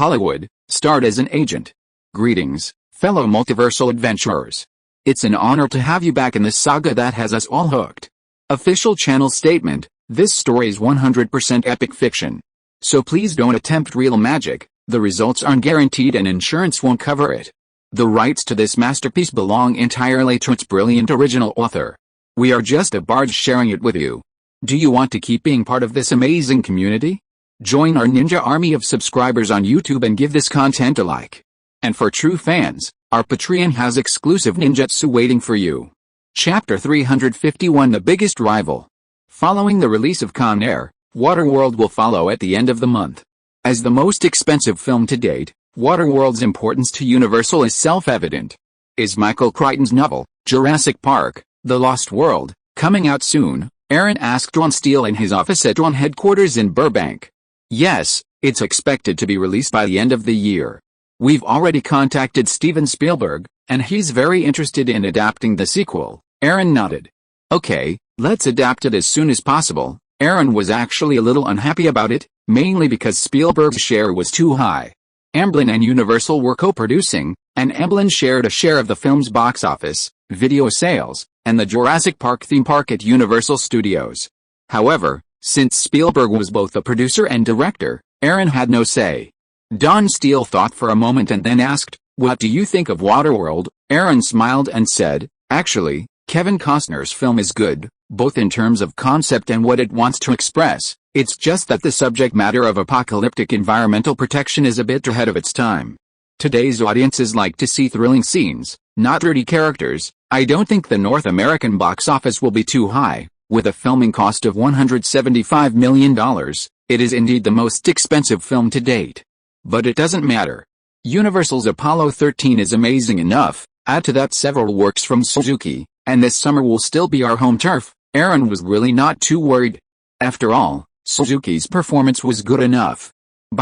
Hollywood, starred as an agent. Greetings, fellow multiversal adventurers. It's an honor to have you back in this saga that has us all hooked. Official channel statement: this story is 100% epic fiction. So please don't attempt real magic, the results aren't guaranteed and insurance won't cover it. The rights to this masterpiece belong entirely to its brilliant original author. We are just a barge sharing it with you. Do you want to keep being part of this amazing community? Join our ninja army of subscribers on YouTube and give this content a like. And for true fans, our Patreon has exclusive ninjutsu waiting for you. Chapter 351: The Biggest Rival. Following the release of Con Air, Waterworld will follow at the end of the month. As the most expensive film to date, Waterworld's importance to Universal is self-evident. Is Michael Crichton's novel, Jurassic Park: The Lost World, coming out soon? Aaron asked Ron Steele in his office at Ron headquarters in Burbank. Yes, it's expected to be released by the end of the year. We've already contacted Steven Spielberg, and he's very interested in adapting the sequel. Aaron nodded. Okay, let's adapt it as soon as possible. Aaron was actually a little unhappy about it, mainly because Spielberg's share was too high. Amblin and Universal were co-producing, and Amblin shared a share of the film's box office, video sales, and the Jurassic Park theme park at Universal Studios. However, since Spielberg was both the producer and director, Aaron had no say. Don Steele thought for a moment and then asked, "What do you think of Waterworld?" Aaron smiled and said, "Actually, Kevin Costner's film is good, both in terms of concept and what it wants to express. It's just that the subject matter of apocalyptic environmental protection is a bit ahead of its time. Today's audiences like to see thrilling scenes, not dirty characters." I don't think the North American box office will be too high. With a filming cost of $175 million, it is indeed the most expensive film to date. But it doesn't matter. Universal's Apollo 13 is amazing enough, add to that several works from Suzuki, and this summer will still be our home turf. Aaron was really not too worried. After all, Suzuki's performance was good enough.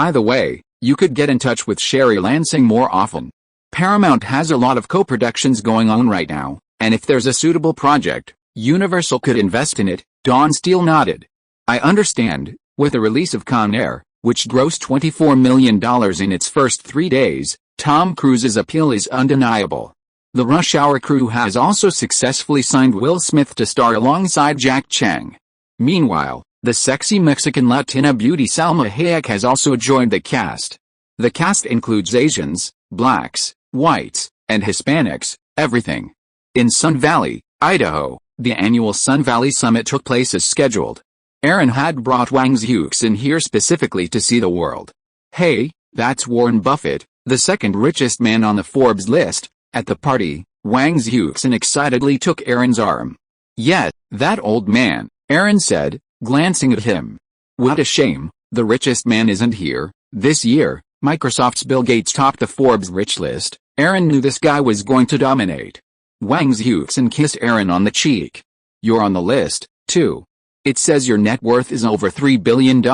By the way, you could get in touch with Sherry Lansing more often. Paramount has a lot of co-productions going on right now, and if there's a suitable project, Universal could invest in it. Don Steele nodded. I understand. With the release of Con Air, which grossed $24 million in its first 3 days, Tom Cruise's appeal is undeniable. The Rush Hour crew has also successfully signed Will Smith to star alongside Jack Chang. Meanwhile, the sexy Mexican Latina beauty Salma Hayek has also joined the cast. The cast includes Asians, blacks, whites, and Hispanics, everything. In Sun Valley, Idaho, the annual Sun Valley Summit took place as scheduled. Aaron had brought Wang Zhux in here specifically to see the world. Hey, that's Warren Buffett, the second richest man on the Forbes list. At the party, Wang Zhux excitedly took Aaron's arm. "Yeah, that old man," Aaron said, glancing at him. "What a shame, the richest man isn't here." This year, Microsoft's Bill Gates topped the Forbes rich list. Aaron knew this guy was going to dominate. Wang Zhux kissed Aaron on the cheek. "You're on the list, too. It says your net worth is over $3 billion.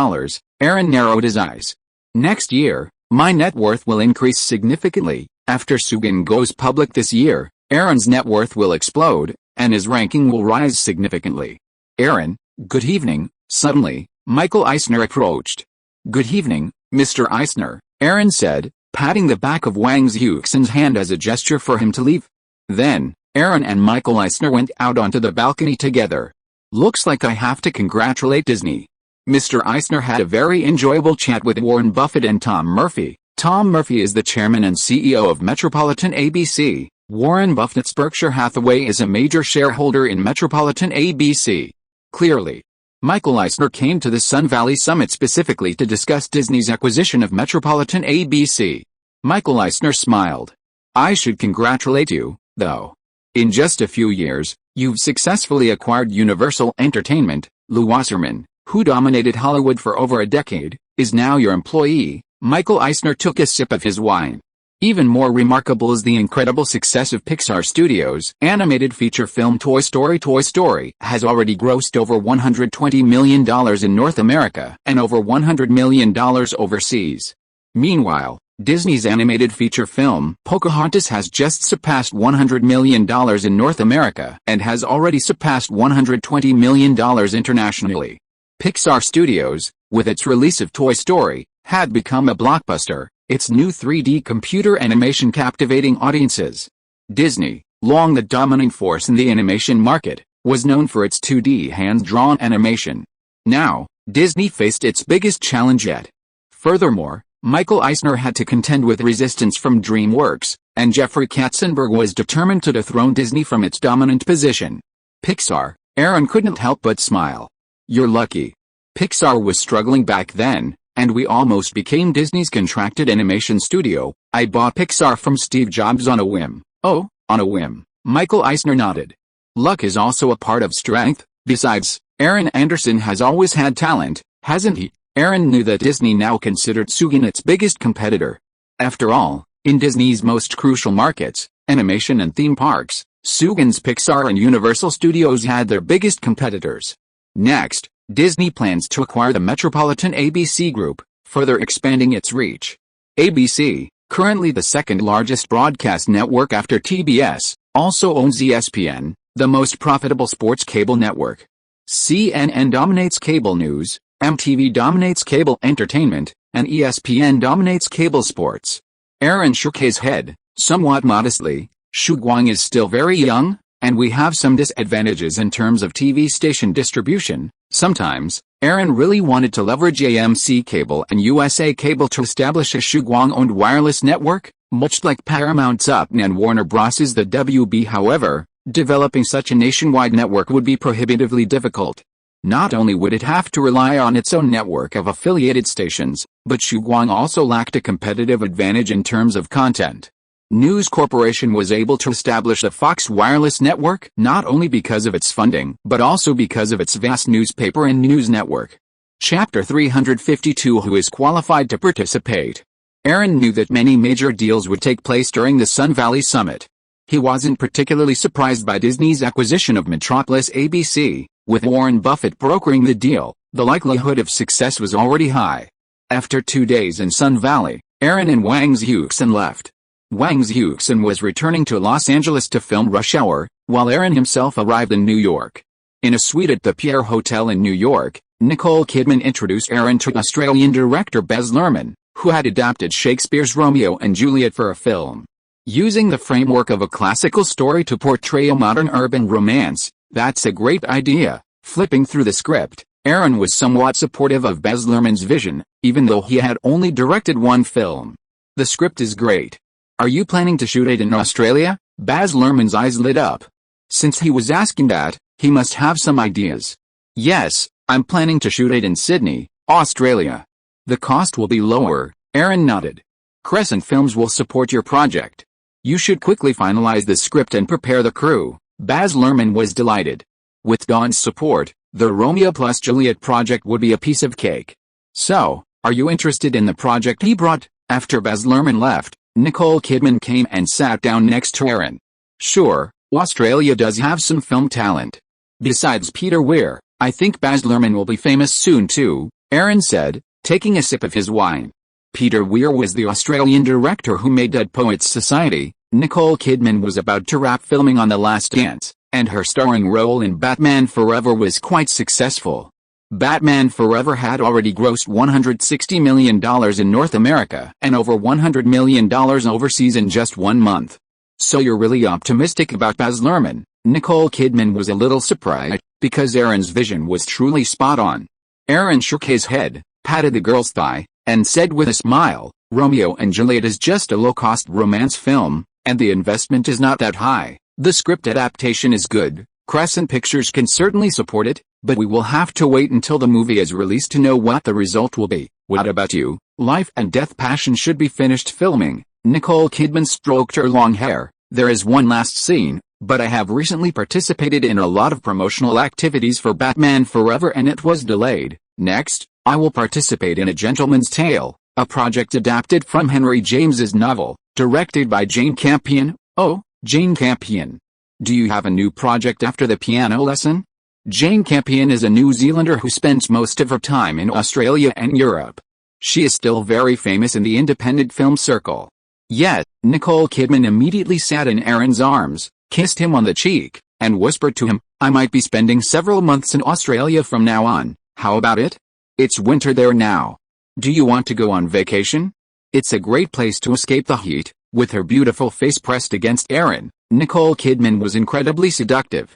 Aaron narrowed his eyes. "Next year, my net worth will increase significantly. After Sugan goes public this year, Aaron's net worth will explode, and his ranking will rise significantly." "Aaron, good evening." Suddenly, Michael Eisner approached. "Good evening, Mr. Eisner," Aaron said, patting the back of Wang Zhux's hand as a gesture for him to leave. Then, Aaron and Michael Eisner went out onto the balcony together. "Looks like I have to congratulate Disney." Mr. Eisner had a very enjoyable chat with Warren Buffett and Tom Murphy. Tom Murphy is the chairman and CEO of Metropolitan ABC. Warren Buffett's Berkshire Hathaway is a major shareholder in Metropolitan ABC. Clearly, Michael Eisner came to the Sun Valley Summit specifically to discuss Disney's acquisition of Metropolitan ABC. Michael Eisner smiled. "I should congratulate you, though. In just a few years, you've successfully acquired Universal Entertainment. Lou Wasserman, who dominated Hollywood for over a decade, is now your employee." Michael Eisner took a sip of his wine. Even more remarkable is the incredible success of Pixar Studios' animated feature film Toy Story. Toy Story has already grossed over $120 million in North America and over $100 million overseas. Meanwhile, Disney's animated feature film Pocahontas has just surpassed $100 million in North America and has already surpassed $120 million internationally. Pixar Studios, with its release of Toy Story, had become a blockbuster, its new 3D computer animation captivating audiences. Disney, long the dominant force in the animation market, was known for its 2D hand-drawn animation. Now, Disney faced its biggest challenge yet. Furthermore, Michael Eisner had to contend with resistance from DreamWorks, and Jeffrey Katzenberg was determined to dethrone Disney from its dominant position. Pixar, Aaron couldn't help but smile. You're lucky. Pixar was struggling back then, and we almost became Disney's contracted animation studio. I bought Pixar from Steve Jobs on a whim. Oh, on a whim, Michael Eisner nodded. Luck is also a part of strength. Besides, Aaron Anderson has always had talent, hasn't he? Aaron knew that Disney now considered Sugan its biggest competitor. After all, in Disney's most crucial markets, animation and theme parks, Sugan's Pixar and Universal Studios had their biggest competitors. Next, Disney plans to acquire the metropolitan ABC Group, further expanding its reach. ABC, currently the second largest broadcast network after TBS, also owns ESPN, the most profitable sports cable network. CNN dominates cable news, MTV dominates cable entertainment, and ESPN dominates cable sports. Aaron shook his head, somewhat modestly. Shugwang is still very young, and we have some disadvantages in terms of TV station distribution. Sometimes, Aaron really wanted to leverage AMC Cable and USA Cable to establish a Shugwang-owned wireless network, much like Paramount's UPN and Warner Bros.'s The WB. However, developing such a nationwide network would be prohibitively difficult. Not only would it have to rely on its own network of affiliated stations, but Shugwang also lacked a competitive advantage in terms of content. News Corporation was able to establish the Fox Wireless Network not only because of its funding, but also because of its vast newspaper and news network. Chapter 352 Who is qualified to participate? Aaron knew that many major deals would take place during the Sun Valley Summit. He wasn't particularly surprised by Disney's acquisition of Metropolis ABC. With Warren Buffett brokering the deal, the likelihood of success was already high. After 2 days in Sun Valley, Aaron and Wang Xiuxin left. Wang Xiuxin was returning to Los Angeles to film Rush Hour, while Aaron himself arrived in New York. In a suite at the Pierre Hotel in New York, Nicole Kidman introduced Aaron to Australian director Baz Luhrmann, who had adapted Shakespeare's Romeo and Juliet for a film. Using the framework of a classical story to portray a modern urban romance, that's a great idea. Flipping through the script, Aaron was somewhat supportive of Baz Luhrmann's vision, even though he had only directed one film. The script is great. Are you planning to shoot it in Australia? Baz Luhrmann's eyes lit up. Since he was asking that, he must have some ideas. Yes, I'm planning to shoot it in Sydney, Australia. The cost will be lower, Aaron nodded. Crescent Films will support your project. You should quickly finalize the script and prepare the crew. Baz Luhrmann was delighted. With Dawn's support, the Romeo plus Juliet project would be a piece of cake. So, are you interested in the project he brought? After Baz Luhrmann left, Nicole Kidman came and sat down next to Aaron. Sure, Australia does have some film talent. Besides Peter Weir, I think Baz Luhrmann will be famous soon too, Aaron said, taking a sip of his wine. Peter Weir was the Australian director who made Dead Poets Society. Nicole Kidman was about to wrap filming on The Last Dance, and her starring role in Batman Forever was quite successful. Batman Forever had already grossed $160 million in North America and over $100 million overseas in just 1 month. So you're really optimistic about Baz Luhrmann? Nicole Kidman was a little surprised, because Aaron's vision was truly spot on. Aaron shook his head, patted the girl's thigh, and said with a smile, Romeo and Juliet is just a low-cost romance film, and the investment is not that high. The script adaptation is good, Crescent Pictures can certainly support it, but we will have to wait until the movie is released to know what the result will be. What about you? Life and Death Passion should be finished filming. Nicole Kidman stroked her long hair. There is one last scene, but I have recently participated in a lot of promotional activities for Batman Forever and it was delayed. Next, I will participate in A Gentleman's Tale, a project adapted from Henry James's novel, directed by Jane Campion. Oh, Jane Campion. Do you have a new project after the piano lesson? Jane Campion is a New Zealander who spends most of her time in Australia and Europe. She is still very famous in the independent film circle. Yes, Nicole Kidman immediately sat in Aaron's arms, kissed him on the cheek, and whispered to him, I might be spending several months in Australia from now on. How about it? It's winter there now. Do you want to go on vacation? It's a great place to escape the heat. With her beautiful face pressed against Aaron, Nicole Kidman was incredibly seductive.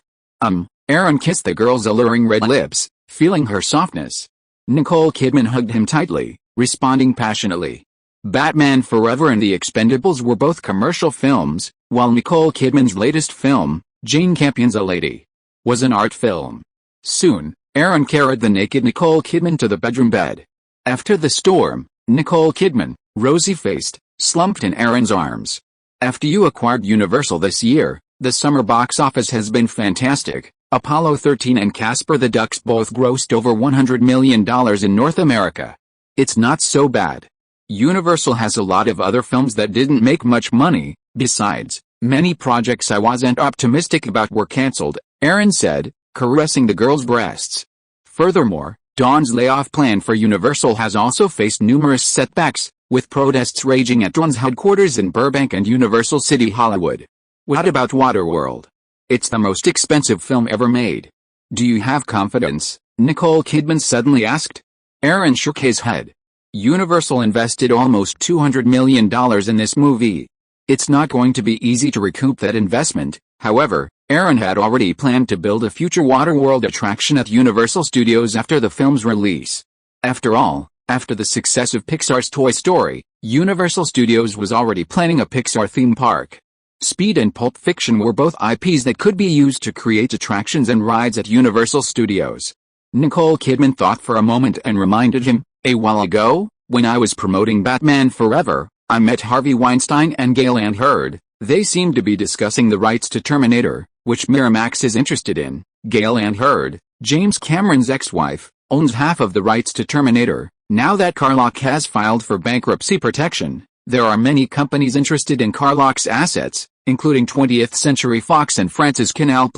Aaron kissed the girl's alluring red lips, feeling her softness. Nicole Kidman hugged him tightly, responding passionately. Batman Forever and The Expendables were both commercial films, while Nicole Kidman's latest film, Jane Campion's A Lady, was an art film. Soon, Aaron carried the naked Nicole Kidman to the bedroom bed. After the storm, Nicole Kidman, rosy-faced, slumped in Aaron's arms. After you acquired Universal this year, the summer box office has been fantastic. Apollo 13 and Casper the Ducks both grossed over $100 million in North America. It's not so bad. Universal has a lot of other films that didn't make much money. Besides, many projects I wasn't optimistic about were cancelled, Aaron said, caressing the girl's breasts. Furthermore, Dawn's layoff plan for Universal has also faced numerous setbacks, with protests raging at Dawn's headquarters in Burbank and Universal City Hollywood. What about Waterworld? It's the most expensive film ever made. Do you have confidence? Nicole Kidman suddenly asked. Aaron shook his head. Universal invested almost $200 million in this movie. It's not going to be easy to recoup that investment. However, Aaron had already planned to build a future Waterworld attraction at Universal Studios after the film's release. After all, after the success of Pixar's Toy Story, Universal Studios was already planning a Pixar theme park. Speed and Pulp Fiction were both IPs that could be used to create attractions and rides at Universal Studios. Nicole Kidman thought for a moment and reminded him, a while ago, when I was promoting Batman Forever, I met Harvey Weinstein and Gale Anne Hurd. They seemed to be discussing the rights to Terminator, which Miramax is interested in. Gale Anne Hurd, James Cameron's ex-wife, owns half of the rights to Terminator. Now that Carlock has filed for bankruptcy protection, there are many companies interested in Carlock's assets, including 20th Century Fox and France's Canal+.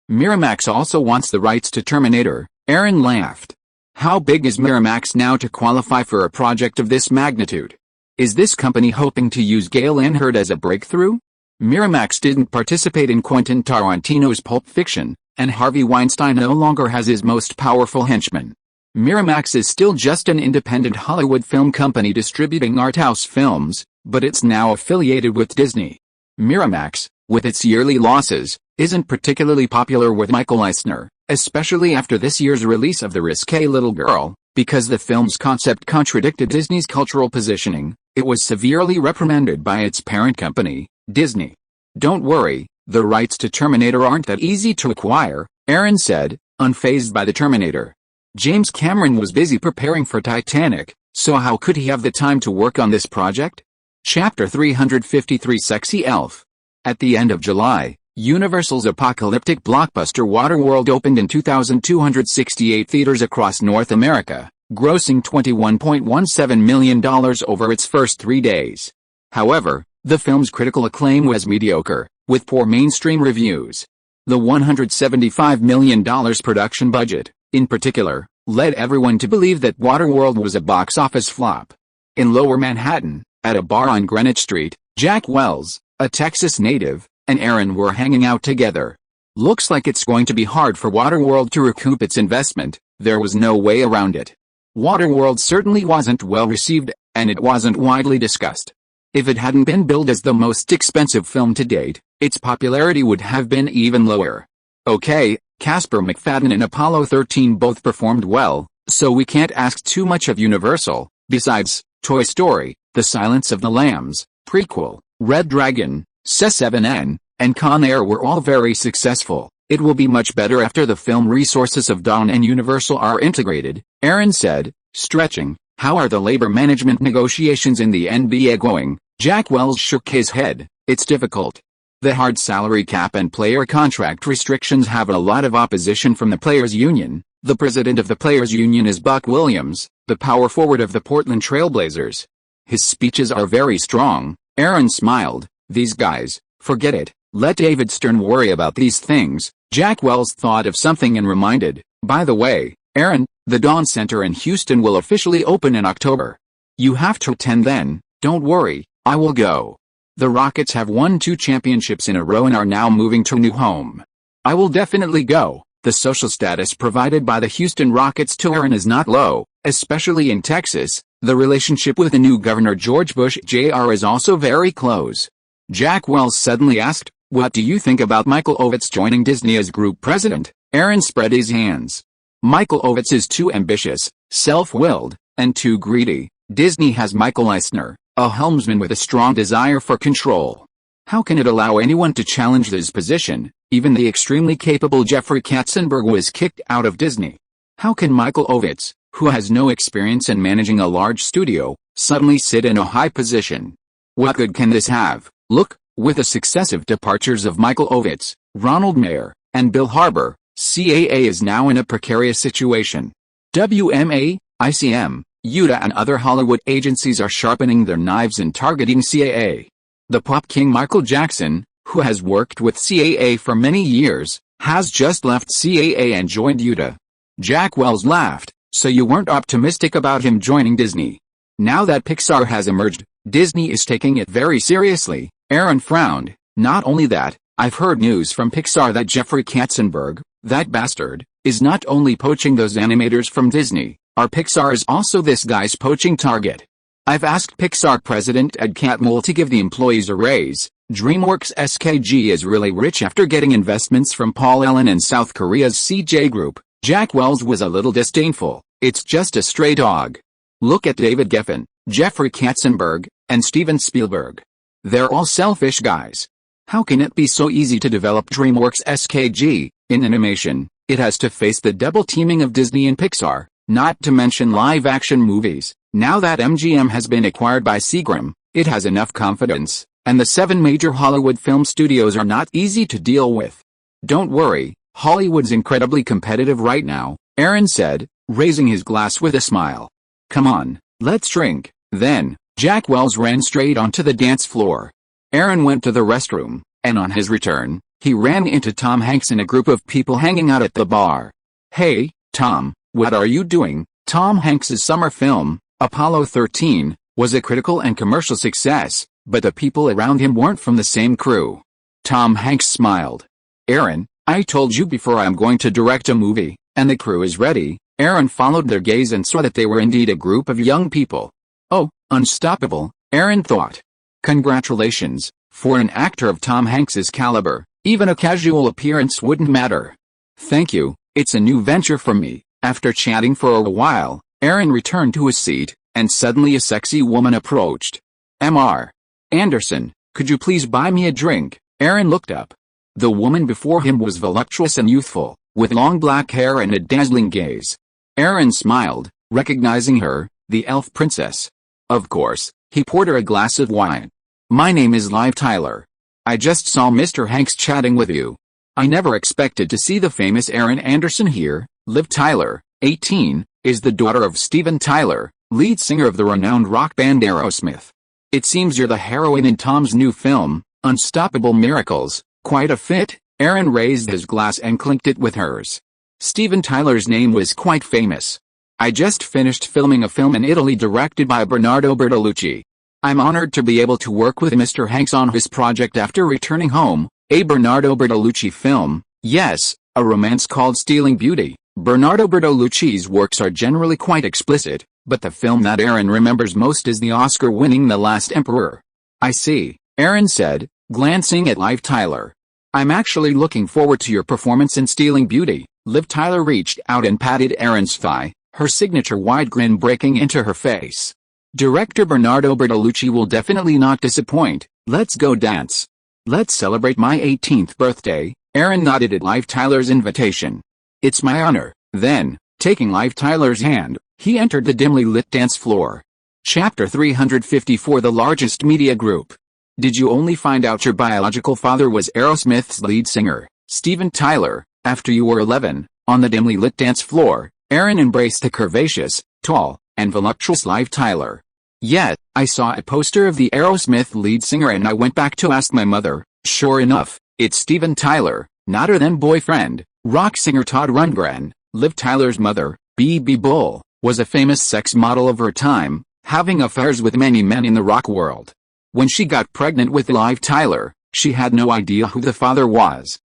Miramax also wants the rights to Terminator. Aaron laughed. How big is Miramax now to qualify for a project of this magnitude? Is this company hoping to use Gale Anne Hurd as a breakthrough? Miramax didn't participate in Quentin Tarantino's Pulp Fiction, and Harvey Weinstein no longer has his most powerful henchman. Miramax is still just an independent Hollywood film company distributing arthouse films, but it's now affiliated with Disney. Miramax, with its yearly losses, isn't particularly popular with Michael Eisner, especially after this year's release of The Risque Little Girl. Because the film's concept contradicted Disney's cultural positioning, it was severely reprimanded by its parent company, Disney. Don't worry, the rights to Terminator aren't that easy to acquire, Aaron said, unfazed by the Terminator. James Cameron was busy preparing for Titanic, so how could he have the time to work on this project? Chapter 353 Sexy Elf. At the end of July, Universal's apocalyptic blockbuster Waterworld opened in 2,268 theaters across North America, grossing $21.17 million over its first 3 days. However, the film's critical acclaim was mediocre, with poor mainstream reviews. The $175 million production budget, in particular, led everyone to believe that Waterworld was a box office flop. In Lower Manhattan, at a bar on Greenwich Street, Jack Wells, a Texas native, and Aaron were hanging out together. Looks like it's going to be hard for Waterworld to recoup its investment. There was no way around it. Waterworld certainly wasn't well received, and it wasn't widely discussed. If it hadn't been billed as the most expensive film to date, its popularity would have been even lower. Okay, Casper McFadden and Apollo 13 both performed well, so we can't ask too much of Universal. Besides, Toy Story, The Silence of the Lambs, prequel, Red Dragon, C7N, and Con Air were all very successful. It will be much better after the film resources of Dawn and Universal are integrated, Aaron said, stretching. How are the labor management negotiations in the NBA going? Jack Wells shook his head. It's difficult. The hard salary cap and player contract restrictions have a lot of opposition from the players' union. The president of the players' union is Buck Williams, the power forward of the Portland Trail Blazers. His speeches are very strong. Aaron smiled. These guys, forget it. Let David Stern worry about these things. Jack Wells thought of something and reminded, by the way, Aaron, the Dawn Center in Houston will officially open in October. You have to attend then. Don't worry, I will go. The Rockets have won 2 championships in a row and are now moving to a new home. I will definitely go. The social status provided by the Houston Rockets to Aaron is not low, especially in Texas. The relationship with the new Governor George Bush Jr. is also very close. Jack Wells suddenly asked, "What do you think about Michael Ovitz joining Disney as group president?" Aaron spread his hands. Michael Ovitz is too ambitious, self-willed, and too greedy. Disney has Michael Eisner, a helmsman with a strong desire for control. How can it allow anyone to challenge this position? Even the extremely capable Jeffrey Katzenberg was kicked out of Disney. How can Michael Ovitz, who has no experience in managing a large studio, suddenly sit in a high position? What good can this have? Look, with the successive departures of Michael Ovitz, Ronald Mayer, and Bill Harbour, CAA is now in a precarious situation. WMA, ICM, UTA and other Hollywood agencies are sharpening their knives in targeting CAA. The pop king Michael Jackson, who has worked with CAA for many years, has just left CAA and joined UTA. Jack Wells laughed. "So you weren't optimistic about him joining Disney?" Now that Pixar has emerged, Disney is taking it very seriously. Aaron frowned. "Not only that, I've heard news from Pixar that Jeffrey Katzenberg, that bastard, is not only poaching those animators from Disney, our Pixar is also this guy's poaching target. I've asked Pixar president Ed Catmull to give the employees a raise. DreamWorks SKG is really rich after getting investments from Paul Allen and South Korea's CJ Group." Jack Wells was a little disdainful. "It's just a stray dog. Look at David Geffen, Jeffrey Katzenberg, and Steven Spielberg. They're all selfish guys. How can it be so easy to develop DreamWorks SKG? In animation, it has to face the double teaming of Disney and Pixar, not to mention live-action movies. Now that MGM has been acquired by Seagram, it has enough confidence, and the 7 major Hollywood film studios are not easy to deal with. Don't worry, Hollywood's incredibly competitive right now," Aaron said, raising his glass with a smile. "Come on, let's drink." Then, Jack Wells ran straight onto the dance floor. Aaron went to the restroom, and on his return, he ran into Tom Hanks and a group of people hanging out at the bar. "Hey, Tom, what are you doing?" Tom Hanks's summer film, Apollo 13, was a critical and commercial success, but the people around him weren't from the same crew. Tom Hanks smiled. "Aaron, I told you before I'm going to direct a movie, and the crew is ready." Aaron followed their gaze and saw that they were indeed a group of young people. "Oh, unstoppable," Aaron thought. Congratulations, for an actor of Tom Hanks's caliber, even a casual appearance wouldn't matter. "Thank you, it's a new venture for me." After chatting for a while, Aaron returned to his seat, and suddenly a sexy woman approached. "Mr. Anderson, could you please buy me a drink?" Aaron looked up. The woman before him was voluptuous and youthful, with long black hair and a dazzling gaze. Aaron smiled, recognizing her, the elf princess. Of course, he poured her a glass of wine. "My name is Liv Tyler. I just saw Mr. Hanks chatting with you. I never expected to see the famous Aaron Anderson here." Liv Tyler, 18, is the daughter of Steven Tyler, lead singer of the renowned rock band Aerosmith. "It seems you're the heroine in Tom's new film, Unstoppable Miracles. Quite a fit." Aaron raised his glass and clinked it with hers. Steven Tyler's name was quite famous. "I just finished filming a film in Italy directed by Bernardo Bertolucci. I'm honored to be able to work with Mr. Hanks on his project after returning home." A Bernardo Bertolucci film? Yes, a romance called Stealing Beauty. Bernardo Bertolucci's works are generally quite explicit, but the film that Aaron remembers most is the Oscar-winning The Last Emperor. "I see," Aaron said, glancing at Liv Tyler. "I'm actually looking forward to your performance in Stealing Beauty." Liv Tyler reached out and patted Aaron's thigh, her signature wide grin breaking into her face. "Director Bernardo Bertolucci will definitely not disappoint. Let's go dance. Let's celebrate my 18th birthday." Aaron nodded at Liv Tyler's invitation. "It's my honor." Then, taking Liv Tyler's hand, he entered the dimly lit dance floor. Chapter 354. The largest media group. Did you only find out your biological father was Aerosmith's lead singer, Steven Tyler, after you were 11? On the dimly lit dance floor, Aaron embraced the curvaceous, tall, and voluptuous Liv Tyler. "Yeah, I saw a poster of the Aerosmith lead singer and I went back to ask my mother. Sure enough, it's Steven Tyler, not her then boyfriend, rock singer Todd Rundgren." Liv Tyler's mother, B.B. Bull, was a famous sex model of her time, having affairs with many men in the rock world. When she got pregnant with Liv Tyler, she had no idea who the father was.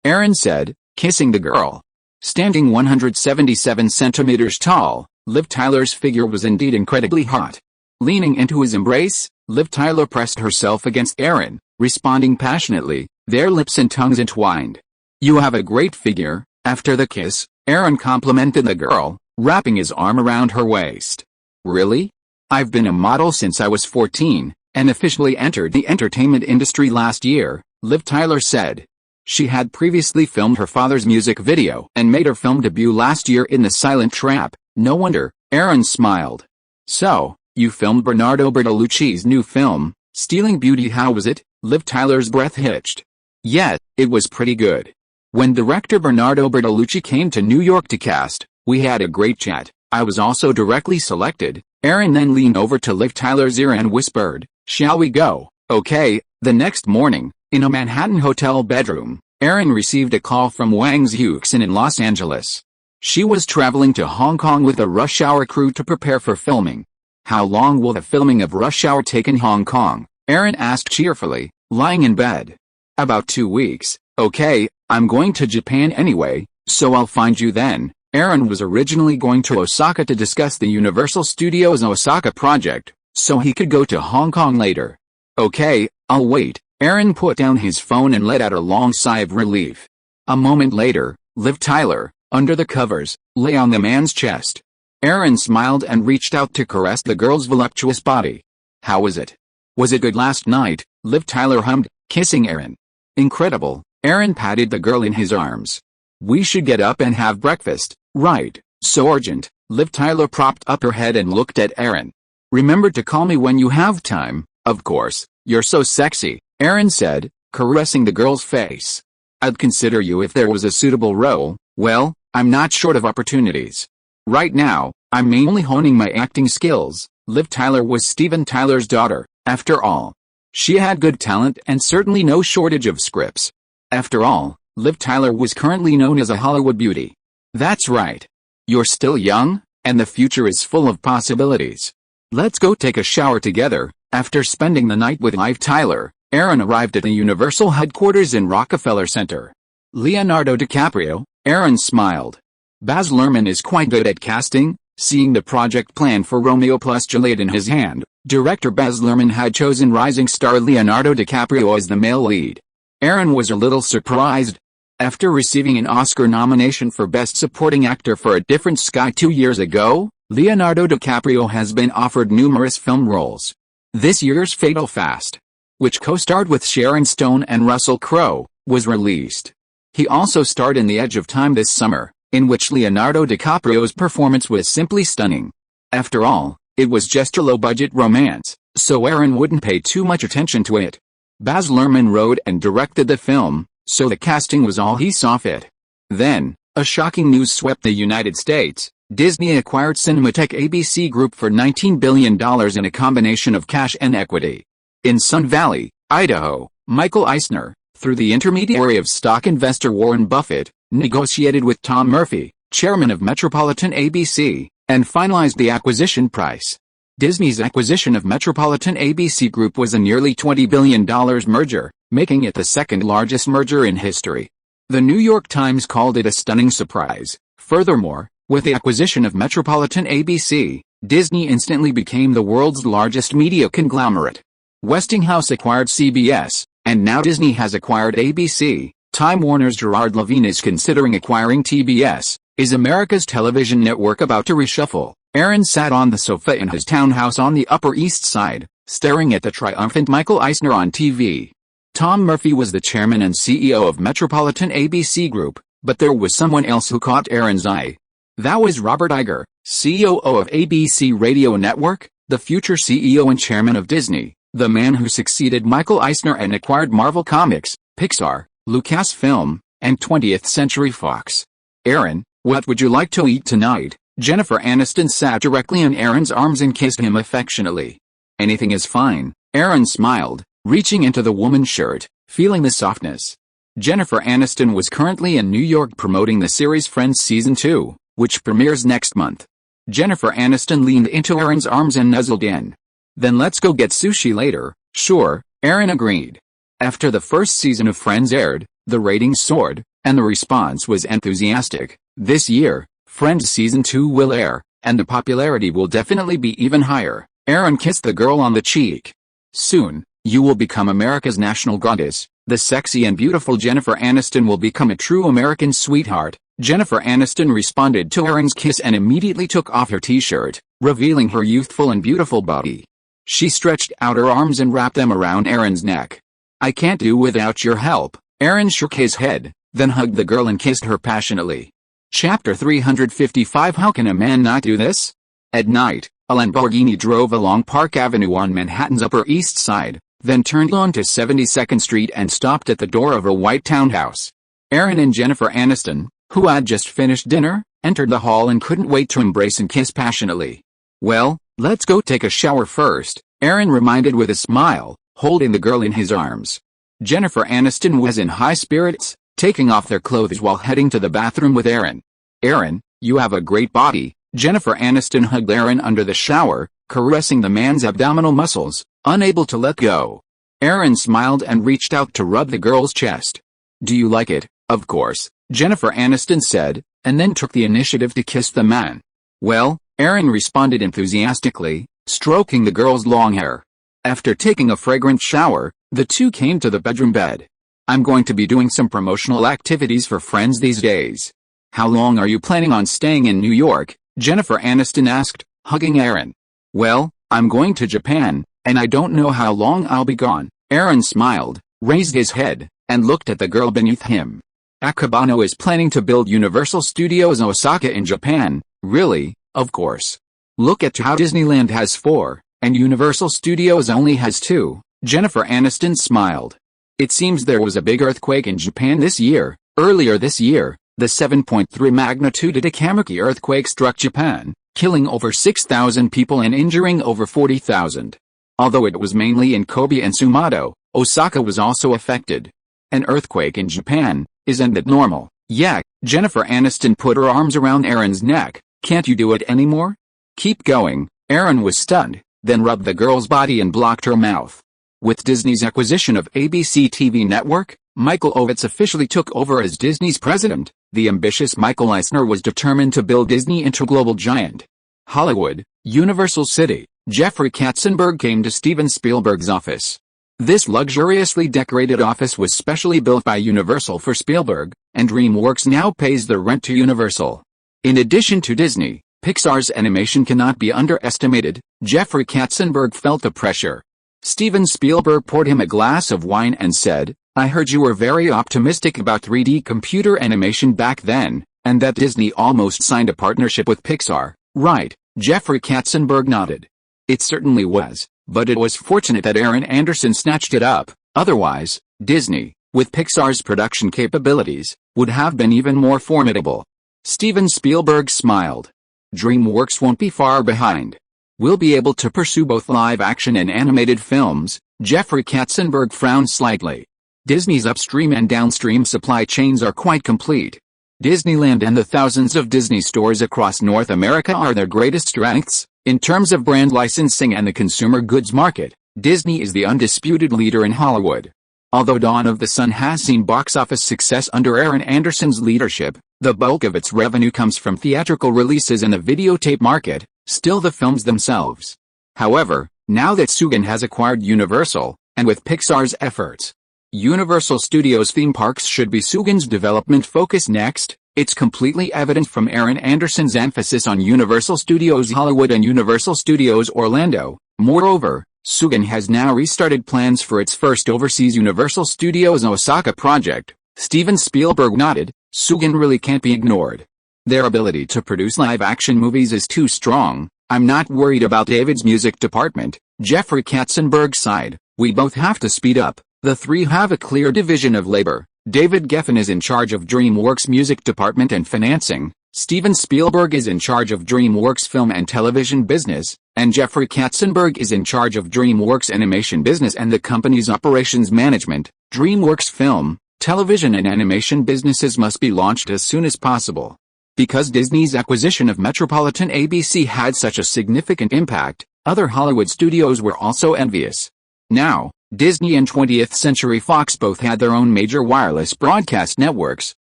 Aaron said, kissing the girl. Standing 177 centimeters tall, Liv Tyler's figure was indeed incredibly hot. Leaning into his embrace, Liv Tyler pressed herself against Aaron, responding passionately, their lips and tongues entwined. "You have a great figure." After the kiss, Aaron complimented the girl, wrapping his arm around her waist. "Really? I've been a model since I was 14, and officially entered the entertainment industry last year," Liv Tyler said. She had previously filmed her father's music video and made her film debut last year in The Silent Trap. "No wonder," Aaron smiled. "So, you filmed Bernardo Bertolucci's new film, Stealing Beauty. How was it?" Liv Tyler's breath hitched. "Yeah, it was pretty good. When director Bernardo Bertolucci came to New York to cast, we had a great chat. I was also directly selected." Aaron then leaned over to Liv Tyler's ear and whispered, "Shall we go?" "Okay." The next morning, in a Manhattan hotel bedroom, Aaron received a call from Wang Xiuxin in Los Angeles. She was traveling to Hong Kong with a Rush Hour crew to prepare for filming. "How long will the filming of Rush Hour take in Hong Kong?" Aaron asked cheerfully, lying in bed. "About 2 weeks." "Okay, I'm going to Japan anyway, so I'll find you then." Aaron was originally going to Osaka to discuss the Universal Studios Osaka project, so he could go to Hong Kong later. "Okay, I'll wait." Aaron put down his phone and let out a long sigh of relief. A moment later, Liv Tyler, under the covers, lay on the man's chest. Aaron smiled and reached out to caress the girl's voluptuous body. "How was it?" "Was it good last night?" Liv Tyler hummed, kissing Aaron. "Incredible." Aaron patted the girl in his arms. "We should get up and have breakfast." "Right, so urgent." Liv Tyler propped up her head and looked at Aaron. "Remember to call me when you have time." "Of course, you're so sexy," Aaron said, caressing the girl's face. "I'd consider you if there was a suitable role." "Well, I'm not short of opportunities. Right now, I'm mainly honing my acting skills." Liv Tyler was Steven Tyler's daughter, after all. She had good talent and certainly no shortage of scripts. After all, Liv Tyler was currently known as a Hollywood beauty. "That's right. You're still young, and the future is full of possibilities. Let's go take a shower together." After spending the night with Liv Tyler, Aaron arrived at the Universal headquarters in Rockefeller Center. "Leonardo DiCaprio?" Aaron smiled. "Baz Luhrmann is quite good at casting." Seeing the project plan for Romeo plus Juliet in his hand, director Baz Luhrmann had chosen rising star Leonardo DiCaprio as the male lead. Aaron was a little surprised. After receiving an Oscar nomination for Best Supporting Actor for A Different Sky 2 years ago, Leonardo DiCaprio has been offered numerous film roles. This year's Fatal Fast, which co-starred with Sharon Stone and Russell Crowe, was released. He also starred in The Edge of Time this summer, in which Leonardo DiCaprio's performance was simply stunning. After all, it was just a low-budget romance, so Aaron wouldn't pay too much attention to it. Baz Luhrmann wrote and directed the film, so the casting was all he saw fit. Then, a shocking news swept the United States. Disney acquired Cinematheque ABC Group for $19 billion in a combination of cash and equity. In Sun Valley, Idaho, Michael Eisner, through the intermediary of stock investor Warren Buffett, negotiated with Tom Murphy, chairman of Metropolitan ABC, and finalized the acquisition price. Disney's acquisition of Metropolitan ABC Group was a nearly $20 billion merger, making it the second largest merger in history. The New York Times called it a stunning surprise. Furthermore, with the acquisition of Metropolitan ABC, Disney instantly became the world's largest media conglomerate. Westinghouse acquired CBS, and now Disney has acquired ABC. Time Warner's Gerard Levine is considering acquiring TBS. Is America's television network about to reshuffle? Aaron sat on the sofa in his townhouse on the Upper East Side, staring at the triumphant Michael Eisner on TV. Tom Murphy was the chairman and CEO of Metropolitan ABC Group, but there was someone else who caught Aaron's eye. That was Robert Iger, COO of ABC Radio Network, the future CEO and chairman of Disney, the man who succeeded Michael Eisner and acquired Marvel Comics, Pixar, Lucasfilm, and 20th Century Fox. "Aaron, what would you like to eat tonight?" Jennifer Aniston sat directly in Aaron's arms and kissed him affectionately. "Anything is fine," Aaron smiled, reaching into the woman's shirt, feeling the softness. Jennifer Aniston was currently in New York promoting the series Friends Season 2, which premieres next month. Jennifer Aniston leaned into Aaron's arms and nuzzled in. "Then let's go get sushi later." "Sure," Aaron agreed. After the first season of Friends aired, the ratings soared, and the response was enthusiastic. This year, Friends Season 2 will air, And the popularity will definitely be even higher. Aaron kissed the girl on the cheek. Soon, you will become America's national goddess. The sexy and beautiful Jennifer Aniston will become a true American sweetheart. Jennifer Aniston responded to Aaron's kiss and immediately took off her t-shirt, revealing her youthful and beautiful body. She stretched out her arms and wrapped them around Aaron's neck. I can't do without your help. Aaron shook his head, then hugged the girl and kissed her passionately. Chapter 355 How can a man not do this? At night, a Lamborghini drove along Park Avenue on Manhattan's Upper East Side, then turned onto 72nd Street and stopped at the door of a white townhouse. Aaron and Jennifer Aniston, who had just finished dinner, entered the hall and couldn't wait to embrace and kiss passionately. Well, let's go take a shower first, Aaron reminded with a smile, holding the girl in his arms. Jennifer Aniston was in high spirits, taking off their clothes while heading to the bathroom with Aaron. Aaron, you have a great body. Jennifer Aniston hugged Aaron under the shower, caressing the man's abdominal muscles, unable to let go. Aaron smiled and reached out to rub the girl's chest. Do you like it? Of course, Jennifer Aniston said, and then took the initiative to kiss the man. Well, Aaron responded enthusiastically, stroking the girl's long hair. After taking a fragrant shower, the two came to the bedroom bed. I'm going to be doing some promotional activities for friends these days. How long are you planning on staying in New York? Jennifer Aniston asked, hugging Aaron. Well, I'm going to Japan, and I don't know how long I'll be gone. Aaron smiled, raised his head, and looked at the girl beneath him. Akebano is planning to build Universal Studios in Osaka in Japan. Really? Of course. Look at how Disneyland has 4, and Universal Studios only has 2. Jennifer Aniston smiled. It seems there was a big earthquake in Japan this year. Earlier this year, the 7.3 magnitude Itakamaki earthquake struck Japan, killing over 6,000 people and injuring over 40,000. Although it was mainly in Kobe and Sumato, Osaka was also affected. An earthquake in Japan, isn't that normal? Yeah, Jennifer Aniston put her arms around Aaron's neck. Can't you do it anymore? Keep going. Aaron was stunned, then rubbed the girl's body and blocked her mouth. With Disney's acquisition of ABC TV network, Michael Ovitz officially took over as Disney's president. The ambitious Michael Eisner was determined to build Disney into a global giant. Hollywood, Universal City. Jeffrey Katzenberg came to Steven Spielberg's office. This luxuriously decorated office was specially built by Universal for Spielberg, and DreamWorks now pays the rent to Universal. In addition to Disney, Pixar's animation cannot be underestimated. Jeffrey Katzenberg felt the pressure. Steven Spielberg poured him a glass of wine and said, I heard you were very optimistic about 3D computer animation back then, and that Disney almost signed a partnership with Pixar, right? Jeffrey Katzenberg nodded. It certainly was, but it was fortunate that Aaron Anderson snatched it up. Otherwise, Disney, with Pixar's production capabilities, would have been even more formidable. Steven Spielberg smiled. DreamWorks won't be far behind. We'll be able to pursue both live-action and animated films. Jeffrey Katzenberg frowned slightly. Disney's upstream and downstream supply chains are quite complete. Disneyland and the thousands of Disney stores across North America are their greatest strengths. In terms of brand licensing and the consumer goods market, Disney is the undisputed leader in Hollywood. Although Dawn of the Sun has seen box office success under Aaron Anderson's leadership, the bulk of its revenue comes from theatrical releases and the videotape market, still the films themselves. However, now that Sugan has acquired Universal, and with Pixar's efforts, Universal Studios theme parks should be Sugan's development focus next. It's completely evident from Aaron Anderson's emphasis on Universal Studios Hollywood and Universal Studios Orlando. Moreover, Sugan has now restarted plans for its first overseas Universal Studios Osaka project. Steven Spielberg nodded. Sugan really can't be ignored. Their ability to produce live-action movies is too strong. I'm not worried about David's music department. Jeffrey Katzenberg sighed. We both have to speed up. The three have a clear division of labor. David Geffen is in charge of DreamWorks music department and financing. Steven Spielberg is in charge of DreamWorks film and television business, and Jeffrey Katzenberg is in charge of DreamWorks animation business and the company's operations management. DreamWorks film, television and animation businesses must be launched as soon as possible. Because Disney's acquisition of Metropolitan ABC had such a significant impact, other Hollywood studios were also envious. Now, Disney and 20th Century Fox both had their own major wireless broadcast networks,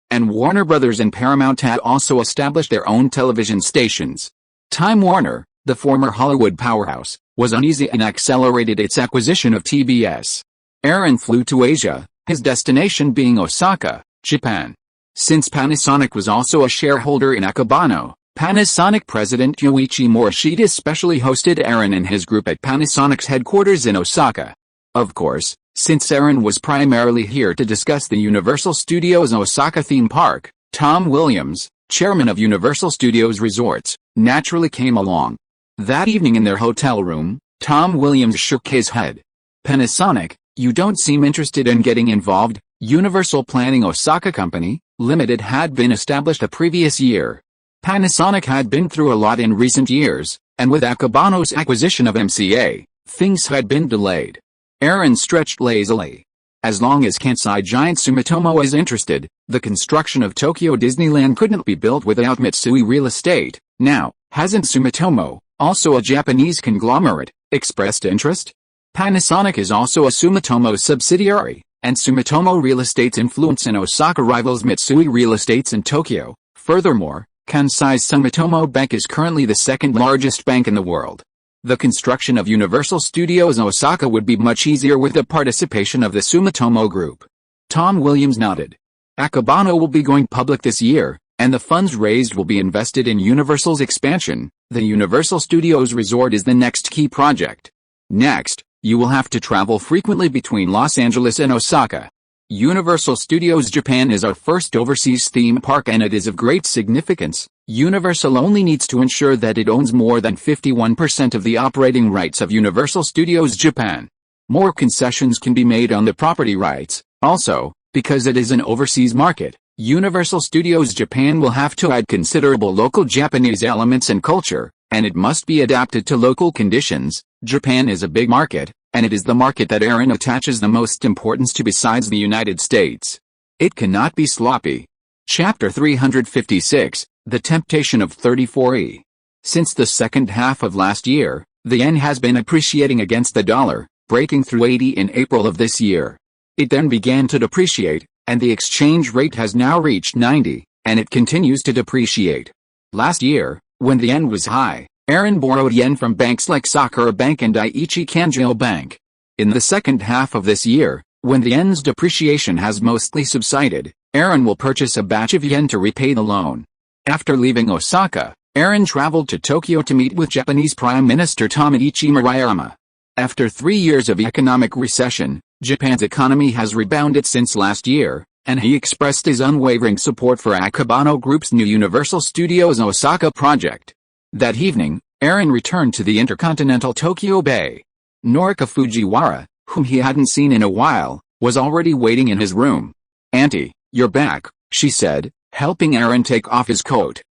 and Warner Brothers and Paramount had also established their own television stations. Time Warner, the former Hollywood powerhouse, was uneasy and accelerated its acquisition of TBS. Aaron flew to Asia, his destination being Osaka, Japan. Since Panasonic was also a shareholder in Akebano, Panasonic President Yoichi Morishita specially hosted Aaron and his group at Panasonic's headquarters in Osaka. Of course, since Aaron was primarily here to discuss the Universal Studios Osaka theme park, Tom Williams, chairman of Universal Studios Resorts, naturally came along. That evening in their hotel room, Tom Williams shook his head. Panasonic, you don't seem interested in getting involved. Universal Planning Osaka Company, Limited had been established a previous year. Panasonic had been through a lot in recent years, and with Akebano's acquisition of MCA, things had been delayed. Aaron stretched lazily. As long as Kansai giant Sumitomo is interested, the construction of Tokyo Disneyland couldn't be built without Mitsui Real Estate. Now, hasn't Sumitomo, also a Japanese conglomerate, expressed interest? Panasonic is also a Sumitomo subsidiary, and Sumitomo Real Estate's influence in Osaka rivals Mitsui Real Estate's in Tokyo. Furthermore, Kansai's Sumitomo Bank is currently the second largest bank in the world. The construction of Universal Studios Osaka would be much easier with the participation of the Sumitomo Group. Tom Williams nodded. Akebano will be going public this year, and the funds raised will be invested in Universal's expansion. The Universal Studios Resort is the next key project. Next, you will have to travel frequently between Los Angeles and Osaka. Universal Studios Japan is our first overseas theme park and it is of great significance. Universal only needs to ensure that it owns more than 51% of the operating rights of Universal Studios Japan. More concessions can be made on the property rights. Also, because it is an overseas market, Universal Studios Japan will have to add considerable local Japanese elements and culture, and it must be adapted to local conditions. Japan is a big market, and it is the market that Aaron attaches the most importance to besides the United States. It cannot be sloppy. Chapter 356, The Temptation of 34E. Since the second half of last year, the yen has been appreciating against the dollar, breaking through 80 in April of this year. It then began to depreciate, and the exchange rate has now reached 90, and it continues to depreciate. Last year, when the yen was high, Aaron borrowed yen from banks like Sakura Bank and Daiichi Kanjo Bank. In the second half of this year, when the yen's depreciation has mostly subsided, Aaron will purchase a batch of yen to repay the loan. After leaving Osaka, Aaron traveled to Tokyo to meet with Japanese Prime Minister Tomoichi Murayama. After 3 years of economic recession, Japan's economy has rebounded since last year, and he expressed his unwavering support for Akebano Group's new Universal Studios Osaka project. That evening, Aaron returned to the Intercontinental Tokyo Bay. Norika Fujiwara, whom he hadn't seen in a while, was already waiting in his room. "Auntie, you're back," she said, helping Aaron take off his coat.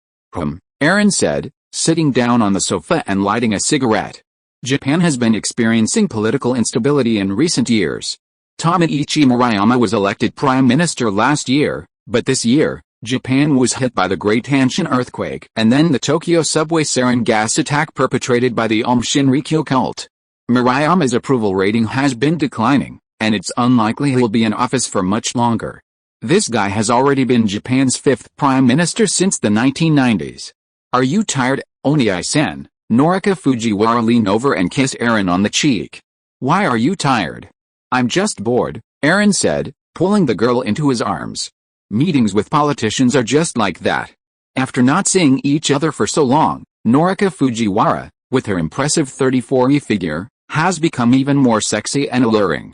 Aaron said, sitting down on the sofa and lighting a cigarette. Japan has been experiencing political instability in recent years. Tomoichi Murayama was elected prime minister last year, but this year, Japan was hit by the Great Hanshin earthquake and then the Tokyo subway sarin gas attack perpetrated by the Aum Shinrikyo cult. Murayama's approval rating has been declining, and it's unlikely he'll be in office for much longer. This guy has already been Japan's 5th prime minister since the 1990s. "Are you tired, Oniai-san?" Norika Fujiwara leaned over and kissed Aaron on the cheek. "Why are you tired?" "I'm just bored," Aaron said, pulling the girl into his arms. Meetings with politicians are just like that. After not seeing each other for so long, Norika Fujiwara, with her impressive 34E figure, has become even more sexy and alluring.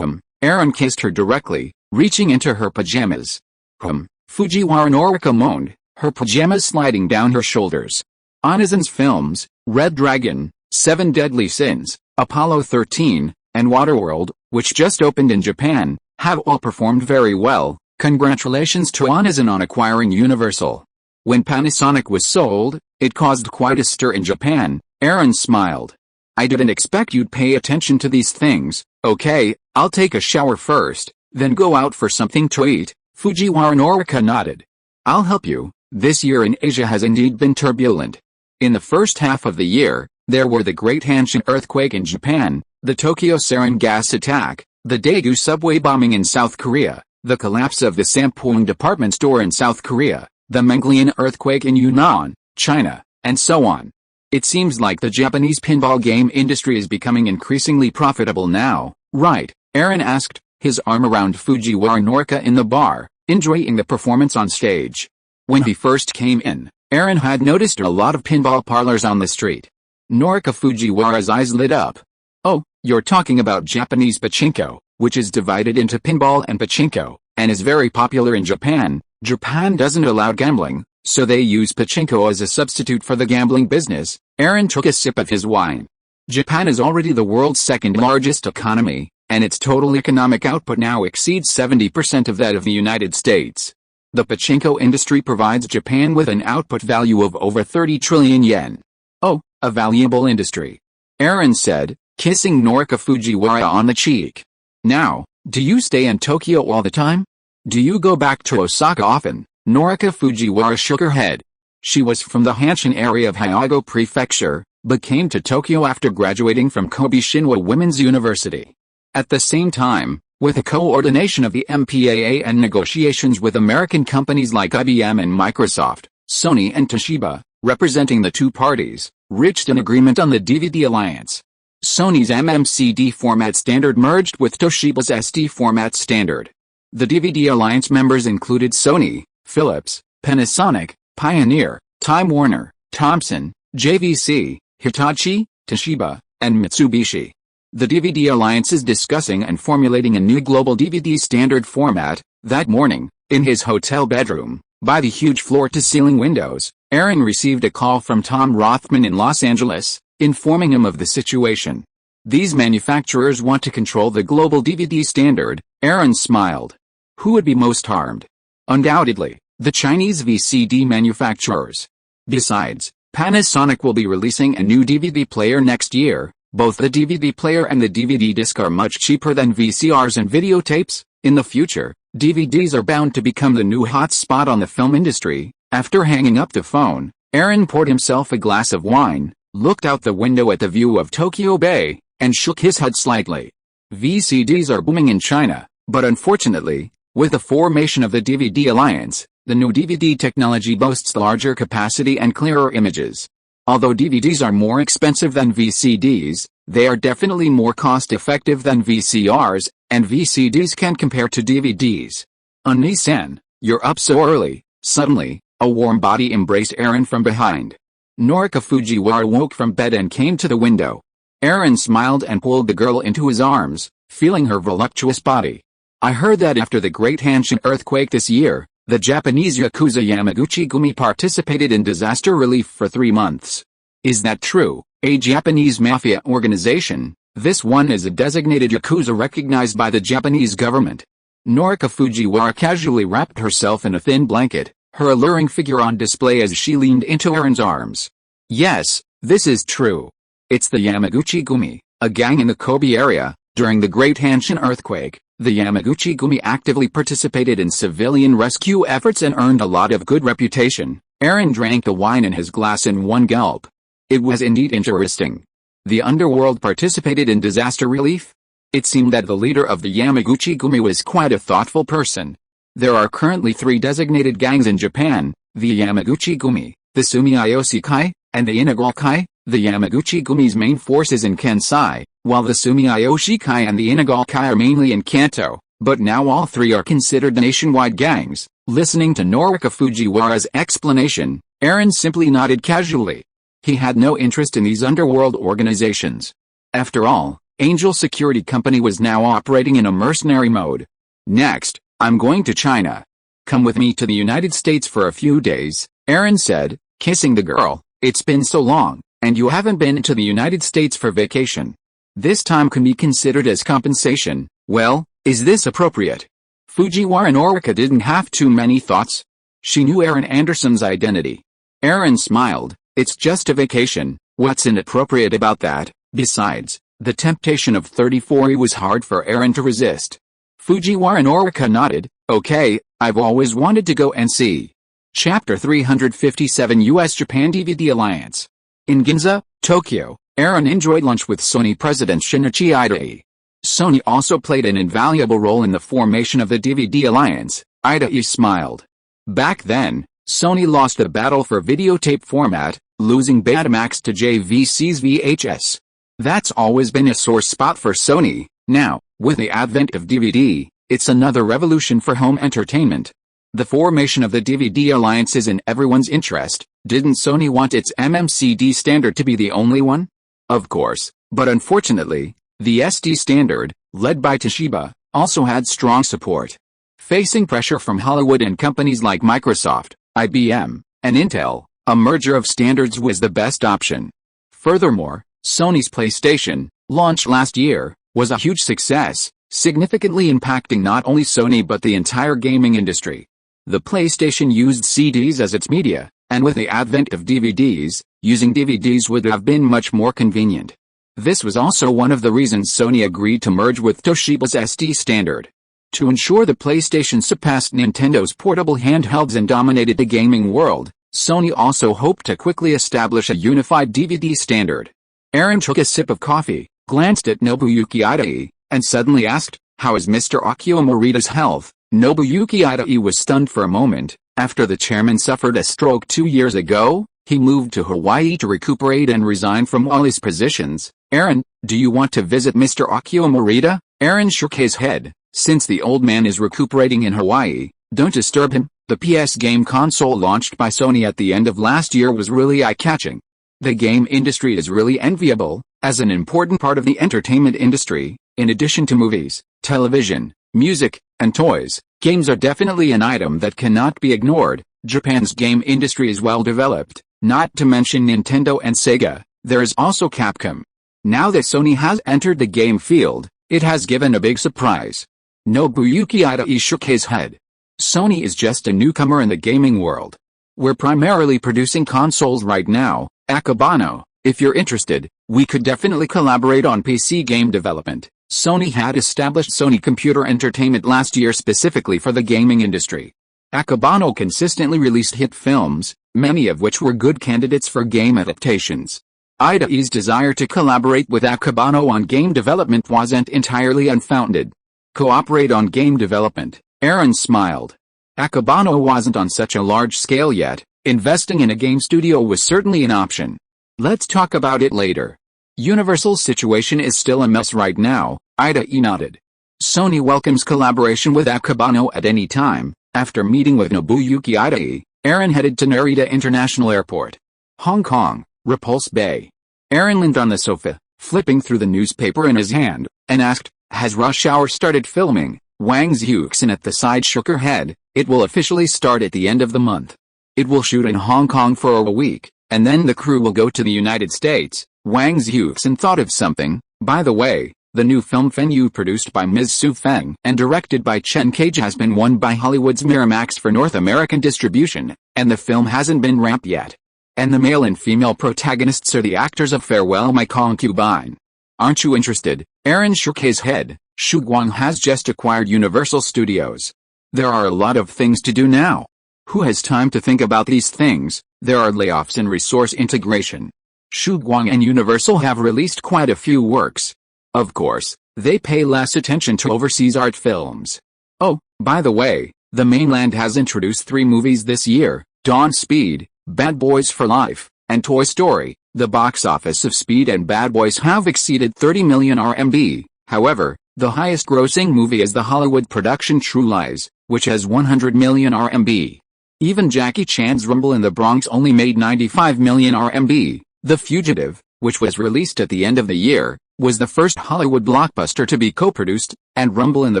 Aaron kissed her directly, reaching into her pajamas. Fujiwara Norika moaned, her pajamas sliding down her shoulders. Onizu's films, Red Dragon, 7 Deadly Sins, Apollo 13, and Waterworld, which just opened in Japan, have all performed very well. Congratulations to Onizu on acquiring Universal. When Panasonic was sold, it caused quite a stir in Japan. Aaron smiled. "I didn't expect you'd pay attention to these things." "Okay, I'll take a shower first, then go out for something to eat." Fujiwara Norika nodded. "I'll help you." This year in Asia has indeed been turbulent. In the first half of the year, there were the Great Hanshin earthquake in Japan, the Tokyo sarin gas attack, the Daegu subway bombing in South Korea, the collapse of the Sampoong department store in South Korea, the Menglian earthquake in Yunnan, China, and so on. It seems like the Japanese pinball game industry is becoming increasingly profitable now, right? Aaron asked, his arm around Fujiwara Norika in the bar, enjoying the performance on stage. When he first came in, Aaron had noticed a lot of pinball parlors on the street. Norika Fujiwara's eyes lit up. Oh, you're talking about Japanese pachinko, which is divided into pinball and pachinko, and is very popular in Japan. Japan doesn't allow gambling, so they use pachinko as a substitute for the gambling business. Aaron took a sip of his wine. Japan is already the world's second largest economy, and its total economic output now exceeds 70% of that of the United States. The pachinko industry provides Japan with an output value of over 30 trillion yen. Oh, a valuable industry. Aaron said, kissing Norika Fujiwara on the cheek. Now, do you stay in Tokyo all the time? Do you go back to Osaka often? Norika Fujiwara shook her head. She was from the Hanshin area of Hyogo Prefecture, but came to Tokyo after graduating from Kobe Shinwa Women's University. At the same time, with the coordination of the MPAA and negotiations with American companies like IBM and Microsoft, Sony and Toshiba, representing the two parties, reached an agreement on the DVD alliance. Sony's MMCD format standard merged with Toshiba's SD format standard. The DVD alliance members included Sony, Philips, Panasonic, Pioneer, Time Warner, Thomson, JVC, Hitachi, Toshiba, and Mitsubishi. The DVD alliance is discussing and formulating a new global DVD standard format. That morning, in his hotel bedroom, by the huge floor-to-ceiling windows, Aaron received a call from Tom Rothman in Los Angeles, informing him of the situation. These manufacturers want to control the global DVD standard. Aaron smiled. Who would be most harmed? Undoubtedly, the Chinese VCD manufacturers. Besides, Panasonic will be releasing a new DVD player next year. Both the DVD player and the DVD disc are much cheaper than VCRs and videotapes. In the future, DVDs are bound to become the new hot spot on the film industry. After hanging up the phone, Aaron poured himself a glass of wine, looked out the window at the view of Tokyo Bay, and shook his head slightly. VCDs are booming in China, but unfortunately, with the formation of the DVD alliance, the new DVD technology boasts larger capacity and clearer images. Although DVDs are more expensive than VCDs, they are definitely more cost-effective than VCRs, and VCDs can compare to DVDs. Oni-san, you're up so early. Suddenly, a warm body embraced Aaron from behind. Norika Fujiwara woke from bed and came to the window. Aaron smiled and pulled the girl into his arms, feeling her voluptuous body. I heard that after the Great Hanshin earthquake this year, the Japanese Yakuza Yamaguchi-gumi participated in disaster relief for 3 months. Is that true? A Japanese mafia organization, this one is a designated Yakuza recognized by the Japanese government. Norika Fujiwara casually wrapped herself in a thin blanket, her alluring figure on display as she leaned into Aaron's arms. Yes, this is true. It's the Yamaguchi-gumi, a gang in the Kobe area. During the Great Hanshin earthquake, the Yamaguchi-gumi actively participated in civilian rescue efforts and earned a lot of good reputation. Aaron drank the wine in his glass in one gulp. It was indeed interesting. The underworld participated in disaster relief? It seemed that the leader of the Yamaguchi-gumi was quite a thoughtful person. There are currently 3 designated gangs in Japan, the Yamaguchi-gumi, the Sumiyoshi-kai, and the Inagal-kai. The Yamaguchi-gumi's main force is in Kansai, while the Sumiyoshi-kai and the Inagal-kai are mainly in Kanto, but now all 3 are considered nationwide gangs. Listening to Norika Fujiwara's explanation, Aaron simply nodded casually. He had no interest in these underworld organizations. After all, Angel Security Company was now operating in a mercenary mode. Next, I'm going to China. Come with me to the United States for a few days, Aaron said, kissing the girl. It's been so long, and you haven't been to the United States for vacation. This time can be considered as compensation. Well, is this appropriate? Fujiwara Norika didn't have too many thoughts. She knew Aaron Anderson's identity. Aaron smiled. It's just a vacation. What's inappropriate about that? Besides, the temptation of 34 was hard for Aaron to resist. Fujiwara Norika nodded. Okay, I've always wanted to go and see. Chapter 357 U.S.-Japan DVD Alliance. In Ginza, Tokyo, Aaron enjoyed lunch with Sony president Shinichi Idai. Sony also played an invaluable role in the formation of the DVD alliance. Idai smiled. Back then, Sony lost the battle for videotape format, losing Betamax to JVC's VHS. That's always been a sore spot for Sony. Now, with the advent of DVD, it's another revolution for home entertainment. The formation of the DVD Alliance is in everyone's interest. Didn't Sony want its MMCD standard to be the only one? Of course, but unfortunately, the SD standard, led by Toshiba, also had strong support. Facing pressure from Hollywood and companies like Microsoft, IBM, and Intel, a merger of standards was the best option. Furthermore, Sony's PlayStation, launched last year, was a huge success, significantly impacting not only Sony but the entire gaming industry. The PlayStation used CDs as its media, and with the advent of DVDs, using DVDs would have been much more convenient. This was also one of the reasons Sony agreed to merge with Toshiba's SD standard. To ensure the PlayStation surpassed Nintendo's portable handhelds and dominated the gaming world, Sony also hoped to quickly establish a unified DVD standard. Aaron took a sip of coffee, glanced at Nobuyuki Idai, and suddenly asked, "How is Mr. Akio Morita's health?" Nobuyuki Idai was stunned for a moment. After the chairman suffered a stroke 2 years ago, he moved to Hawaii to recuperate and resign from all his positions. "Aaron, do you want to visit Mr. Akio Morita?" Aaron shook his head. "Since the old man is recuperating in Hawaii, don't disturb him." The PS game console launched by Sony at the end of last year was really eye-catching. The game industry is really enviable. As an important part of the entertainment industry, in addition to movies, television, music, and toys, games are definitely an item that cannot be ignored. Japan's game industry is well developed, not to mention Nintendo and Sega. There is also Capcom. Now that Sony has entered the game field, it has given a big surprise. Nobuyuki Idai shook his head. "Sony is just a newcomer in the gaming world. We're primarily producing consoles right now, Akabano. If you're interested, we could definitely collaborate on PC game development." Sony had established Sony Computer Entertainment last year specifically for the gaming industry. Akabano consistently released hit films, many of which were good candidates for game adaptations. Idai's desire to collaborate with Akabano on game development wasn't entirely unfounded. "Cooperate on game development," Aaron smiled. Akabano wasn't on such a large scale yet. Investing in a game studio was certainly an option. "Let's talk about it later. Universal's situation is still a mess right now," Idai nodded. "Sony welcomes collaboration with Akabano at any time." After meeting with Nobuyuki Idai, Aaron headed to Narita International Airport, Hong Kong, Repulse Bay. Aaron leaned on the sofa, flipping through the newspaper in his hand, and asked, "Has Rush Hour started filming?" Wang Xiuxin at the side shook her head. "It will officially start at the end of the month. It will shoot in Hong Kong for a week, and then the crew will go to the United States." Wang Xiuxin thought of something. "By the way, the new film Fenyu produced by Ms. Su Feng and directed by Chen Cage has been won by Hollywood's Miramax for North American distribution, and the film hasn't been ramped yet. And the male and female protagonists are the actors of Farewell My Concubine. Aren't you interested?" Aaron shook his head. "Shuguang has just acquired Universal Studios. There are a lot of things to do now. Who has time to think about these things? There are layoffs and resource integration. Shuguang and Universal have released quite a few works. Of course, they pay less attention to overseas art films. Oh, by the way, the mainland has introduced 3 movies this year, Dawn Speed, Bad Boys for Life, and Toy Story. The box office of Speed and Bad Boys have exceeded 30 million RMB. However, the highest-grossing movie is the Hollywood production True Lies, which has 100 million RMB. Even Jackie Chan's Rumble in the Bronx only made 95 million RMB. The Fugitive, which was released at the end of the year, was the first Hollywood blockbuster to be co-produced, and Rumble in the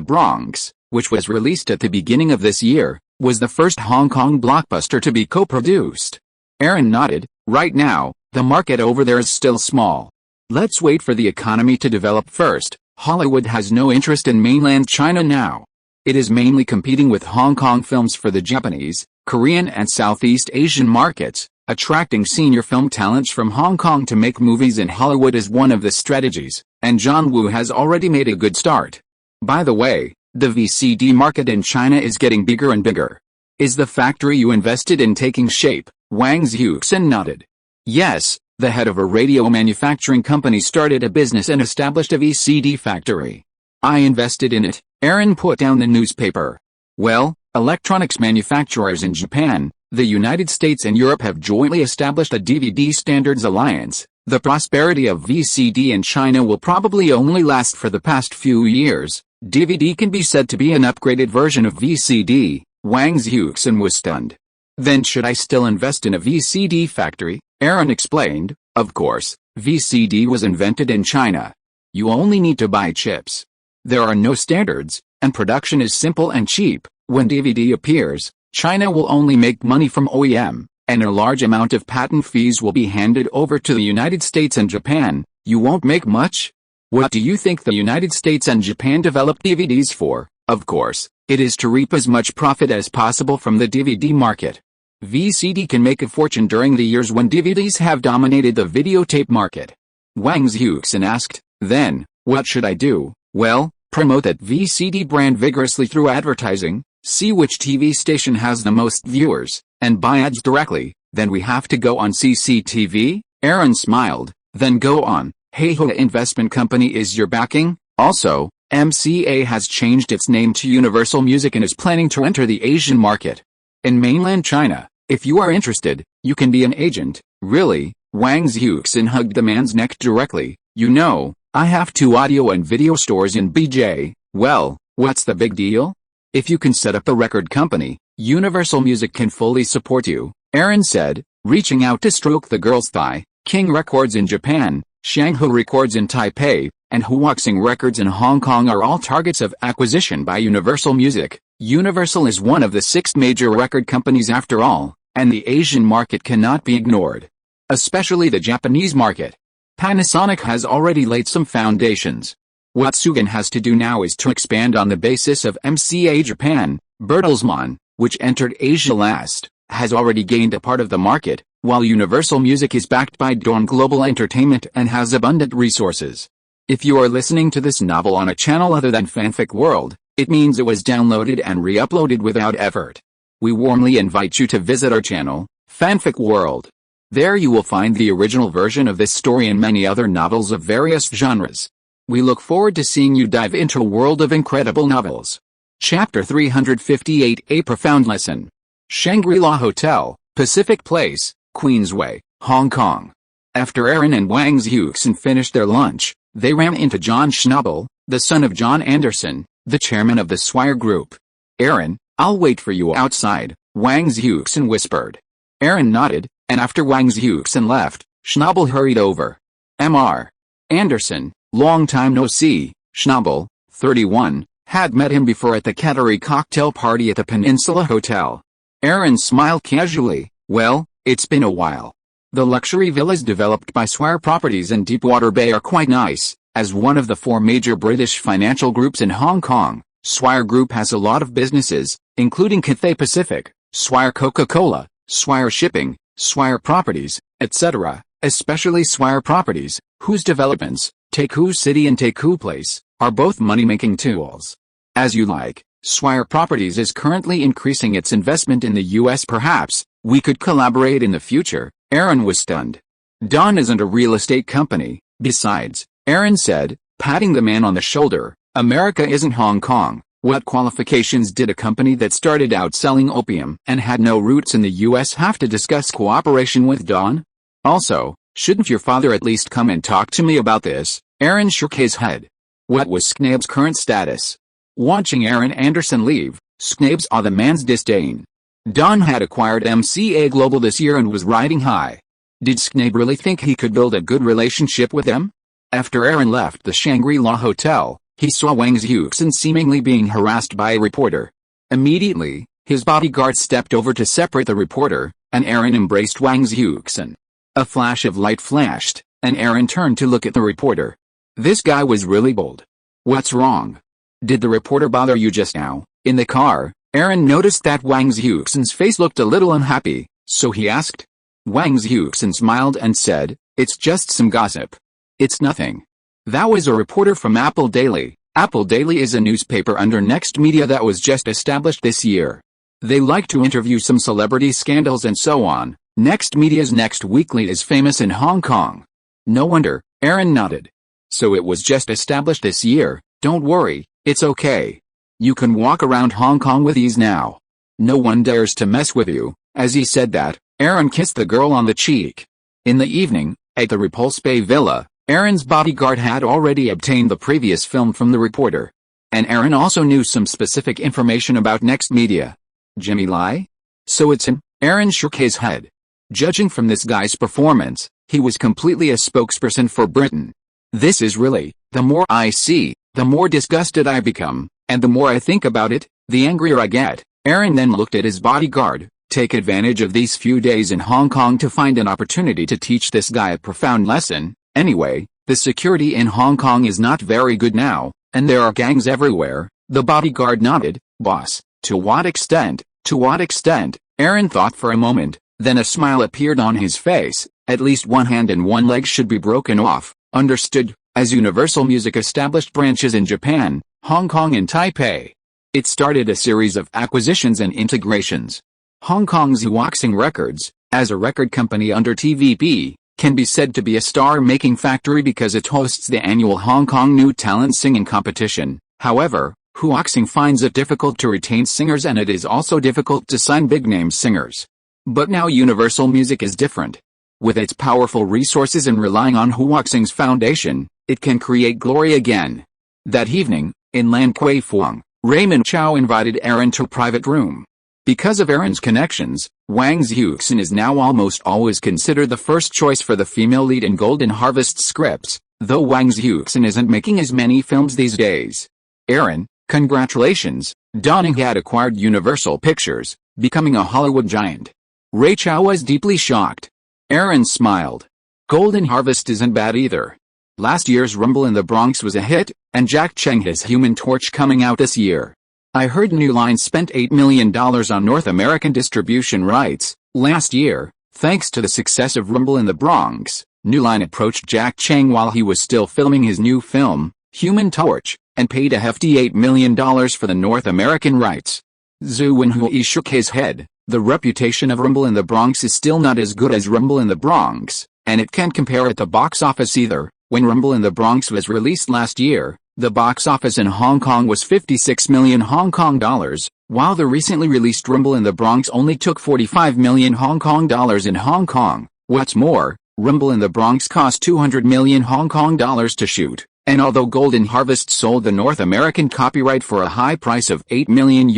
Bronx, which was released at the beginning of this year, was the first Hong Kong blockbuster to be co-produced. Aaron nodded. "Right now, the market over there is still small. Let's wait for the economy to develop first." Hollywood has no interest in mainland China now. It is mainly competing with Hong Kong films for the Japanese, Korean and Southeast Asian markets. Attracting senior film talents from Hong Kong to make movies in Hollywood is one of the strategies, and John Woo has already made a good start. By the way, the VCD market in China is getting bigger and bigger. Is the factory you invested in taking shape? Wang Xiuxin nodded. Yes, the head of a radio manufacturing company started a business and established a VCD factory. I invested in it. Aaron put down the newspaper. Well, electronics manufacturers in Japan, The United States and Europe have jointly established a DVD Standards Alliance. The prosperity of VCD in China will probably only last for the past few years. DVD can be said to be an upgraded version of VCD. Wang Xiuxin was stunned. Then should I still invest in a VCD factory? Aaron explained, of course, VCD was invented in China. You only need to buy chips. There are no standards, and production is simple and cheap. When DVD appears, China will only make money from OEM, and a large amount of patent fees will be handed over to the United States and Japan. You won't make much? What do you think the United States and Japan developed DVDs for? Of course, it is to reap as much profit as possible from the DVD market. VCD can make a fortune during the years when DVDs have dominated the videotape market. Wang Xiuxin asked, then, what should I do? Well, promote that VCD brand vigorously through advertising, see which TV station has the most viewers, and buy ads directly. Then we have to go on CCTV? Aaron smiled. Then go on. Hey Hoa Investment Company is your backing? Also, MCA has changed its name to Universal Music and is planning to enter the Asian market. In mainland China, if you are interested, you can be an agent. Really? Wang Xiuxin hugged the man's neck directly. You know, I have 2 audio and video stores in BJ. Well, what's the big deal? If you can set up a record company, Universal Music can fully support you, Aaron said, reaching out to stroke the girl's thigh. King Records in Japan, Shanghai Records in Taipei, and Huaxing Records in Hong Kong are all targets of acquisition by Universal Music. Universal is one of the 6 major record companies after all, and the Asian market cannot be ignored. Especially the Japanese market. Panasonic has already laid some foundations. What Sugan has to do now is to expand on the basis of MCA Japan. Bertelsmann, which entered Asia last, has already gained a part of the market, while Universal Music is backed by Dawn Global Entertainment and has abundant resources. If you are listening to this novel on a channel other than Fanfic World, it means it was downloaded and re-uploaded without effort. We warmly invite you to visit our channel, Fanfic World. There you will find the original version of this story and many other novels of various genres. We look forward to seeing you dive into a world of incredible novels. Chapter 358 A Profound Lesson. Shangri-La Hotel, Pacific Place, Queensway, Hong Kong. After Aaron and Wang Xiuxin finished their lunch, they ran into John Schnabel, the son of John Anderson, the chairman of the Swire Group. Aaron, I'll wait for you outside, Wang Xiuxin whispered. Aaron nodded, and after Wang Xiuxin left, Schnabel hurried over. Mr. Anderson, long time no see. Schnabel, 31, had met him before at the Qatari cocktail party at the Peninsula Hotel. Aaron smiled casually. Well, it's been a while. The luxury villas developed by Swire Properties in Deepwater Bay are quite nice. As one of the 4 major British financial groups in Hong Kong, Swire Group has a lot of businesses, including Cathay Pacific, Swire Coca-Cola, Swire Shipping, Swire Properties, etc., especially Swire Properties, whose developments, Taikoo City and Taikoo Place, are both money-making tools. As you like, Swire Properties is currently increasing its investment in the US. Perhaps we could collaborate in the future. Aaron was stunned. Dawn isn't a real estate company. Besides, Aaron said, patting the man on the shoulder, America isn't Hong Kong. What qualifications did a company that started out selling opium and had no roots in the US have to discuss cooperation with Dawn? Also, shouldn't your father at least come and talk to me about this? Aaron shook his head. What was Schnabel's current status? Watching Aaron Anderson leave, Schnabel saw the man's disdain. Dawn had acquired MCA Global this year and was riding high. Did Schnabel really think he could build a good relationship with them? After Aaron left the Shangri-La Hotel, he saw Wang Xiuxin seemingly being harassed by a reporter. Immediately, his bodyguard stepped over to separate the reporter, and Aaron embraced Wang Xiuxin. A flash of light flashed, and Aaron turned to look at the reporter. This guy was really bold. What's wrong? Did the reporter bother you just now? In the car, Aaron noticed that Wang Xiuxin's face looked a little unhappy, so he asked. Wang Xiuxin smiled and said, it's just some gossip. It's nothing. That was a reporter from Apple Daily. Apple Daily is a newspaper under Next Media that was just established this year. They like to interview some celebrity scandals and so on. Next Media's Next Weekly is famous in Hong Kong. No wonder, Aaron nodded. So it was just established this year. Don't worry, it's okay. You can walk around Hong Kong with ease now. No one dares to mess with you. As he said that, Aaron kissed the girl on the cheek. In the evening, at the Repulse Bay Villa, Aaron's bodyguard had already obtained the previous film from the reporter. And Aaron also knew some specific information about Next Media. Jimmy Lai? So it's him? Aaron shook his head. Judging from this guy's performance, he was completely a spokesperson for Britain. This is really, the more I see, the more disgusted I become, and the more I think about it, the angrier I get. Aaron then looked at his bodyguard. Take advantage of these few days in Hong Kong to find an opportunity to teach this guy a profound lesson. Anyway, the security in Hong Kong is not very good now, and there are gangs everywhere. The bodyguard nodded. Boss, to what extent? To what extent? Aaron thought for a moment, then a smile appeared on his face. At least one hand and one leg should be broken off. Understood. As Universal Music established branches in Japan, Hong Kong and Taipei, it started a series of acquisitions and integrations. Hong Kong's Huaxing Records, as a record company under TVB, can be said to be a star-making factory because it hosts the annual Hong Kong New Talent Singing Competition. However, Huaxing finds it difficult to retain singers, and it is also difficult to sign big-name singers. But now Universal Music is different. With its powerful resources and relying on Huaxing's foundation, it can create glory again. That evening, in Lan Kwai Fong, Raymond Chow invited Aaron to a private room. Because of Aaron's connections, Wang Xiuxin is now almost always considered the first choice for the female lead in Golden Harvest scripts, though Wang Xiuxin isn't making as many films these days. Aaron, congratulations, Donning had acquired Universal Pictures, becoming a Hollywood giant. Ray Chow was deeply shocked. Aaron smiled. Golden Harvest isn't bad either. Last year's Rumble in the Bronx was a hit, and Jack Cheng has Human Torch coming out this year. I heard New Line spent $8 million on North American distribution rights last year. Thanks to the success of Rumble in the Bronx, New Line approached Jack Cheng while he was still filming his new film, Human Torch, and paid a hefty $8 million for the North American rights. Zhu Wenhui shook his head. The reputation of Rumble in the Bronx is still not as good as Rumble in the Bronx, and it can't compare at the box office either. When Rumble in the Bronx was released last year, the box office in Hong Kong was 56 million Hong Kong dollars, while the recently released Rumble in the Bronx only took 45 million Hong Kong dollars in Hong Kong. What's more, Rumble in the Bronx cost 200 million Hong Kong dollars to shoot, and although Golden Harvest sold the North American copyright for a high price of $8 million,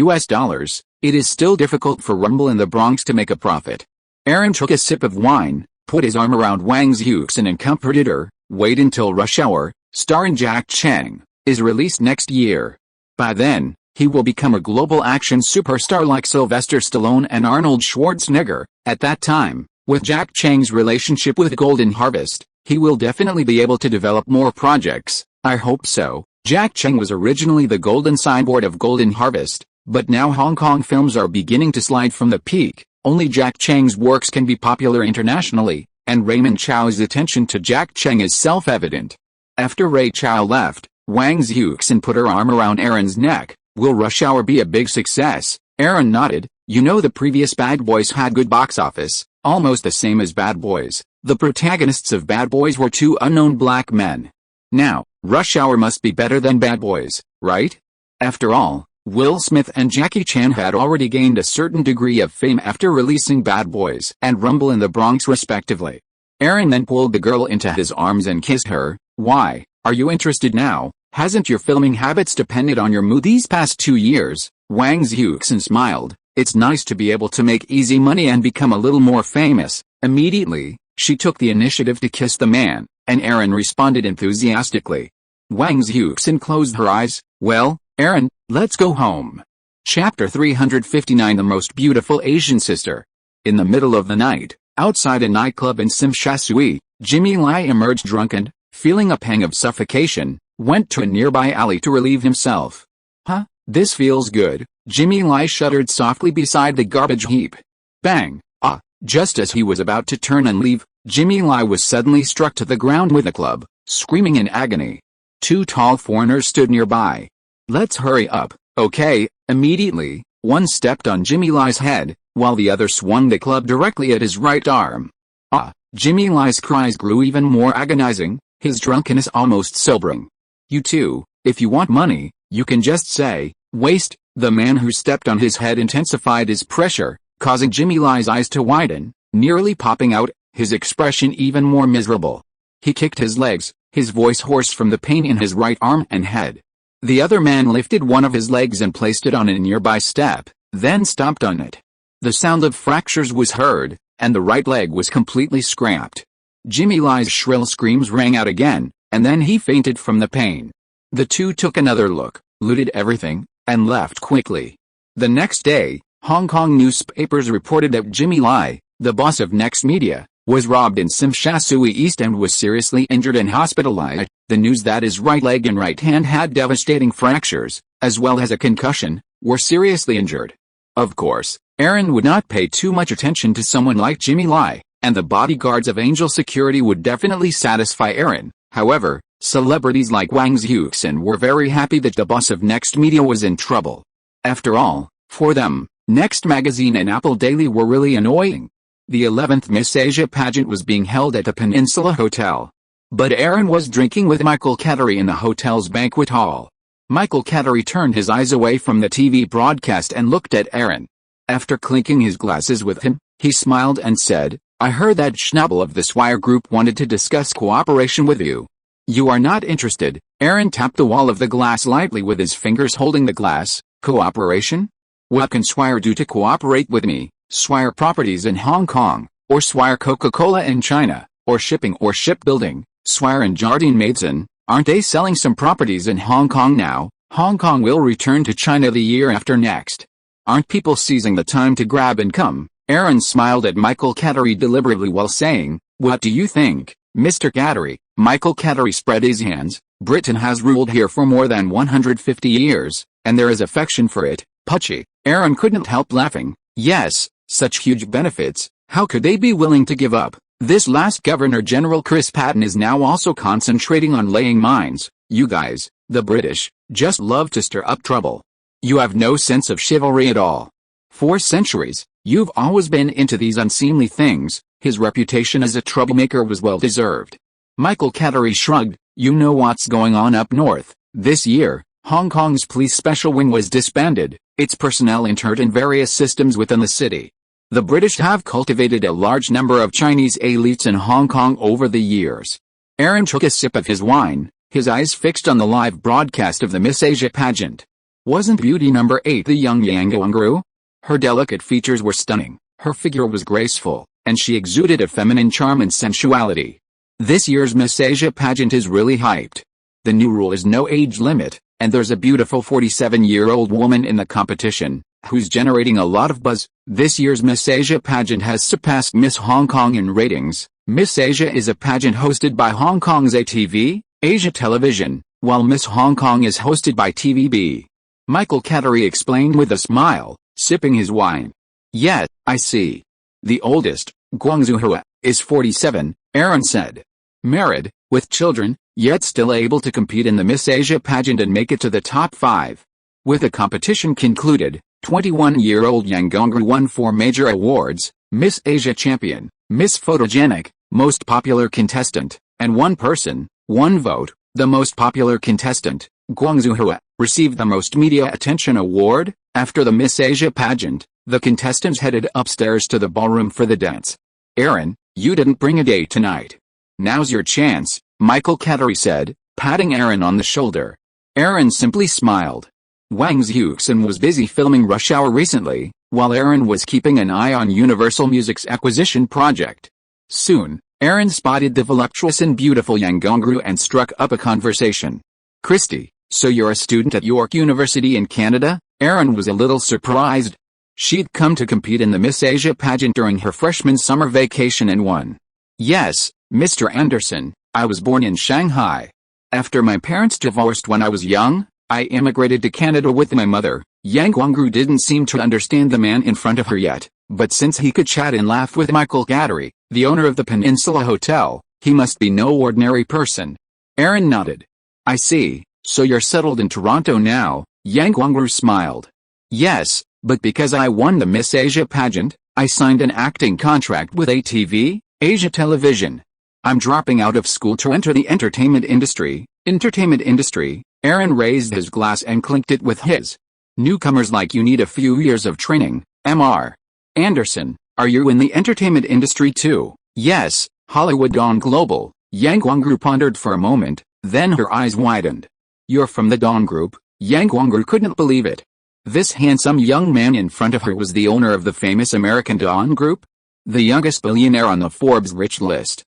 it is still difficult for Rumble in the Bronx to make a profit. Aaron took a sip of wine, put his arm around Wang Xiuxin and comforted her. Wait until Rush Hour, starring Jack Cheng, is released next year. By then, he will become a global action superstar like Sylvester Stallone and Arnold Schwarzenegger. At that time, with Jack Cheng's relationship with Golden Harvest, he will definitely be able to develop more projects. I hope so. Jack Cheng was originally the golden signboard of Golden Harvest, but now Hong Kong films are beginning to slide from the peak. Only Jack Cheng's works can be popular internationally, and Raymond Chow's attention to Jack Cheng is self-evident. After Ray Chow left, Wang Xiuxin put her arm around Aaron's neck. Will Rush Hour be a big success? Aaron nodded. You know, the previous Bad Boys had good box office, almost the same as Bad Boys. The protagonists of Bad Boys were two unknown black men. Now, Rush Hour must be better than Bad Boys, right? After all, Will Smith and Jackie Chan had already gained a certain degree of fame after releasing Bad Boys and Rumble in the Bronx respectively. Aaron then pulled the girl into his arms and kissed her. Why, are you interested now? Hasn't your filming habits depended on your mood these past 2 years? Wang Xiuxin smiled. It's nice to be able to make easy money and become a little more famous. Immediately, she took the initiative to kiss the man, and Aaron responded enthusiastically. Wang Xiuxin closed her eyes. Well, Aaron, let's go home. Chapter 359 The Most Beautiful Asian Sister. In the middle of the night, outside a nightclub in Tsim Sha Tsui, Jimmy Lai emerged drunk and, feeling a pang of suffocation, went to a nearby alley to relieve himself. Huh, this feels good. Jimmy Lai shuddered softly beside the garbage heap. Bang! Ah! Just as he was about to turn and leave, Jimmy Lai was suddenly struck to the ground with a club, screaming in agony. Two tall foreigners stood nearby. Let's hurry up, okay? Immediately, one stepped on Jimmy Lai's head, while the other swung the club directly at his right arm. Ah! Jimmy Lai's cries grew even more agonizing, his drunkenness almost sobering. You two, if you want money, you can just say, waste. The man who stepped on his head intensified his pressure, causing Jimmy Lai's eyes to widen, nearly popping out, his expression even more miserable. He kicked his legs, his voice hoarse from the pain in his right arm and head. The other man lifted one of his legs and placed it on a nearby step, then stomped on it. The sound of fractures was heard, and the right leg was completely scrapped. Jimmy Lai's shrill screams rang out again, and then he fainted from the pain. The two took another look, looted everything, and left quickly. The next day, Hong Kong newspapers reported that Jimmy Lai, the boss of Next Media, was robbed in Tsim Sha Tsui East and was seriously injured and hospitalized. The news that his right leg and right hand had devastating fractures, as well as a concussion, were seriously injured. Of course, Aaron would not pay too much attention to someone like Jimmy Lai, and the bodyguards of Angel Security would definitely satisfy Aaron. However, celebrities like Wang Xuexin were very happy that the boss of Next Media was in trouble. After all, for them, Next Magazine and Apple Daily were really annoying. The 11th Miss Asia pageant was being held at the Peninsula Hotel. But Aaron was drinking with Michael Cattery in the hotel's banquet hall. Michael Cattery turned his eyes away from the TV broadcast and looked at Aaron. After clinking his glasses with him, he smiled and said, "I heard that Schnabel of the Swire Group wanted to discuss cooperation with you. You are not interested." Aaron tapped the wall of the glass lightly with his fingers holding the glass. "Cooperation? What can Swire do to cooperate with me? Swire Properties in Hong Kong, or Swire Coca-Cola in China, or shipping or shipbuilding, Swire and Jardine Matheson, aren't they selling some properties in Hong Kong now? Hong Kong will return to China the year after next. Aren't people seizing the time to grab and come?" Aaron smiled at Michael Cattery deliberately while saying, "What do you think, Mr. Cattery?" Michael Cattery spread his hands. "Britain has ruled here for more than 150 years, and there is affection for it." Puchy. Aaron couldn't help laughing. Yes, such huge benefits, how could they be willing to give up? This last Governor-General Chris Patten is now also concentrating on laying mines. You guys, the British, just love to stir up trouble. You have no sense of chivalry at all. For centuries, you've always been into these unseemly things. His reputation as a troublemaker was well deserved. Michael Cattery shrugged. "You know what's going on up north. This year, Hong Kong's police special wing was disbanded, its personnel interred in various systems within the city. The British have cultivated a large number of Chinese elites in Hong Kong over the years." Aaron took a sip of his wine, his eyes fixed on the live broadcast of the Miss Asia pageant. Wasn't beauty number 8 the young Yang Guangru? Her delicate features were stunning, her figure was graceful, and she exuded a feminine charm and sensuality. This year's Miss Asia pageant is really hyped. The new rule is no age limit, and there's a beautiful 47-year-old woman in the competition, who's generating a lot of buzz. This year's Miss Asia pageant has surpassed Miss Hong Kong in ratings. Miss Asia is a pageant hosted by Hong Kong's ATV, Asia Television, while Miss Hong Kong is hosted by TVB. Michael Cattery explained with a smile, sipping his wine. "Yes, I see. The oldest, Guangzhou Hua, is 47, Aaron said. Married, with children, yet still able to compete in the Miss Asia pageant and make it to the top 5. With the competition concluded, 21-year-old Yang Guangru won 4 major awards: Miss Asia Champion, Miss Photogenic, Most Popular Contestant, and One Person, One Vote. The most popular contestant, Guangzhou Hua, received the Most Media Attention Award. After the Miss Asia pageant, the contestants headed upstairs to the ballroom for the dance. "Aaron, you didn't bring a date tonight. Now's your chance," Michael Cattery said, patting Aaron on the shoulder. Aaron simply smiled. Wang Xuexin was busy filming Rush Hour recently, while Aaron was keeping an eye on Universal Music's acquisition project. Soon, Aaron spotted the voluptuous and beautiful Yang Guangru and struck up a conversation. "Christy, so you're a student at York University in Canada?" Aaron was a little surprised. She'd come to compete in the Miss Asia pageant during her freshman summer vacation and won. "Yes, Mr. Anderson, I was born in Shanghai. After my parents divorced when I was young, I immigrated to Canada with my mother." Yang Guangru didn't seem to understand the man in front of her yet, but since he could chat and laugh with Michael Cattery, the owner of the Peninsula Hotel, he must be no ordinary person. Aaron nodded. "I see, so you're settled in Toronto now," Yang Guangru smiled. "Yes, but because I won the Miss Asia pageant, I signed an acting contract with ATV, Asia Television. I'm dropping out of school to enter the entertainment industry." Entertainment industry? Aaron raised his glass and clinked it with his. "Newcomers like you need a few years of training, Mr. Anderson, are you in the entertainment industry too? Yes, Hollywood gone global. Yang Guangru pondered for a moment, then her eyes widened. You're from the Dawn Group? Yang Guangru couldn't believe it. This handsome young man in front of her was the owner of the famous American Dawn Group? The youngest billionaire on the Forbes rich list.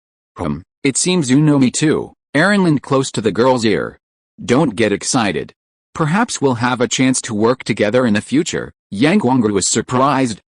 It seems you know me too. Aaron leaned close to the girl's ear. Don't get excited. Perhaps we'll have a chance to work together in the future. Yang Guangru was surprised.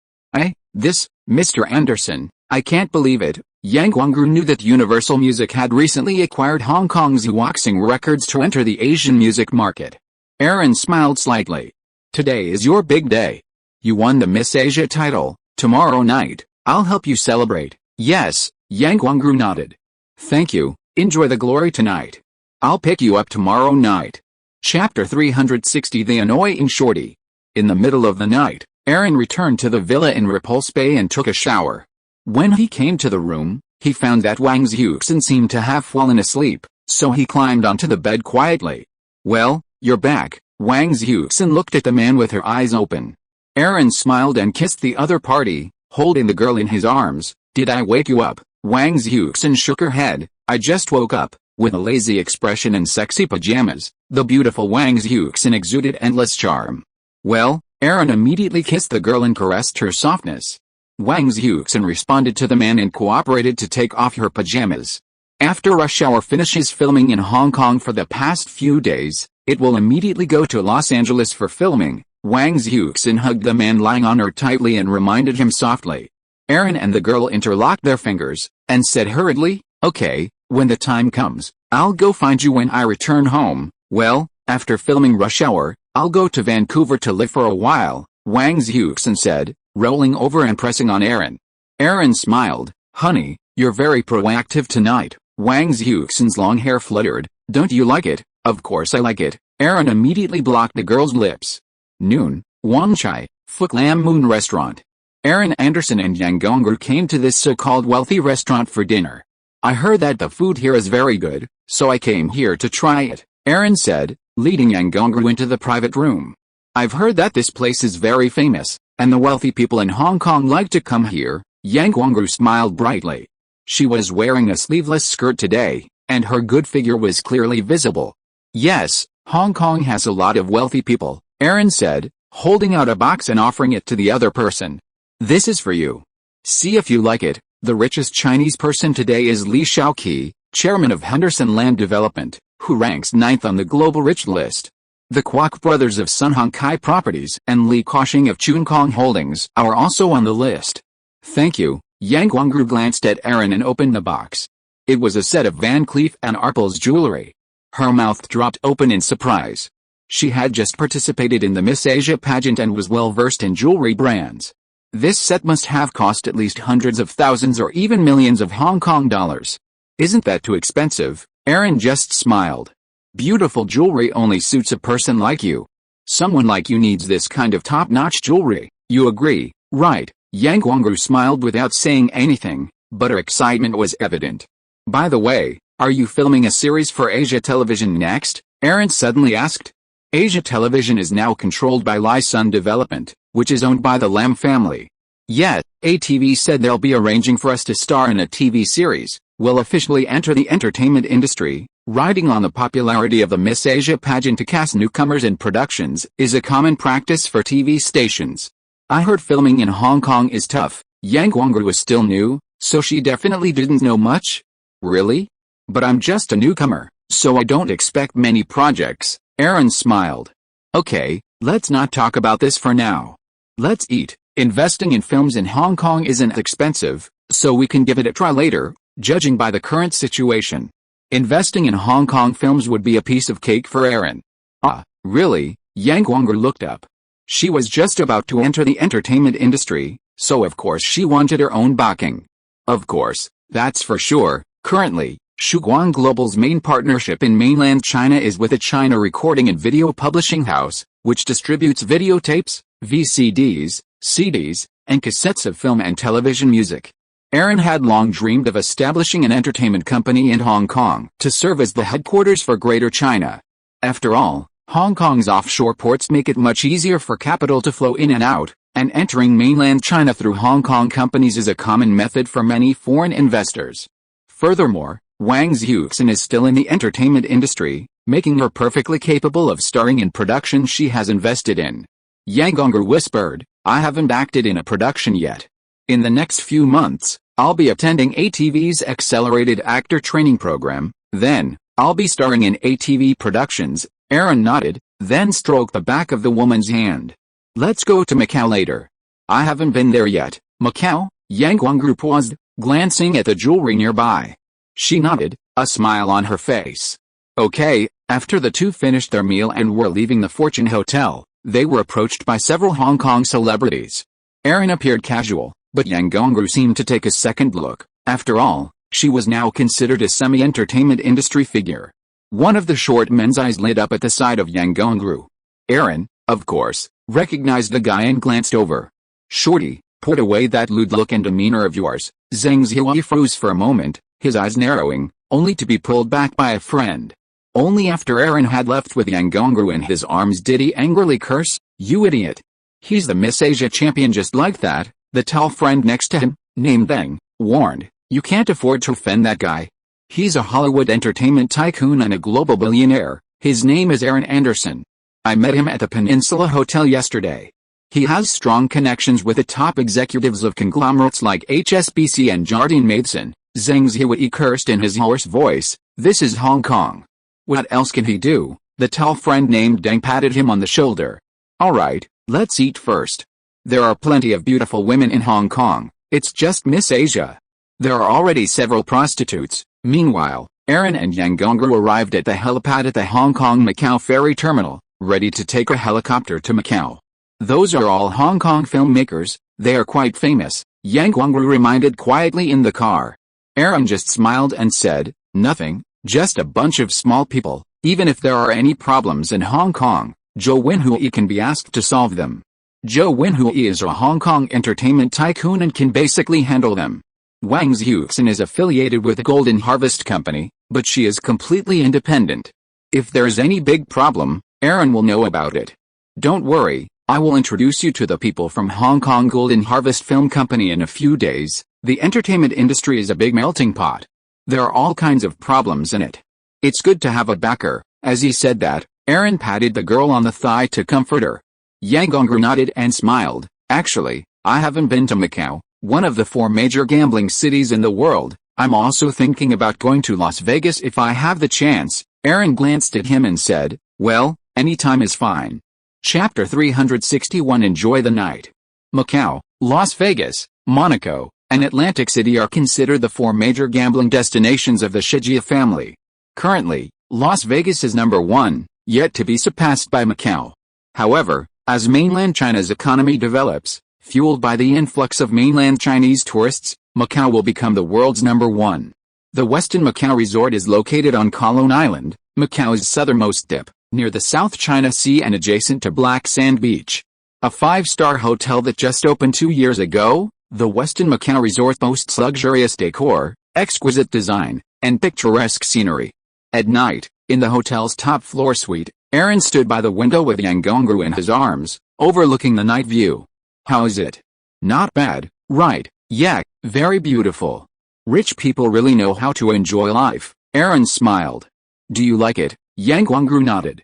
Mr. Anderson, I can't believe it. Yang Guangru knew that Universal Music had recently acquired Hong Kong's Waxing Records to enter the Asian music market. Aaron smiled slightly. Today is your big day. You won the Miss Asia title. Tomorrow night, I'll help you celebrate. Yes, Yang Guangru nodded. Thank you, enjoy the glory tonight. I'll pick you up tomorrow night. Chapter 360 The Annoying Shorty. In the middle of the night, Aaron returned to the villa in Repulse Bay and took a shower. When he came to the room, he found that Wang Xuexin seemed to have fallen asleep, so he climbed onto the bed quietly. Well, you're back. Wang Xuexin looked at the man with her eyes open. Aaron smiled and kissed the other party, holding the girl in his arms. Did I wake you up? Wang Xuexin shook her head. I just woke up. With a lazy expression and sexy pajamas, the beautiful Wang Xuexin exuded endless charm. Well, Aaron immediately kissed the girl and caressed her softness. Wang Xuexin responded to the man and cooperated to take off her pajamas. After Rush Hour finishes filming in Hong Kong for the past few days, it will immediately go to Los Angeles for filming. Wang Xuexin hugged the man lying on her tightly and reminded him softly. Aaron and the girl interlocked their fingers, and said hurriedly, okay, when the time comes, I'll go find you when I return home. Well, after filming Rush Hour, I'll go to Vancouver to live for a while, Wang Xuexin said, rolling over and pressing on Aaron. Aaron smiled. Honey, you're very proactive tonight. Wang Xuexin's long hair fluttered. Don't you like it? Of course I like it. Aaron immediately blocked the girl's lips. Noon, Wang Chai, Phuc Lam Moon Restaurant. Aaron Anderson and Yang Guangru came to this so-called wealthy restaurant for dinner. I heard that the food here is very good, so I came here to try it, Aaron said, leading Yang Guangru into the private room. I've heard that this place is very famous, and the wealthy people in Hong Kong like to come here. Yang Guangru smiled brightly. She was wearing a sleeveless skirt today, and her good figure was clearly visible. Yes, Hong Kong has a lot of wealthy people, Aaron said, holding out a box and offering it to the other person. This is for you. See if you like it. The richest Chinese person today is Li Shaoqi, chairman of Henderson Land Development, who ranks 9th on the global rich list. The Kwok brothers of Sun Hong Kai Properties and Li Kaoxing of Chun Kong Holdings are also on the list. Thank you. Yang Guangru glanced at Aaron and opened the box. It was a set of Van Cleef & Arpels jewelry. Her mouth dropped open in surprise. She had just participated in the Miss Asia pageant and was well versed in jewelry brands. This set must have cost at least hundreds of thousands or even millions of Hong Kong dollars. Isn't that too expensive? Aaron just smiled. Beautiful jewelry only suits a person like you. Someone like you needs this kind of top-notch jewelry. You agree, right? Yang Guangru smiled without saying anything, but her excitement was evident. By the way, are you filming a series for Asia Television next? Aaron suddenly asked. Asia Television is now controlled by Lai Sun Development, which is owned by the Lam family. Yet, ATV said they'll be arranging for us to star in a TV series. We'll officially enter the entertainment industry. Riding on the popularity of the Miss Asia pageant to cast newcomers in productions is a common practice for TV stations. I heard filming in Hong Kong is tough. Yang Guangru was still new, so she definitely didn't know much. Really? But I'm just a newcomer, so I don't expect many projects. Aaron smiled. Okay, let's not talk about this for now. Let's eat. Investing in films in Hong Kong isn't expensive, so we can give it a try later, judging by the current situation. Investing in Hong Kong films would be a piece of cake for Aaron. Ah, really? Yang Guangru looked up. She was just about to enter the entertainment industry, so of course she wanted her own backing. Of course, that's for sure. Currently, Shuguang Global's main partnership in mainland China is with a China recording and video publishing house, which distributes videotapes, VCDs, CDs, and cassettes of film and television music. Aaron had long dreamed of establishing an entertainment company in Hong Kong to serve as the headquarters for Greater China. After all, Hong Kong's offshore ports make it much easier for capital to flow in and out, and entering mainland China through Hong Kong companies is a common method for many foreign investors. Furthermore, Wang Xiuxin is still in the entertainment industry, making her perfectly capable of starring in productions she has invested in. Yang Gongru whispered, "I haven't acted in a production yet. In the next few months, I'll be attending ATV's accelerated actor training program, then, I'll be starring in ATV productions." Aaron nodded, then stroked the back of the woman's hand. "Let's go to Macau later." "I haven't been there yet." "Macau?" Yang Guangru paused, glancing at the jewelry nearby. She nodded, a smile on her face. "Okay." After the two finished their meal and were leaving the Fortune Hotel, they were approached by several Hong Kong celebrities. Aaron appeared casual, but Yang Gongru seemed to take a second look. After all, she was now considered a semi-entertainment industry figure. One of the short men's eyes lit up at the sight of Yang Gongru. Aaron, of course, recognized the guy and glanced over. "Shorty, put away that lewd look and demeanor of yours." Zhang Zihui froze for a moment, his eyes narrowing, only to be pulled back by a friend. Only after Aaron had left with Yang Gongru in his arms did he angrily curse, "You idiot. He's the Miss Asia champion." Just like that, the tall friend next to him, named Deng, warned, "You can't afford to offend that guy. He's a Hollywood entertainment tycoon and a global billionaire. His name is Aaron Anderson. I met him at the Peninsula Hotel yesterday. He has strong connections with the top executives of conglomerates like HSBC and Jardine Matheson." Zhang Zihui cursed in his hoarse voice, "This is Hong Kong. What else can he do?" The tall friend named Deng patted him on the shoulder. "All right, let's eat first. There are plenty of beautiful women in Hong Kong. It's just Miss Asia. There are already several prostitutes." Meanwhile, Aaron and Yang Gongru arrived at the helipad at the Hong Kong-Macau ferry terminal, ready to take a helicopter to Macau. "Those are all Hong Kong filmmakers, they are quite famous," Yang Gongru reminded quietly in the car. Aaron just smiled and said, "Nothing, just a bunch of small people. Even if there are any problems in Hong Kong, Zhou Wenhui can be asked to solve them. Zhou Wenhui is a Hong Kong entertainment tycoon and can basically handle them." Wang Xiuxin is affiliated with the Golden Harvest Company, but she is completely independent. If there's any big problem, Aaron will know about it. "Don't worry, I will introduce you to the people from Hong Kong Golden Harvest Film Company in a few days. The entertainment industry is a big melting pot. There are all kinds of problems in it. It's good to have a backer." As he said that, Aaron patted the girl on the thigh to comfort her. Yang Gongru nodded and smiled. "Actually, I haven't been to Macau, one of the 4 major gambling cities in the world. I'm also thinking about going to Las Vegas if I have the chance." Aaron glanced at him and said, "Well, any time is fine." Chapter 361 Enjoy the night. Macau, Las Vegas, Monaco, and Atlantic City are considered the 4 major gambling destinations of the Shijia family. Currently, Las Vegas is number 1, yet to be surpassed by Macau. However, as mainland China's economy develops, fueled by the influx of mainland Chinese tourists, Macau will become the world's number 1. The Westin Macau Resort is located on Kowloon Island, Macau's southernmost tip, near the South China Sea and adjacent to Black Sand Beach. A 5-star hotel that just opened 2 years ago, the Westin Macau Resort boasts luxurious decor, exquisite design, and picturesque scenery. At night, in the hotel's top-floor suite, Aaron stood by the window with Yang Gongru in his arms, overlooking the night view. "How is it?" "Not bad, right?" "Yeah, very beautiful. Rich people really know how to enjoy life." Aaron smiled. "Do you like it?" Yang Gongru nodded.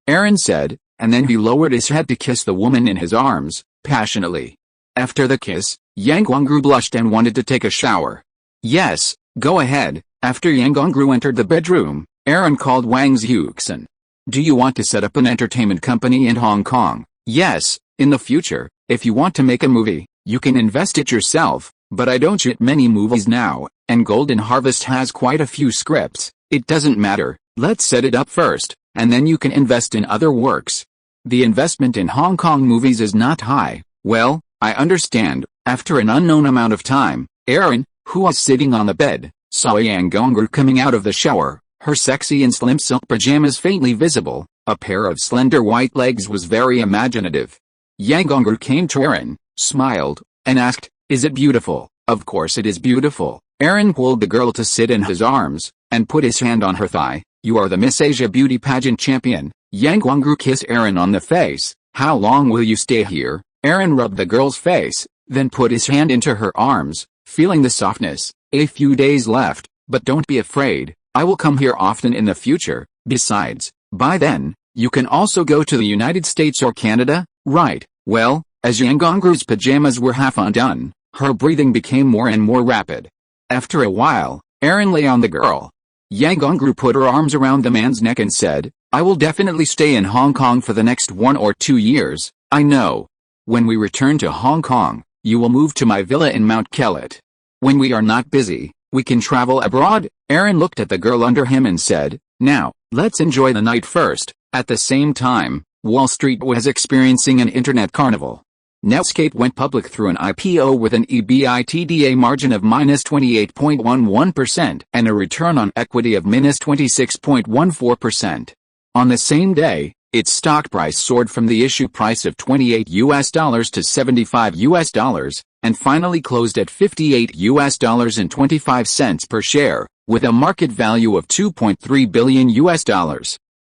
Aaron said, and then he lowered his head to kiss the woman in his arms, passionately. After the kiss, Yang Gongru blushed and wanted to take a shower. "Yes, go ahead." After Yang Gongru entered the bedroom, Aaron called Wang Xiuxin. "Do you want to set up an entertainment company in Hong Kong?" "Yes, in the future, if you want to make a movie, you can invest it yourself, but I don't shoot many movies now, and Golden Harvest has quite a few scripts. It doesn't matter, let's set it up first, and then you can invest in other works. The investment in Hong Kong movies is not high." "Well, I understand." After an unknown amount of time, Aaron, who was sitting on the bed, saw Yang Gongru coming out of the shower, her sexy and slim silk pajamas faintly visible. A pair of slender white legs was very imaginative. Yang Gongru came to Aaron, smiled, and asked, "Is it beautiful?" "Of course it is beautiful." Aaron pulled the girl to sit in his arms, and put his hand on her thigh. "You are the Miss Asia beauty pageant champion." Yang Gongru kissed Aaron on the face. "How long will you stay here?" Aaron rubbed the girl's face, then put his hand into her arms, feeling the softness. A few days left, but don't be afraid, I will come here often in the future. Besides, by then, you can also go to the United States or Canada, right? Well, as Yang Gongru's pajamas were half undone, her breathing became more and more rapid. After a while, Aaron lay on the girl. Yang Gongru put her arms around the man's neck and said, I will definitely stay in Hong Kong for the next 1 or 2 years, I know. When we return to Hong Kong, you will move to my villa in Mount Kellet. When we are not busy, we can travel abroad. Aaron looked at the girl under him and said, now, let's enjoy the night first. At the same time, Wall Street was experiencing an internet carnival. Netscape went public through an IPO with an EBITDA margin of -28.11% and a return on equity of -26.14%. On the same day, its stock price soared from the issue price of $28 to $75, and finally closed at $58.25 per share, with a market value of $2.3 billion.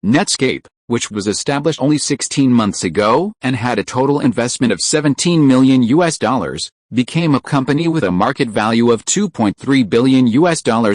Netscape, which was established only 16 months ago and had a total investment of $17 million, became a company with a market value of $2.3 billion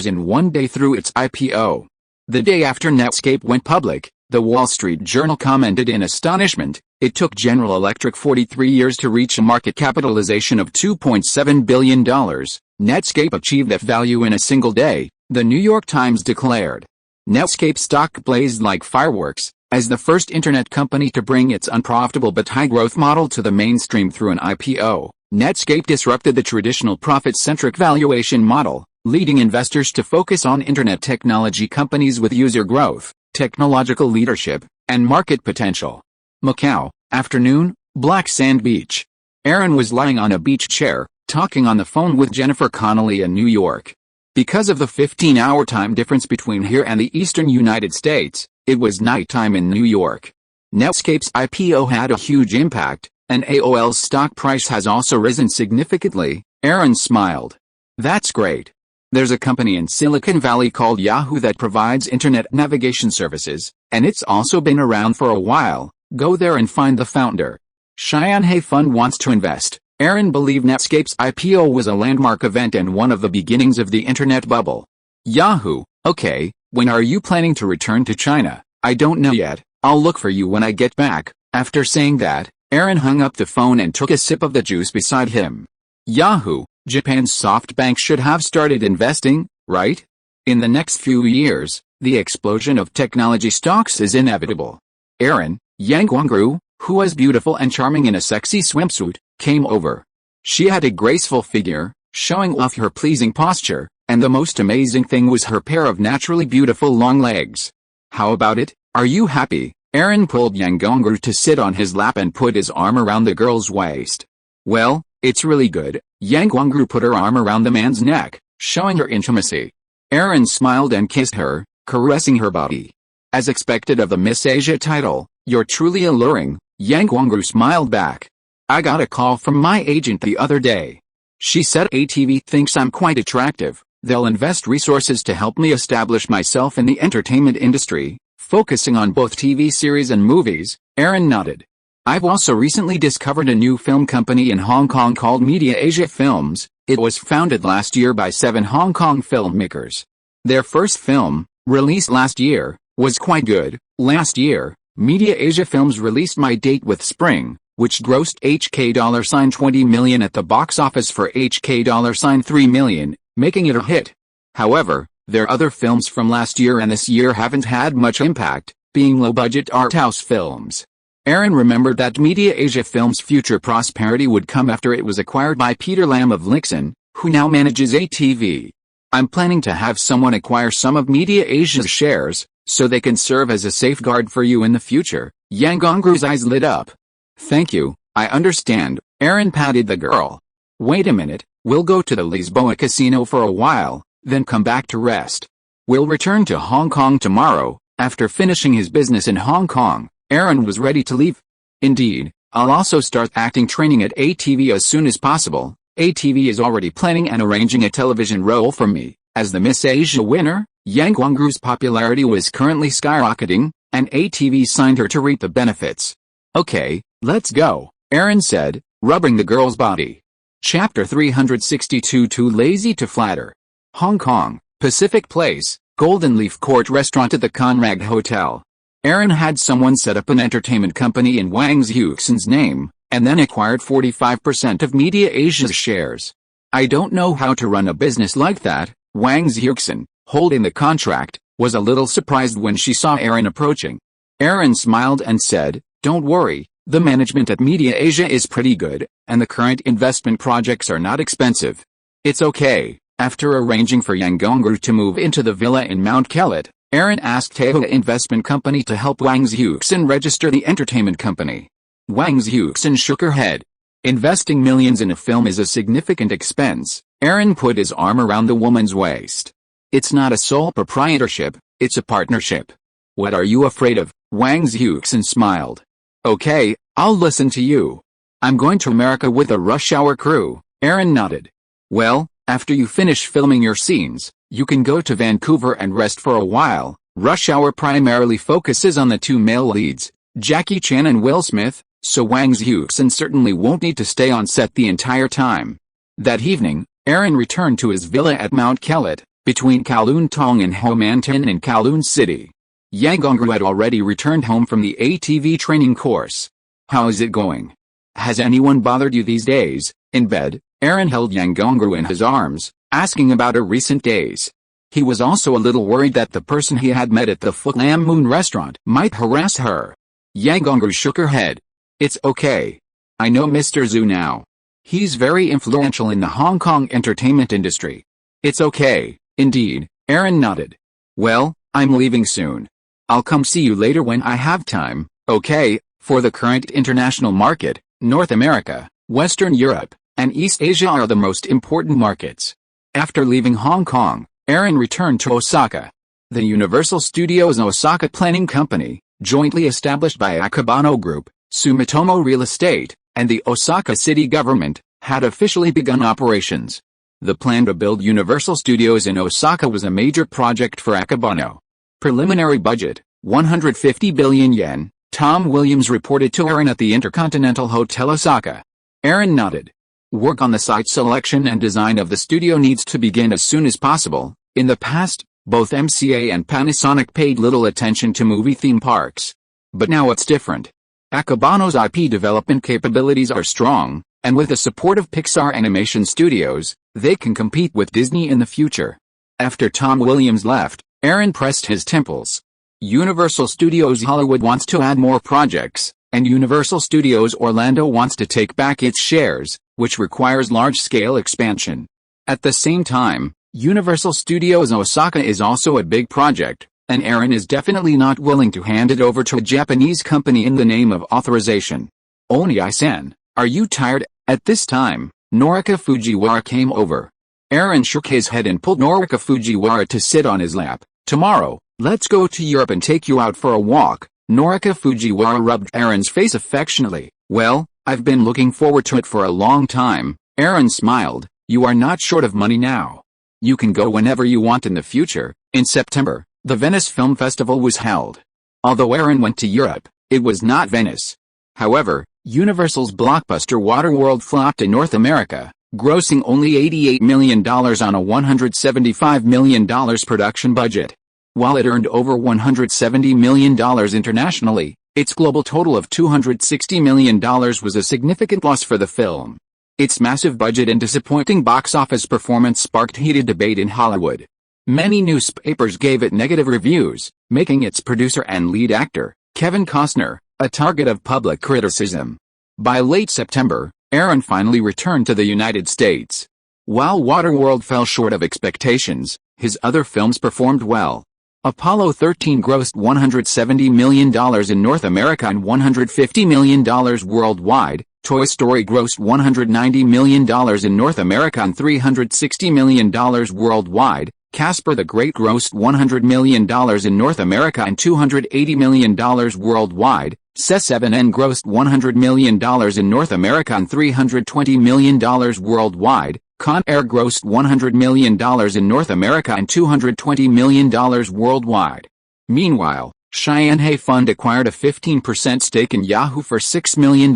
in one day through its IPO. The day after Netscape went public, the Wall Street Journal commented in astonishment, it took General Electric 43 years to reach a market capitalization of $2.7 billion. Netscape achieved that value in a single day, the New York Times declared. Netscape stock blazed like fireworks, as the first internet company to bring its unprofitable but high-growth model to the mainstream through an IPO. Netscape disrupted the traditional profit-centric valuation model, leading investors to focus on internet technology companies with user growth, technological leadership, and market potential. Macau, afternoon, Black Sand Beach. Aaron was lying on a beach chair, talking on the phone with Jennifer Connelly in New York. Because of the 15-hour time difference between here and the eastern United States, it was nighttime in New York. Netscape's IPO had a huge impact, and AOL's stock price has also risen significantly. Aaron smiled. That's great. There's a company in Silicon Valley called Yahoo that provides internet navigation services, and it's also been around for a while. Go there and find the founder. Cheyenne Hay Fund wants to invest. Aaron believed Netscape's IPO was a landmark event and one of the beginnings of the internet bubble. Yahoo, okay, when are you planning to return to China? I don't know yet, I'll look for you when I get back. After saying that, Aaron hung up the phone and took a sip of the juice beside him. Yahoo, Japan's SoftBank should have started investing, right? In the next few years, the explosion of technology stocks is inevitable. Aaron, Yang Gongru, who was beautiful and charming in a sexy swimsuit, came over. She had a graceful figure, showing off her pleasing posture, and the most amazing thing was her pair of naturally beautiful long legs. How about it? Are you happy? Aaron pulled Yang Gongru to sit on his lap and put his arm around the girl's waist. Well, it's really good. Yang Gongru put her arm around the man's neck, showing her intimacy. Aaron smiled and kissed her, caressing her body. As expected of the Miss Asia title, you're truly alluring, Yang Gongru smiled back. I got a call from my agent the other day. She said ATV thinks I'm quite attractive. They'll invest resources to help me establish myself in the entertainment industry, focusing on both TV series and movies. Aaron nodded. I've also recently discovered a new film company in Hong Kong called Media Asia Films. It was founded last year by 7 Hong Kong filmmakers. Their first film, released last year, was quite good. Last year, Media Asia Films released My Date with Spring, which grossed $20 million at the box office for $3 million, making it a hit. However, their other films from last year and this year haven't had much impact, being low-budget art house films. Aaron remembered that Media Asia Films' future prosperity would come after it was acquired by Peter Lam of Lixin, who now manages ATV. I'm planning to have someone acquire some of Media Asia's shares, so they can serve as a safeguard for you in the future. Yang Gongru's eyes lit up. Thank you, I understand. Aaron patted the girl. Wait a minute, we'll go to the Lisboa casino for a while, then come back to rest. We'll return to Hong Kong tomorrow. After finishing his business in Hong Kong, Aaron was ready to leave. Indeed, I'll also start acting training at ATV as soon as possible. ATV is already planning and arranging a television role for me. As the Miss Asia winner, Yang Gongru's popularity was currently skyrocketing, and ATV signed her to reap the benefits. Okay, let's go. Aaron said, rubbing the girl's body. Chapter 362 Too lazy to flatter. Hong Kong, Pacific Place, Golden Leaf Court Restaurant at the Conrad Hotel. Aaron had someone set up an entertainment company in Wang Xiuxin's name, and then acquired 45% of Media Asia's shares. I don't know how to run a business like that. Wang Xiuxin, holding the contract, was a little surprised when she saw Aaron approaching. Aaron smiled and said, "Don't worry, the management at Media Asia is pretty good, and the current investment projects are not expensive. It's okay." After arranging for Yang Gongru to move into the villa in Mount Kellet, Aaron asked Tahoe Investment Company to help Wang Xiuxin register the entertainment company. Wang Xiuxin shook her head. Investing millions in a film is a significant expense. Aaron put his arm around the woman's waist. "It's not a sole proprietorship, it's a partnership." "What are you afraid of?" Wang Xiuxin smiled. "Okay, I'll listen to you. I'm going to America with a Rush Hour crew." Aaron nodded. "Well, after you finish filming your scenes, you can go to Vancouver and rest for a while." Rush Hour primarily focuses on the two male leads, Jackie Chan and Will Smith, so Wang Xiuxin certainly won't need to stay on set the entire time. That evening, Aaron returned to his villa at Mount Kellet, between Kowloon Tong and Ho Man Tin in Kowloon City. Yang Gongru had already returned home from the ATV training course. "How is it going? Has anyone bothered you these days?" In bed, Aaron held Yang Gongru in his arms, asking about her recent days. He was also a little worried that the person he had met at the Phuc Lam Moon restaurant might harass her. Yang Gongru shook her head. "It's okay. I know Mr. Zhu now. He's very influential in the Hong Kong entertainment industry." "It's okay, indeed," Aaron nodded. "Well, I'm leaving soon. I'll come see you later when I have time." "Okay." For the current international market, North America, Western Europe, and East Asia are the most important markets. After leaving Hong Kong, Aaron returned to Osaka. The Universal Studios Osaka Planning Company, jointly established by Akebano Group, Sumitomo Real Estate, and the Osaka city government, had officially begun operations. The plan to build Universal Studios in Osaka was a major project for Akebano. Preliminary budget, 150 billion yen, Tom Williams reported to Aaron at the Intercontinental Hotel Osaka. Aaron nodded. Work on the site selection and design of the studio needs to begin as soon as possible. In the past, both MCA and Panasonic paid little attention to movie theme parks. But now it's different. Akebano's IP development capabilities are strong, and with the support of Pixar Animation Studios, they can compete with Disney in the future. After Tom Williams left, Aaron pressed his temples. Universal Studios Hollywood wants to add more projects, and Universal Studios Orlando wants to take back its shares, which requires large-scale expansion. At the same time, Universal Studios Osaka is also a big project, and Aaron is definitely not willing to hand it over to a Japanese company in the name of authorization. "Oniai-san, are you tired?" At this time, Norika Fujiwara came over. Aaron shook his head and pulled Norika Fujiwara to sit on his lap. "Tomorrow, let's go to Europe and take you out for a walk." Norika Fujiwara rubbed Aaron's face affectionately. "Well, I've been looking forward to it for a long time." Aaron smiled. "You are not short of money now. You can go whenever you want in the future." In September, the Venice Film Festival was held. Although Aaron went to Europe, it was not Venice. However, Universal's blockbuster Waterworld flopped in North America, grossing only $88 million on a $175 million production budget. While it earned over $170 million internationally, its global total of $260 million was a significant loss for the film. Its massive budget and disappointing box office performance sparked heated debate in Hollywood. Many newspapers gave it negative reviews, making its producer and lead actor, Kevin Costner, a target of public criticism. By late September, Aaron finally returned to the United States. While Waterworld fell short of expectations, his other films performed well. Apollo 13 grossed $170 million in North America and $150 million worldwide. Toy Story grossed $190 million in North America and $360 million worldwide. Casper the Great grossed $100 million in North America and $280 million worldwide. C7N grossed $100 million in North America and $320 million worldwide. Con Air grossed $100 million in North America and $220 million worldwide. Meanwhile, Cheyenne Hay Fund acquired a 15% stake in Yahoo for $6 million.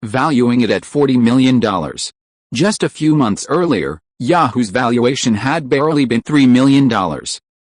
valuing it at $40 million. Just a few months earlier, Yahoo's valuation had barely been $3 million.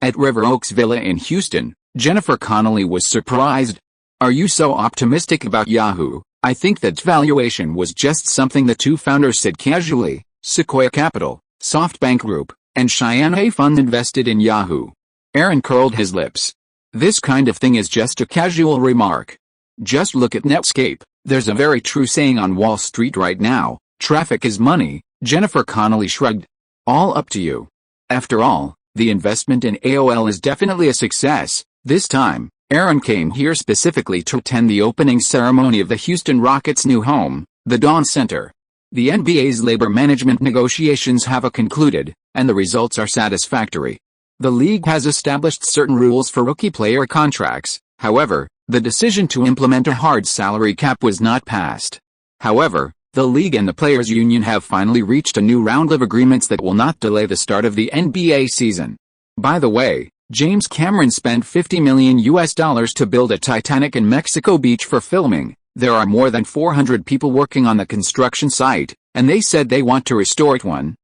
At River Oaks Villa in Houston, Jennifer Connelly was surprised. "Are you so optimistic about Yahoo?" "I think that valuation was just something the two founders said casually." Sequoia Capital, SoftBank Group, and Cheyenne A Fund invested in Yahoo. Aaron curled his lips. "This kind of thing is just a casual remark. Just look at Netscape. There's a very true saying on Wall Street right now, traffic is money." Jennifer Connelly shrugged. "All up to you. After all, the investment in AOL is definitely a success." This time, Aaron came here specifically to attend the opening ceremony of the Houston Rockets' new home, the Dawn Center. The NBA's labor management negotiations have concluded, and the results are satisfactory. The league has established certain rules for rookie player contracts. However, the decision to implement a hard salary cap was not passed. However, the league and the players' union have finally reached a new round of agreements that will not delay the start of the NBA season. By the way, James Cameron spent $50 million to build a Titanic in Mexico Beach for filming. There are more than 400 people working on the construction site, and they said they want to restore it one.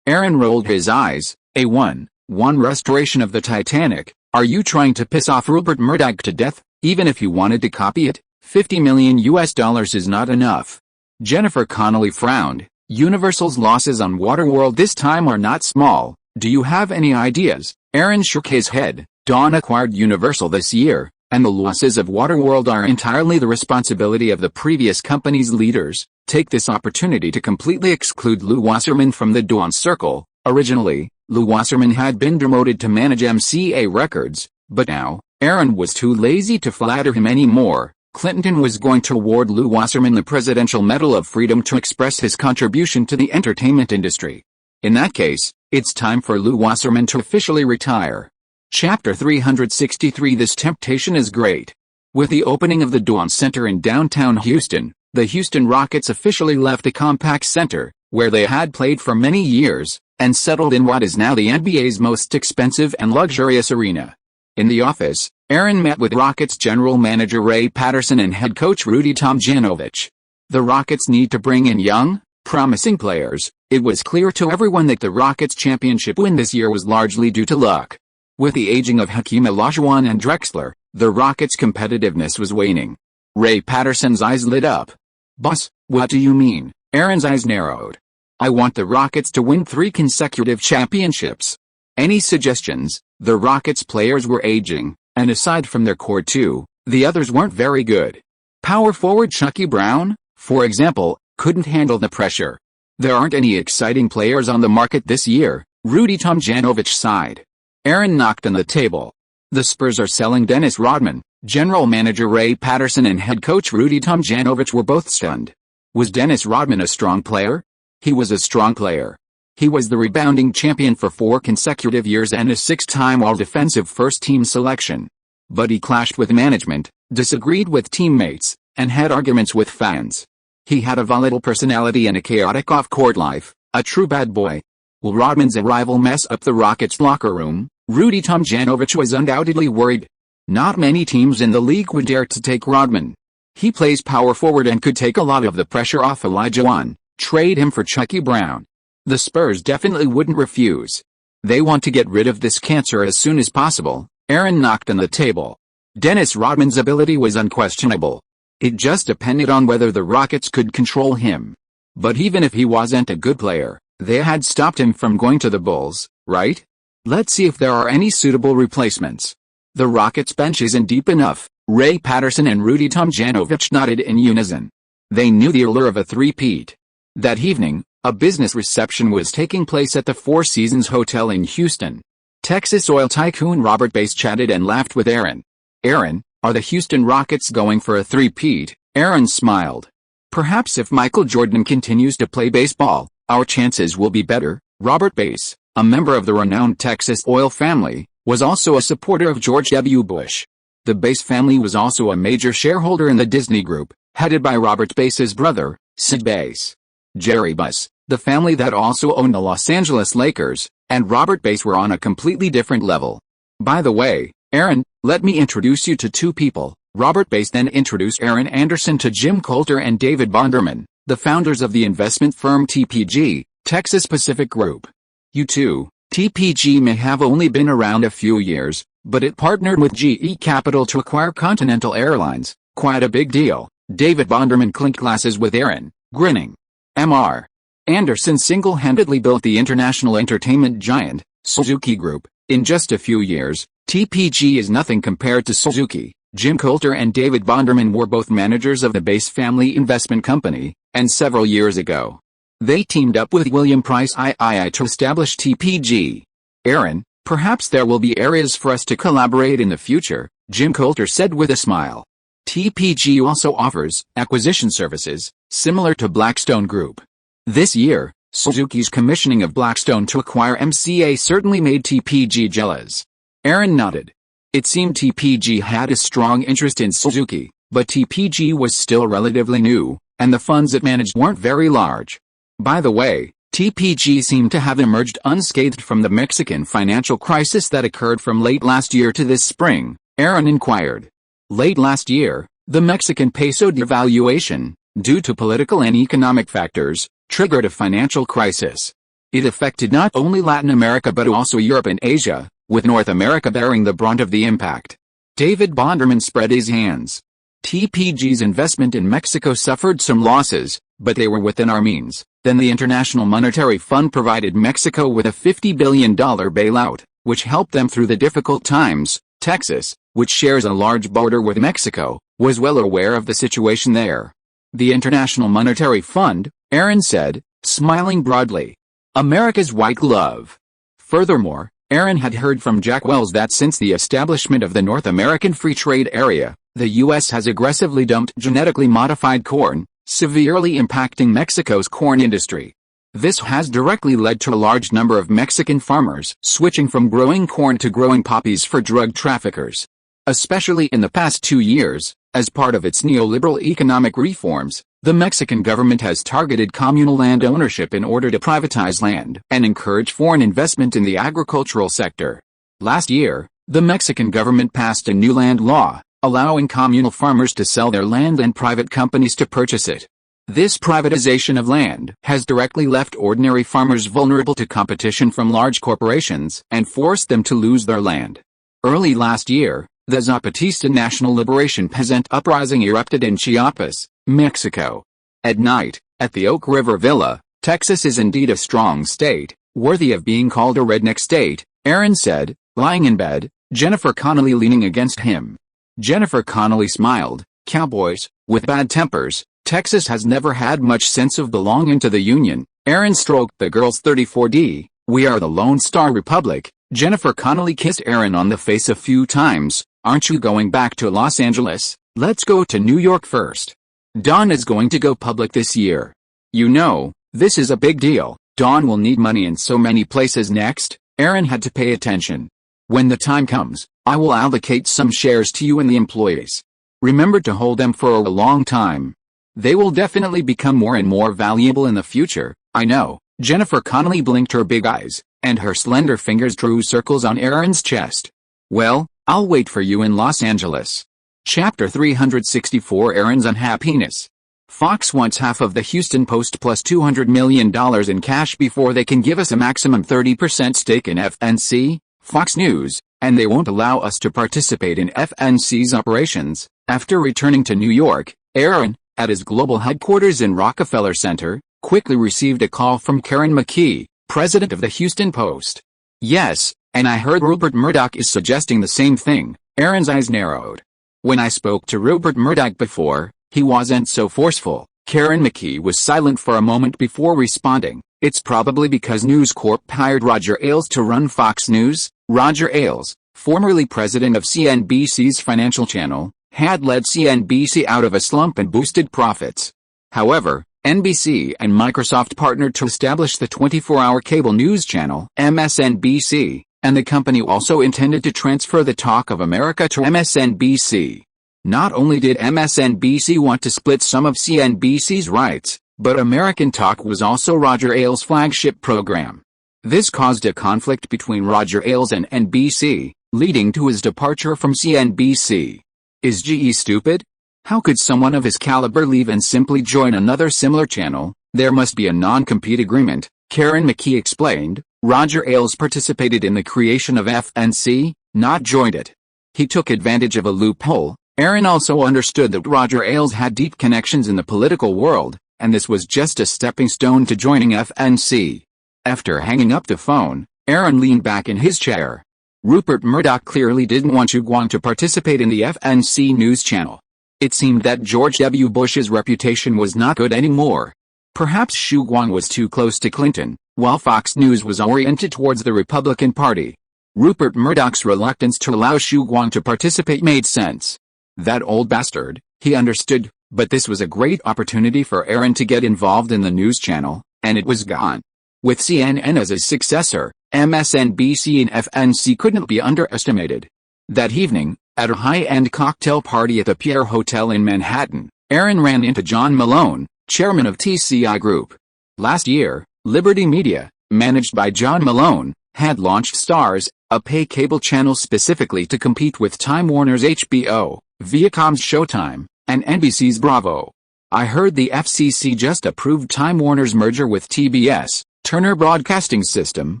Aaron rolled his eyes. A one restoration of the Titanic? Are you trying to piss off Rupert Murdoch to death? Even if you wanted to copy it, $50 million is not enough. Jennifer Connelly frowned. Universal's losses on Waterworld this time are not small. Do you have any ideas? Aaron shook his head. Dawn acquired Universal this year, and the losses of Waterworld are entirely the responsibility of the previous company's leaders. Take this opportunity to completely exclude Lew Wasserman from the Dawn circle. Originally, Lew Wasserman had been demoted to manage MCA Records, but now, Aaron was too lazy to flatter him anymore. Clinton was going to award Lew Wasserman the Presidential Medal of Freedom to express his contribution to the entertainment industry. In that case, it's time for Lew Wasserman to officially retire. Chapter 363. This temptation is great. With the opening of the Dawn Center in downtown Houston, the Houston Rockets officially left the Compaq Center, where they had played for many years, and settled in what is now the NBA's most expensive and luxurious arena. In the office, Aaron met with Rockets general manager Ray Patterson and head coach Rudy Tomjanovich. The Rockets need to bring in young, promising players. It was clear to everyone that the Rockets' championship win this year was largely due to luck. With the aging of Hakeem Olajuwon and Drexler, the Rockets' competitiveness was waning. Ray Patterson's eyes lit up. "Boss, what do you mean?" Aaron's eyes narrowed. "I want the Rockets to win 3 consecutive championships." "Any suggestions?" The Rockets' players were aging, and aside from their core two, the others weren't very good. Power forward Chucky Brown, for example, couldn't handle the pressure. "There aren't any exciting players on the market this year," Rudy Tomjanovich sighed. Aaron knocked on the table. "The Spurs are selling Dennis Rodman." General manager Ray Patterson and head coach Rudy Tomjanovich were both stunned. Was Dennis Rodman a strong player? He was a strong player. He was the rebounding champion for 4 consecutive years and a 6-time all-defensive first-team selection. But he clashed with management, disagreed with teammates, and had arguments with fans. He had a volatile personality and a chaotic off-court life, a true bad boy. Will Rodman's arrival mess up the Rockets' locker room? Rudy Tomjanovich was undoubtedly worried. Not many teams in the league would dare to take Rodman. He plays power forward and could take a lot of the pressure off Olajuwon. Trade him for Chucky Brown. The Spurs definitely wouldn't refuse. They want to get rid of this cancer as soon as possible. Aaron knocked on the table. Dennis Rodman's ability was unquestionable. It just depended on whether the Rockets could control him. But even if he wasn't a good player, they had stopped him from going to the Bulls, right? Let's see if there are any suitable replacements. The Rockets' bench isn't deep enough. Ray Patterson and Rudy Tomjanovich nodded in unison. They knew the allure of a three-peat. That evening, a business reception was taking place at the Four Seasons Hotel in Houston. Texas oil tycoon Robert Bass chatted and laughed with Aaron. "Aaron, are the Houston Rockets going for a three-peat?" Aaron smiled. "Perhaps if Michael Jordan continues to play baseball, our chances will be better." Robert Bass, a member of the renowned Texas oil family, was also a supporter of George W. Bush. The Bass family was also a major shareholder in the Disney Group, headed by Robert Bass's brother, Sid Bass. Jerry Buss, the family that also owned the Los Angeles Lakers, and Robert Bass were on a completely different level. "By the way, Aaron, let me introduce you to 2 people. Robert Bass then introduced Aaron Anderson to Jim Coulter and David Bonderman, the founders of the investment firm TPG, Texas Pacific Group. TPG may have only been around a few years, but it partnered with GE Capital to acquire Continental Airlines. Quite a big deal. David Bonderman clinked glasses with Aaron, grinning. Mr. Anderson single-handedly built the international entertainment giant, Suzuki Group. In just a few years, TPG is nothing compared to Suzuki. Jim Coulter and David Bonderman were both managers of the Bass Family Investment Company, and several years ago, they teamed up with William Price III to establish TPG. Aaron, perhaps there will be areas for us to collaborate in the future, Jim Coulter said with a smile. TPG also offers acquisition services, similar to Blackstone Group. This year, Suzuki's commissioning of Blackstone to acquire MCA certainly made TPG jealous. Aaron nodded. It seemed TPG had a strong interest in Suzuki, but TPG was still relatively new, and the funds it managed weren't very large. By the way, TPG seemed to have emerged unscathed from the Mexican financial crisis that occurred from late last year to this spring, Aaron inquired. Late last year, the Mexican peso devaluation, due to political and economic factors, triggered a financial crisis. It affected not only Latin America but also Europe and Asia, with North America bearing the brunt of the impact. David Bonderman spread his hands. TPG's investment in Mexico suffered some losses, but they were within our means. Then the International Monetary Fund provided Mexico with a $50 billion bailout, which helped them through the difficult times. Texas, which shares a large border with Mexico, was well aware of the situation there. The International Monetary Fund, Aaron said, smiling broadly. America's white glove. Furthermore, Aaron had heard from Jack Wells that since the establishment of the North American Free Trade Area, the U.S. has aggressively dumped genetically modified corn, severely impacting Mexico's corn industry. This has directly led to a large number of Mexican farmers switching from growing corn to growing poppies for drug traffickers. Especially in the past 2 years, as part of its neoliberal economic reforms, the Mexican government has targeted communal land ownership in order to privatize land and encourage foreign investment in the agricultural sector. Last year, the Mexican government passed a new land law, allowing communal farmers to sell their land and private companies to purchase it. This privatization of land has directly left ordinary farmers vulnerable to competition from large corporations and forced them to lose their land. Early last year, the Zapatista National Liberation Peasant Uprising erupted in Chiapas, Mexico. At night, at the Oak River Villa, Texas is indeed a strong state, worthy of being called a redneck state, Aaron said, lying in bed, Jennifer Connelly leaning against him. Jennifer Connelly smiled. Cowboys, with bad tempers, Texas has never had much sense of belonging to the Union. Aaron stroked the girl's 34D. We are the Lone Star Republic. Jennifer Connelly kissed Aaron on the face a few times. Aren't you going back to Los Angeles? Let's go to New York first. Dawn is going to go public this year. You know, this is a big deal. Dawn will need money in so many places next. Aaron had to pay attention. When the time comes, I will allocate some shares to you and the employees. Remember to hold them for a long time. They will definitely become more and more valuable in the future, I know. Jennifer Connelly blinked her big eyes, and her slender fingers drew circles on Aaron's chest. Well, I'll wait for you in Los Angeles. Chapter 364 Aaron's Unhappiness. Fox wants half of the Houston Post plus $200 million in cash before they can give us a maximum 30% stake in FNC, Fox News, and they won't allow us to participate in FNC's operations. After returning to New York, Aaron, at his global headquarters in Rockefeller Center, quickly received a call from Karen McKee, president of the Houston Post. Yes, and I heard Rupert Murdoch is suggesting the same thing. Aaron's eyes narrowed. When I spoke to Rupert Murdoch before, he wasn't so forceful. Karen McKee was silent for a moment before responding. It's probably because News Corp hired Roger Ailes to run Fox News. Roger Ailes, formerly president of CNBC's financial channel, had led CNBC out of a slump and boosted profits. However, NBC and Microsoft partnered to establish the 24-hour cable news channel, MSNBC, and the company also intended to transfer the Talk of America to MSNBC. Not only did MSNBC want to split some of CNBC's rights, but American Talk was also Roger Ailes' flagship program. This caused a conflict between Roger Ailes and NBC, leading to his departure from CNBC. Is GE stupid? How could someone of his caliber leave and simply join another similar channel? There must be a non-compete agreement, Karen McKee explained. Roger Ailes participated in the creation of FNC, not joined it. He took advantage of a loophole. Aaron also understood that Roger Ailes had deep connections in the political world, and this was just a stepping stone to joining FNC. After hanging up the phone, Aaron leaned back in his chair. Rupert Murdoch clearly didn't want Xu Guang to participate in the FNC news channel. It seemed that George W. Bush's reputation was not good anymore. Perhaps Xu Guang was too close to Clinton, while Fox News was oriented towards the Republican Party. Rupert Murdoch's reluctance to allow Xu Guang to participate made sense. That old bastard, he understood, but this was a great opportunity for Aaron to get involved in the news channel, and it was gone. With CNN as his successor, MSNBC and FNC couldn't be underestimated. That evening, at a high-end cocktail party at the Pierre Hotel in Manhattan, Aaron ran into John Malone, chairman of TCI Group. Last year, Liberty Media, managed by John Malone, had launched Starz, a pay cable channel specifically to compete with Time Warner's HBO, Viacom's Showtime, and NBC's Bravo. I heard the FCC just approved Time Warner's merger with TBS, Turner Broadcasting System,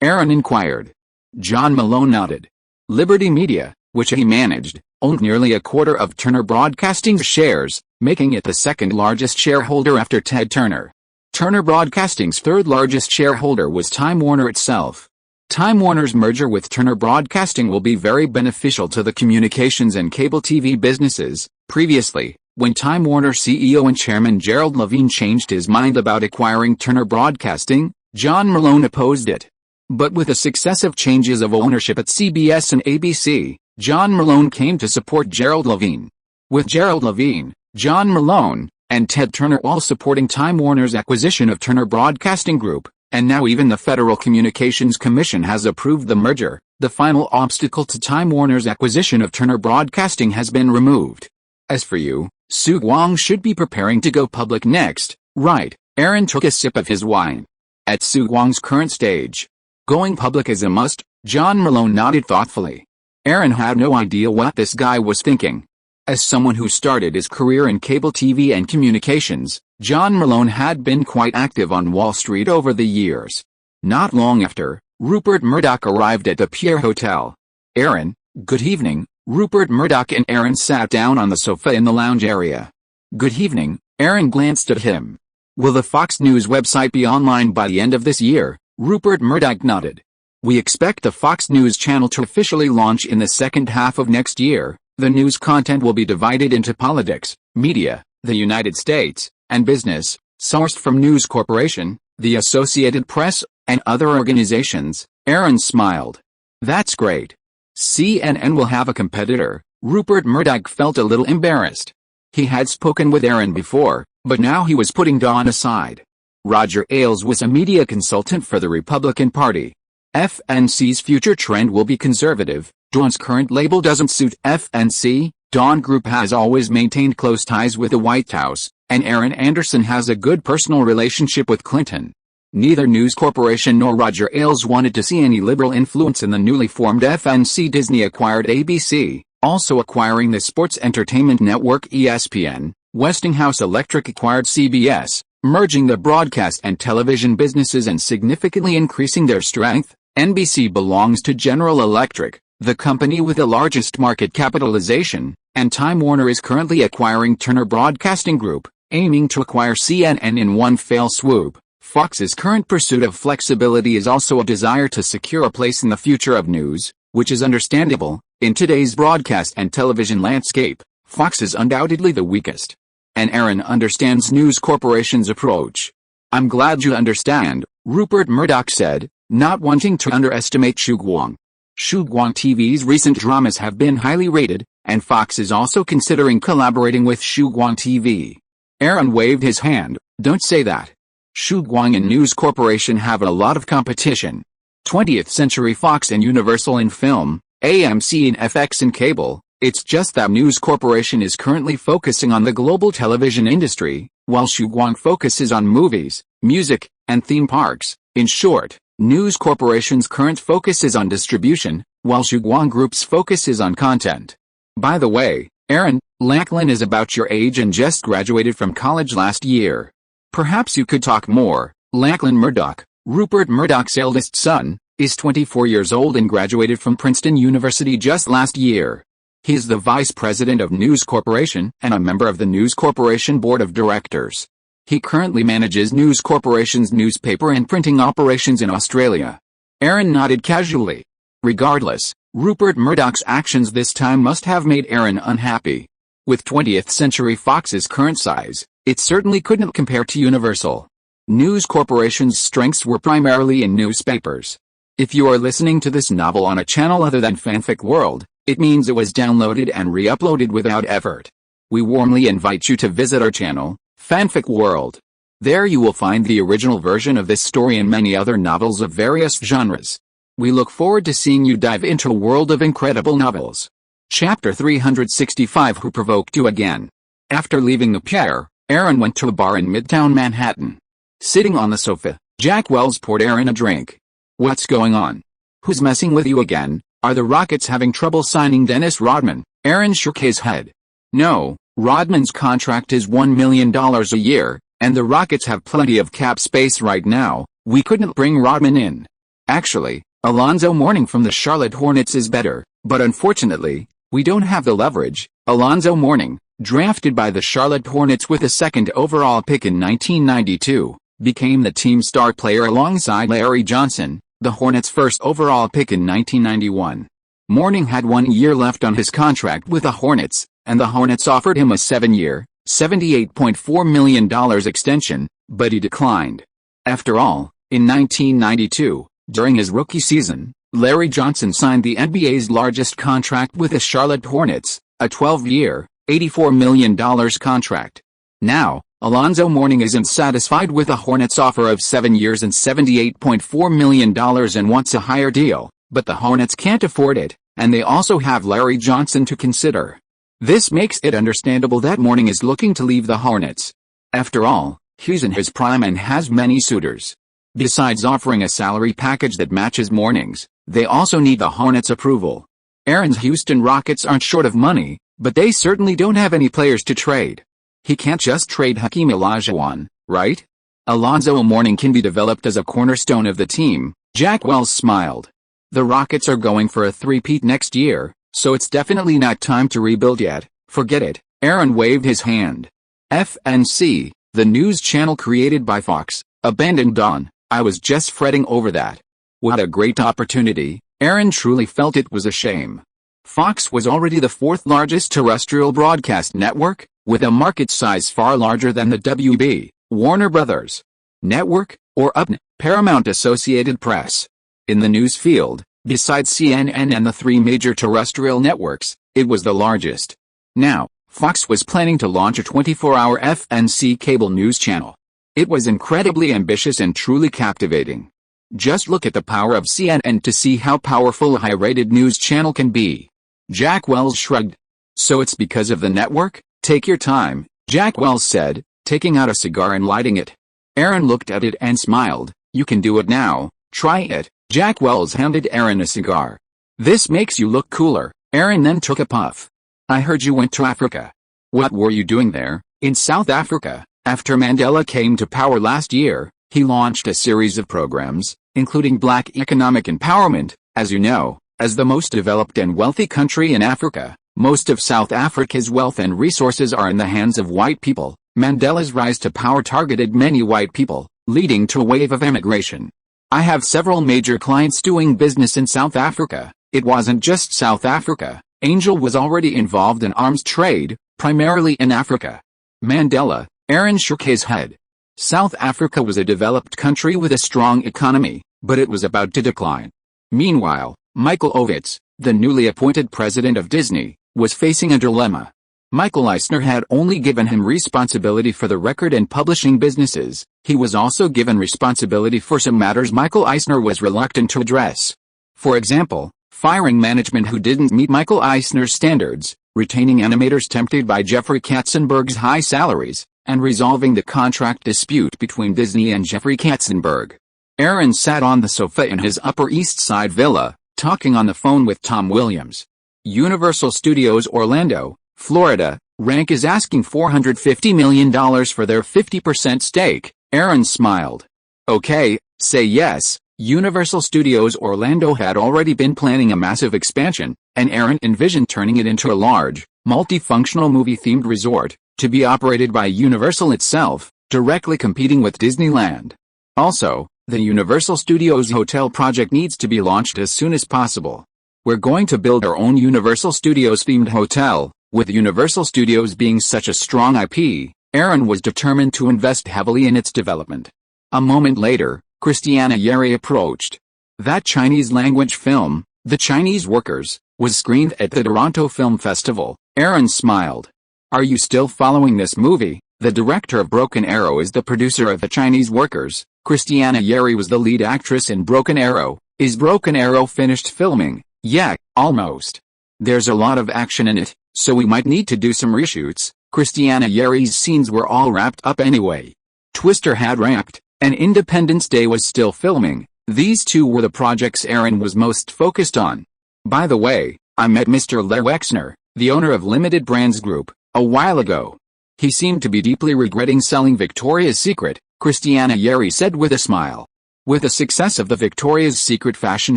Aaron inquired. John Malone nodded. Liberty Media, which he managed, owned nearly a quarter of Turner Broadcasting's shares, making it the second largest shareholder after Ted Turner. Turner Broadcasting's third largest shareholder was Time Warner itself. Time Warner's merger with Turner Broadcasting will be very beneficial to the communications and cable TV businesses. Previously, when Time Warner CEO and Chairman Gerald Levine changed his mind about acquiring Turner Broadcasting, John Malone opposed it. But with the successive changes of ownership at CBS and ABC, John Malone came to support Gerald Levine. With Gerald Levine, John Malone, and Ted Turner all supporting Time Warner's acquisition of Turner Broadcasting Group, and now even the Federal Communications Commission has approved the merger, the final obstacle to Time Warner's acquisition of Turner Broadcasting has been removed. As for you, Xu Guang should be preparing to go public next, right? Aaron took a sip of his wine. At Xu Guang's current stage, going public is a must. John Malone nodded thoughtfully. Aaron had no idea what this guy was thinking. As someone who started his career in cable TV and communications, John Malone had been quite active on Wall Street over the years. Not long after, Rupert Murdoch arrived at the Pierre Hotel. Aaron, good evening. Rupert Murdoch and Aaron sat down on the sofa in the lounge area. Good evening. Aaron glanced at him. Will the Fox News website be online by the end of this year? Rupert Murdoch nodded. We expect the Fox News channel to officially launch in the second half of next year. The news content will be divided into politics, media, the United States, and business, sourced from News Corporation, the Associated Press, and other organizations. Aaron smiled. That's great. CNN will have a competitor. Rupert Murdoch felt a little embarrassed. He had spoken with Aaron before, but now he was putting Dawn aside. Roger Ailes was a media consultant for the Republican Party. FNC's future trend will be conservative. Dawn's current label doesn't suit FNC. Dawn Group has always maintained close ties with the White House, and Aaron Anderson has a good personal relationship with Clinton. Neither News Corporation nor Roger Ailes wanted to see any liberal influence in the newly formed FNC. Disney acquired ABC, also acquiring the sports entertainment network ESPN. Westinghouse Electric acquired CBS, merging the broadcast and television businesses and significantly increasing their strength. NBC belongs to General Electric, the company with the largest market capitalization, and Time Warner is currently acquiring Turner Broadcasting Group, aiming to acquire CNN in one fell swoop. Fox's current pursuit of flexibility is also a desire to secure a place in the future of news, which is understandable. In today's broadcast and television landscape, Fox is undoubtedly the weakest. And Aaron understands News Corporation's approach. I'm glad you understand, Rupert Murdoch said, not wanting to underestimate Xu Guang. Xu Guang TV's recent dramas have been highly rated, and Fox is also considering collaborating with Xu Guang TV. Aaron waved his hand. Don't say that. Xu Guang and News Corporation have a lot of competition. 20th Century Fox and Universal in film, AMC and FX in cable. It's just that News Corporation is currently focusing on the global television industry, while Xu Guang focuses on movies, music, and theme parks. In short, News Corporation's current focus is on distribution, while Xu Guang Group's focus is on content. By the way, Aaron, Lachlan is about your age and just graduated from college last year. Perhaps you could talk more. Lachlan Murdoch, Rupert Murdoch's eldest son, is 24 years old and graduated from Princeton University just last year. He is the vice president of News Corporation and a member of the News Corporation Board of Directors. He currently manages News Corporation's newspaper and printing operations in Australia. Aaron nodded casually. Regardless, Rupert Murdoch's actions this time must have made Aaron unhappy. With 20th Century Fox's current size, it certainly couldn't compare to Universal. News Corporation's strengths were primarily in newspapers. If you are listening to this novel on a channel other than Fanfic World, it means it was downloaded and re-uploaded without effort. We warmly invite you to visit our channel, Fanfic World. There you will find the original version of this story and many other novels of various genres. We look forward to seeing you dive into a world of incredible novels. Chapter 365 Who Provoked You Again? After leaving the pier, Aaron went to a bar in Midtown Manhattan. Sitting on the sofa, Jack Wells poured Aaron a drink. What's going on? Who's messing with you again? Are the Rockets having trouble signing Dennis Rodman? Aaron shook his head. No, Rodman's contract is $1 million a year, and the Rockets have plenty of cap space right now. We couldn't bring Rodman in. Actually, Alonzo Mourning from the Charlotte Hornets is better, but unfortunately, we don't have the leverage. Alonzo Mourning, drafted by the Charlotte Hornets with a second overall pick in 1992, became the team's star player alongside Larry Johnson, the Hornets' first overall pick in 1991. Mourning had 1 year left on his contract with the Hornets, and the Hornets offered him a 7-year, $78.4 million extension, but he declined. After all, in 1992, during his rookie season, Larry Johnson signed the NBA's largest contract with the Charlotte Hornets, a 12-year, $84 million contract. Now, Alonzo Mourning isn't satisfied with the Hornets' offer of 7 years and $78.4 million and wants a higher deal, but the Hornets can't afford it, and they also have Larry Johnson to consider. This makes it understandable that Mourning is looking to leave the Hornets. After all, he's in his prime and has many suitors. Besides offering a salary package that matches Mourning's, they also need the Hornets' approval. Aaron's Houston Rockets aren't short of money, but they certainly don't have any players to trade. He can't just trade Hakeem Olajuwon, right? Alonzo Mourning can be developed as a cornerstone of the team. Jack Wells smiled. The Rockets are going for a three-peat next year, so it's definitely not time to rebuild yet. Forget it. Aaron waved his hand. FNC, the news channel created by Fox, abandoned Dawn. I was just fretting over that. What a great opportunity. Aaron truly felt it was a shame. Fox was already the fourth largest terrestrial broadcast network, with a market size far larger than the WB, Warner Brothers Network, or UPN, Paramount Associated Press. In the news field, besides CNN and the three major terrestrial networks, it was the largest. Now, Fox was planning to launch a 24-hour FNC cable news channel. It was incredibly ambitious and truly captivating. Just look at the power of CNN to see how powerful a high-rated news channel can be. Jack Wells shrugged. So it's because of the network? Take your time, Jack Wells said, taking out a cigar and lighting it. Aaron looked at it and smiled. You can do it now, try it. Jack Wells handed Aaron a cigar. This makes you look cooler. Aaron then took a puff. I heard you went to Africa. What were you doing there? In South Africa, after Mandela came to power last year, he launched a series of programs, including Black Economic Empowerment. As you know, as the most developed and wealthy country in Africa, most of South Africa's wealth and resources are in the hands of white people. Mandela's rise to power targeted many white people, leading to a wave of emigration. I have several major clients doing business in South Africa. It wasn't just South Africa. Angel was already involved in arms trade, primarily in Africa. Mandela, Aaron shook his head. South Africa was a developed country with a strong economy, but it was about to decline. Meanwhile, Michael Ovitz, the newly appointed president of Disney, was facing a dilemma. Michael Eisner had only given him responsibility for the record and publishing businesses. He was also given responsibility for some matters Michael Eisner was reluctant to address. For example, firing management who didn't meet Michael Eisner's standards, retaining animators tempted by Jeffrey Katzenberg's high salaries, and resolving the contract dispute between Disney and Jeffrey Katzenberg. Aaron sat on the sofa in his Upper East Side villa, talking on the phone with Tom Williams. Universal Studios Orlando, Florida, Rank is asking $450 million for their 50% stake. Aaron smiled. Okay, say yes. Universal Studios Orlando had already been planning a massive expansion, and Aaron envisioned turning it into a large, multifunctional movie-themed resort, to be operated by Universal itself, directly competing with Disneyland. Also, the Universal Studios Hotel project needs to be launched as soon as possible. We're going to build our own Universal Studios-themed hotel. With Universal Studios being such a strong IP, Aaron was determined to invest heavily in its development. A moment later, Christiana Yerry approached. That Chinese-language film, The Chinese Workers, was screened at the Toronto Film Festival. Aaron smiled. Are you still following this movie? The director of Broken Arrow is the producer of The Chinese Workers. Christiana Yerry was the lead actress in Broken Arrow. Is Broken Arrow finished filming? Yeah, almost. There's a lot of action in it, so we might need to do some reshoots. Christiana Yerry's scenes were all wrapped up anyway. Twister had wrapped, and Independence Day was still filming. These two were the projects Aaron was most focused on. By the way, I met Mr. Lew Wexner, the owner of Limited Brands Group, a while ago. He seemed to be deeply regretting selling Victoria's Secret, Christiana Yerry said with a smile. With the success of the Victoria's Secret fashion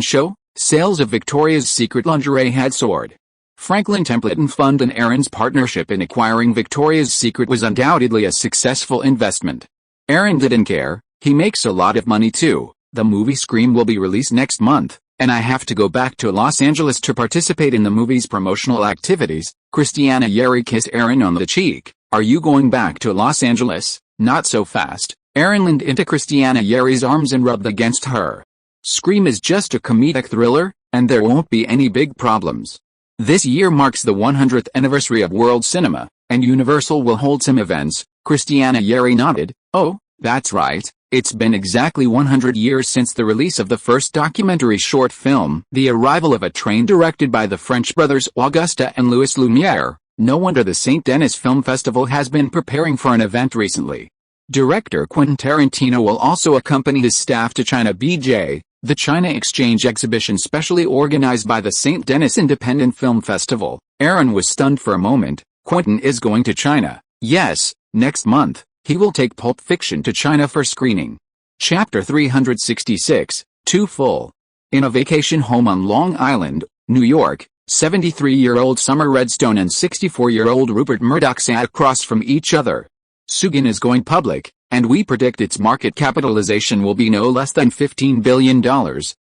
show, sales of Victoria's Secret lingerie had soared. Franklin Templeton Fund and Aaron's partnership in acquiring Victoria's Secret was undoubtedly a successful investment. Aaron didn't care, he makes a lot of money too. The movie Scream will be released next month, and I have to go back to Los Angeles to participate in the movie's promotional activities. Christiana Yerry kissed Aaron on the cheek. Are you going back to Los Angeles? Not so fast. Aaron leaned into Christiana Yerry's arms and rubbed against her. Scream is just a comedic thriller, and there won't be any big problems. This year marks the 100th anniversary of world cinema, and Universal will hold some events. Christiana Yerry nodded. Oh, that's right. It's been exactly 100 years since the release of the first documentary short film, The Arrival of a Train, directed by the French brothers Auguste and Louis Lumière. No wonder the St. Denis Film Festival has been preparing for an event recently. Director Quentin Tarantino will also accompany his staff to China BJ, the China Exchange exhibition specially organized by the St. Denis Independent Film Festival. Aaron was stunned for a moment. Quentin is going to China. Yes, next month, he will take Pulp Fiction to China for screening. Chapter 366, Too Full. In a vacation home on Long Island, New York, 73-year-old Summer Redstone and 64-year-old Rupert Murdoch sat across from each other. Sugan is going public, and we predict its market capitalization will be no less than $15 billion.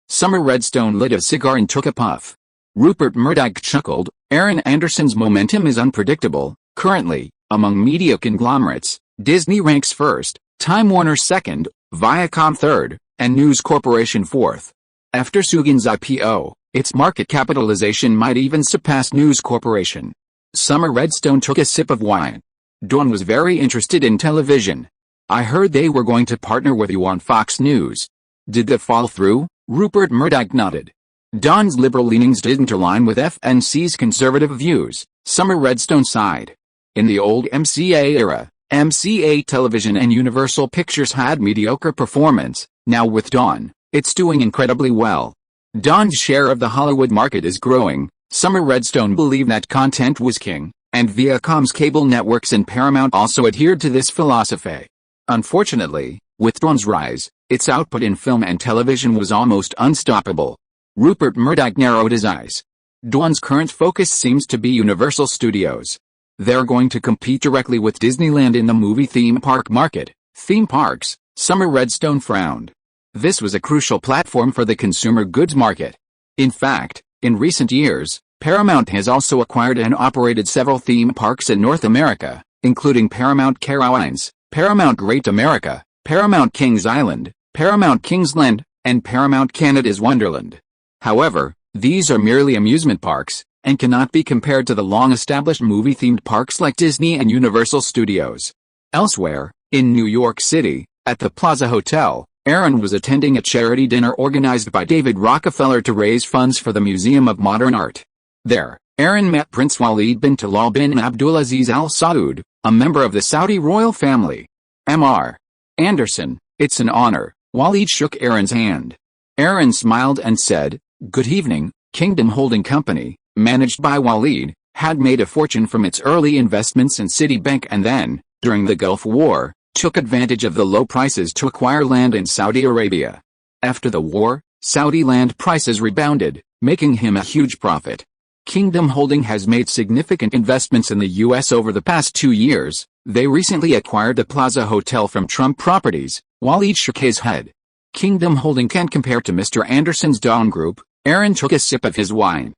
Summer Redstone lit a cigar and took a puff. Rupert Murdoch chuckled. Aaron Anderson's momentum is unpredictable. Currently, among media conglomerates, Disney ranks first, Time Warner second, Viacom third, and News Corporation fourth. After Sugan's IPO, its market capitalization might even surpass News Corporation. Summer Redstone took a sip of wine. Dawn was very interested in television. I heard they were going to partner with you on Fox News. Did that fall through? Rupert Murdoch nodded. Dawn's liberal leanings didn't align with FNC's conservative views. Summer Redstone sighed. In the old MCA era, MCA Television and Universal Pictures had mediocre performance. Now with Dawn, it's doing incredibly well. Dawn's share of the Hollywood market is growing. Summer Redstone believed that content was king, and Viacom's cable networks and Paramount also adhered to this philosophy. Unfortunately, with Dawn's rise, its output in film and television was almost unstoppable. Rupert Murdoch narrowed his eyes. Dawn's current focus seems to be Universal Studios. They're going to compete directly with Disneyland in the movie theme park market. Theme parks? Summer Redstone frowned. This was a crucial platform for the consumer goods market. In fact, in recent years, Paramount has also acquired and operated several theme parks in North America, including Paramount Carowinds, Paramount Great America, Paramount Kings Island, Paramount Kingsland, and Paramount Canada's Wonderland. However, these are merely amusement parks, and cannot be compared to the long-established movie-themed parks like Disney and Universal Studios. Elsewhere, in New York City, at the Plaza Hotel, Aaron was attending a charity dinner organized by David Rockefeller to raise funds for the Museum of Modern Art. There, Aaron met Prince Walid bin Talal bin Abdulaziz Al Saud, a member of the Saudi royal family. Mr. Anderson, it's an honor. Walid shook Aaron's hand. Aaron smiled and said, "Good evening, Kingdom Holding Company, managed by Walid, had made a fortune from its early investments in Citibank and then, during the Gulf War, took advantage of the low prices to acquire land in Saudi Arabia. After the war, Saudi land prices rebounded, making him a huge profit. Kingdom Holding has made significant investments in the U.S. over the past 2 years. They recently acquired the Plaza Hotel from Trump Properties. Waleed shook his head. Kingdom Holding can't compare to Mr. Anderson's Dawn Group. Aaron took a sip of his wine.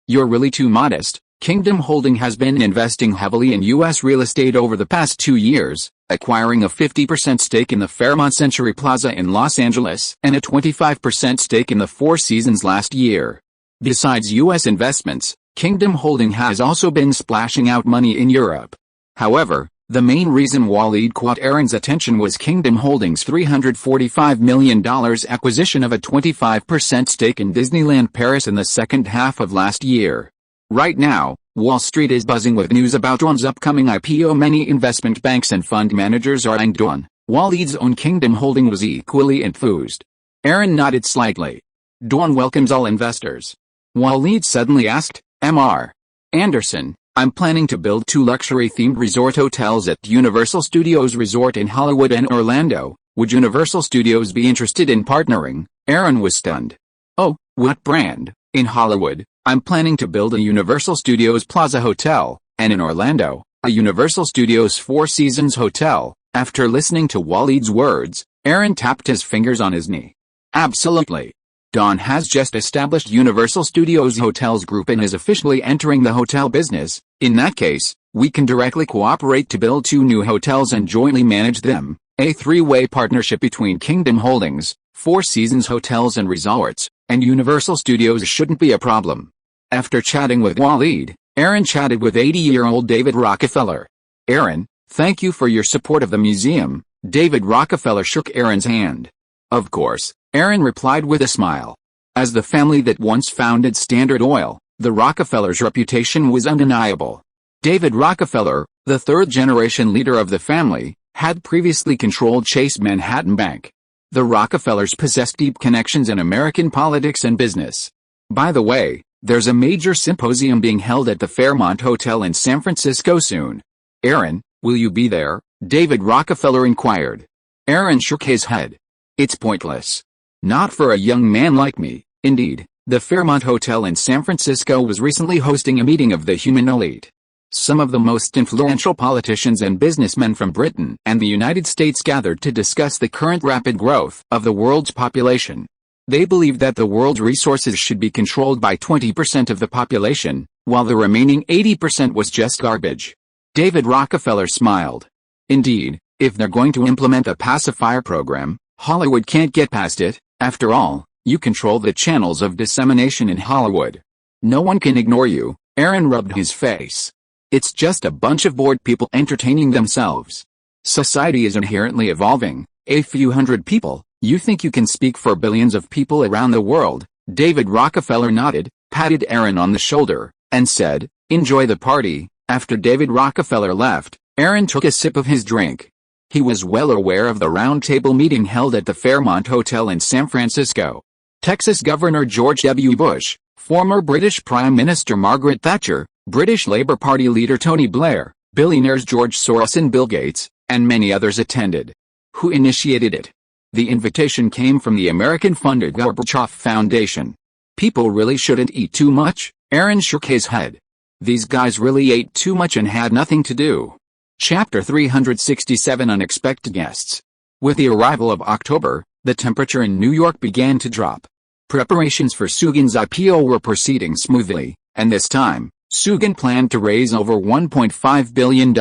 You're really too modest. Kingdom Holding has been investing heavily in U.S. real estate over the past 2 years, acquiring a 50% stake in the Fairmont Century Plaza in Los Angeles and a 25% stake in the Four Seasons last year. Besides U.S. investments, Kingdom Holding has also been splashing out money in Europe. However, the main reason Waleed caught Aaron's attention was Kingdom Holding's $345 million acquisition of a 25% stake in Disneyland Paris in the second half of last year. Right now, Wall Street is buzzing with news about Dawn's upcoming IPO. Many investment banks and fund managers are eyeing Dawn. Waleed's own Kingdom Holding was equally enthused. Aaron nodded slightly. Dawn welcomes all investors. Waleed suddenly asked, Mr. Anderson, I'm planning to build 2 luxury-themed resort hotels at Universal Studios Resort in Hollywood and Orlando. Would Universal Studios be interested in partnering? Aaron was stunned. Oh, what brand? In Hollywood, I'm planning to build a Universal Studios Plaza Hotel, and in Orlando, a Universal Studios Four Seasons Hotel. After listening to Waleed's words, Aaron tapped his fingers on his knee. Absolutely. Dawn has just established Universal Studios Hotels Group and is officially entering the hotel business. In that case, we can directly cooperate to build 2 new hotels and jointly manage them. A 3-way partnership between Kingdom Holdings, Four Seasons Hotels and Resorts, and Universal Studios shouldn't be a problem. After chatting with Waleed, Aaron chatted with 80-year-old David Rockefeller. Aaron, thank you for your support of the museum. David Rockefeller shook Aaron's hand. Of course, Aaron replied with a smile. As the family that once founded Standard Oil, the Rockefellers' reputation was undeniable. David Rockefeller, the third-generation leader of the family, had previously controlled Chase Manhattan Bank. The Rockefellers possessed deep connections in American politics and business. By the way, there's a major symposium being held at the Fairmont Hotel in San Francisco soon. Aaron, will you be there? David Rockefeller inquired. Aaron shook his head. It's pointless. Not for a young man like me. Indeed, the Fairmont Hotel in San Francisco was recently hosting a meeting of the human elite. Some of the most influential politicians and businessmen from Britain and the United States gathered to discuss the current rapid growth of the world's population. They believed that the world's resources should be controlled by 20% of the population, while the remaining 80% was just garbage. David Rockefeller smiled. Indeed, if they're going to implement a pacifier program, Hollywood can't get past it. After all, you control the channels of dissemination in Hollywood. No one can ignore you. Aaron rubbed his face. It's just a bunch of bored people entertaining themselves. Society is inherently evolving. A few hundred people. You think you can speak for billions of people around the world? David Rockefeller nodded, patted Aaron on the shoulder, and said, enjoy the party. After David Rockefeller left, Aaron took a sip of his drink. He was well aware of the roundtable meeting held at the Fairmont Hotel in San Francisco. Texas Governor George W. Bush, former British Prime Minister Margaret Thatcher, British Labour Party leader Tony Blair, billionaires George Soros and Bill Gates, and many others attended. Who initiated it? The invitation came from the American-funded Gorbachev Foundation. People really shouldn't eat too much? Aaron shook his head. These guys really ate too much and had nothing to do. Chapter 367 Unexpected Guests. With the arrival of October, the temperature in New York began to drop. Preparations for Sugan's IPO were proceeding smoothly, and this time, Sugan planned to raise over $1.5 billion.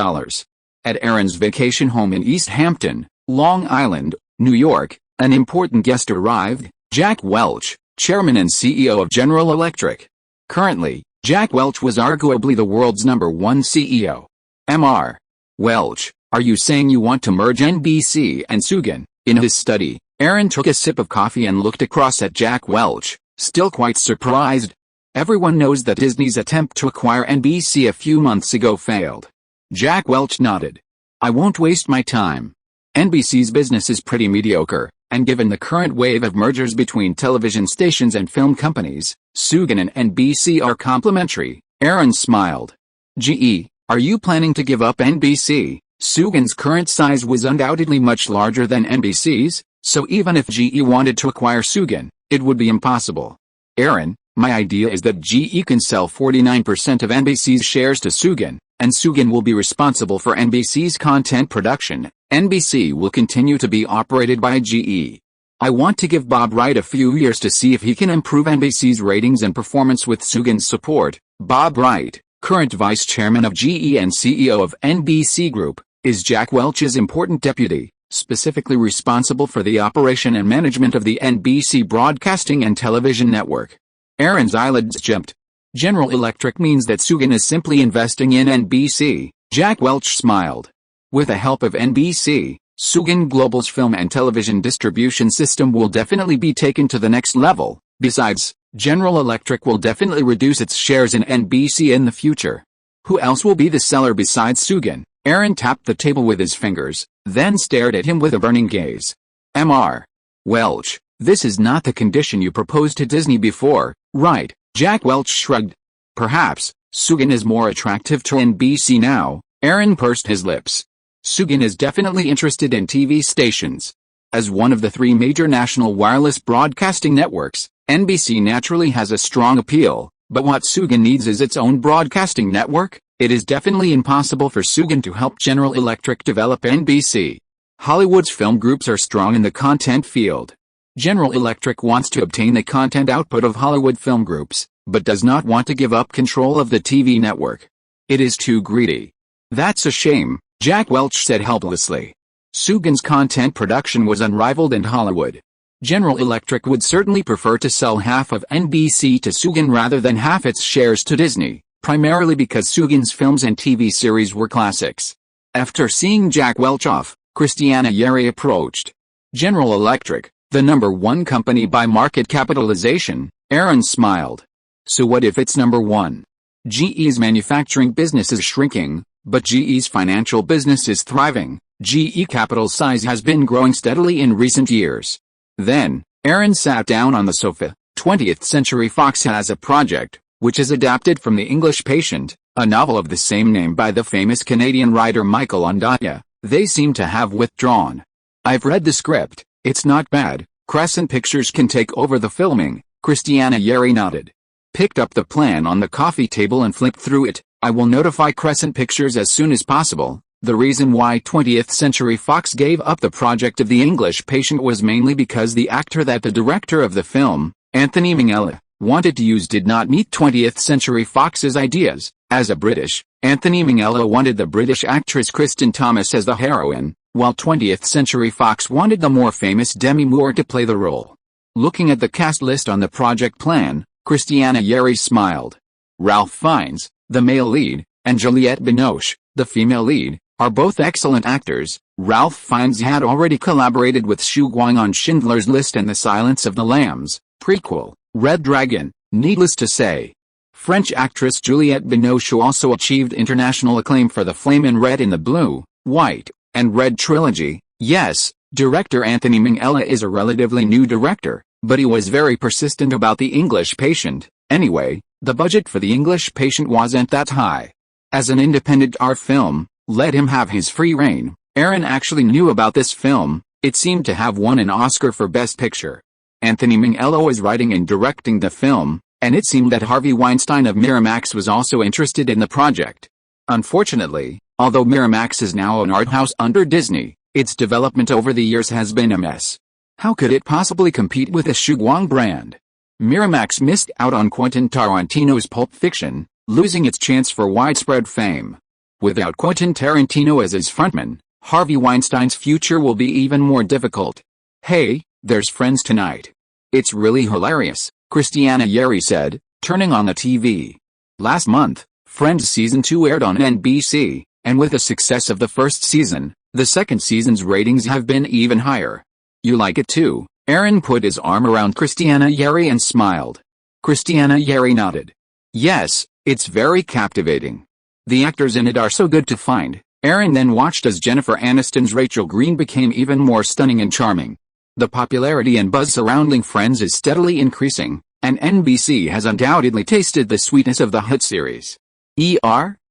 At Aaron's vacation home in East Hampton, Long Island, New York, an important guest arrived, Jack Welch, chairman and CEO of General Electric. Currently, Jack Welch was arguably the world's #1 CEO. Mr. Welch, are you saying you want to merge NBC and Sugan? In his study, Aaron took a sip of coffee and looked across at Jack Welch, still quite surprised. Everyone knows that Disney's attempt to acquire NBC a few months ago failed. Jack Welch nodded. I won't waste my time. NBC's business is pretty mediocre, and given the current wave of mergers between television stations and film companies, Sugan and NBC are complementary. Aaron smiled. GE, are you planning to give up NBC? Sugin's current size was undoubtedly much larger than NBC's, so even if GE wanted to acquire Sugin, it would be impossible. Aaron, my idea is that GE can sell 49% of NBC's shares to Sugin, and Sugin will be responsible for NBC's content production. NBC will continue to be operated by GE. I want to give Bob Wright a few years to see if he can improve NBC's ratings and performance with Sugin's support. Bob Wright, current vice chairman of GE and CEO of NBC Group, is Jack Welch's important deputy, specifically responsible for the operation and management of the NBC broadcasting and television network. Aaron's eyelids jumped. General Electric means that Sugin is simply investing in NBC. Jack Welch smiled. With the help of NBC, Sugin Global's film and television distribution system will definitely be taken to the next level. Besides, General Electric will definitely reduce its shares in NBC in the future. Who else will be the seller besides Sugin? Aaron tapped the table with his fingers, then stared at him with a burning gaze. Mr. Welch, this is not the condition you proposed to Disney before, right? Jack Welch shrugged. Perhaps, Sugin is more attractive to NBC now. Aaron pursed his lips. Sugin is definitely interested in TV stations. As one of the three major national wireless broadcasting networks, NBC naturally has a strong appeal, but what Sugin needs is its own broadcasting network. It is definitely impossible for Sugin to help General Electric develop NBC. Hollywood's film groups are strong in the content field. General Electric wants to obtain the content output of Hollywood film groups, but does not want to give up control of the TV network. It is too greedy. That's a shame, Jack Welch said helplessly. Sugin's content production was unrivaled in Hollywood. General Electric would certainly prefer to sell half of NBC to Sugin rather than half its shares to Disney, primarily because Sugin's films and TV series were classics. After seeing Jack Welch off, Christiana Yeri approached. General Electric, the number one company by market capitalization, Aaron smiled. So what if it's number one? GE's manufacturing business is shrinking, but GE's financial business is thriving. GE capital size has been growing steadily in recent years. Then, Aaron sat down on the sofa. 20th Century Fox has a project, which is adapted from The English Patient, a novel of the same name by the famous Canadian writer Michael Ondaatje. They seem to have withdrawn. I've read the script, it's not bad. Crescent Pictures can take over the filming. Christiana Yeri nodded. Picked up the plan on the coffee table and flipped through it. I will notify Crescent Pictures as soon as possible. The reason why 20th Century Fox gave up the project of The English Patient was mainly because the actor that the director of the film, Anthony Minghella, wanted to use did not meet 20th Century Fox's ideas. As a British, Anthony Minghella wanted the British actress Kristen Thomas as the heroine, while 20th Century Fox wanted the more famous Demi Moore to play the role. Looking at the cast list on the project plan, Christiana Yeri smiled. Ralph Fiennes, the male lead, and Juliette Binoche, the female lead, are both excellent actors. Ralph Fiennes had already collaborated with Xu Guang on Schindler's List and The Silence of the Lambs, prequel, Red Dragon. Needless to say, French actress Juliette Binoche also achieved international acclaim for The Flame in Red and the Blue, White, and Red trilogy. Yes, director Anthony Minghella is a relatively new director, but he was very persistent about The English Patient. Anyway, the budget for The English Patient wasn't that high. As an independent art film, let him have his free rein. Aaron actually knew about this film. It seemed to have won an Oscar for Best Picture. Anthony Minghella was writing and directing the film, and it seemed that Harvey Weinstein of Miramax was also interested in the project. Unfortunately, although Miramax is now an art house under Disney, its development over the years has been a mess. How could it possibly compete with the Xu Guang brand? Miramax missed out on Quentin Tarantino's Pulp Fiction, losing its chance for widespread fame. Without Quentin Tarantino as his frontman, Harvey Weinstein's future will be even more difficult. Hey, there's Friends tonight. It's really hilarious, Christiana Yeri said, turning on the TV. Last month, Friends Season 2 aired on NBC, and with the success of the first season, the second season's ratings have been even higher. You like it too? Aaron put his arm around Christiana Yeri and smiled. Christiana Yeri nodded. Yes, it's very captivating. The actors in it are so good to find. Aaron then watched as Jennifer Aniston's Rachel Green became even more stunning and charming. The popularity and buzz surrounding Friends is steadily increasing, and NBC has undoubtedly tasted the sweetness of the hit series.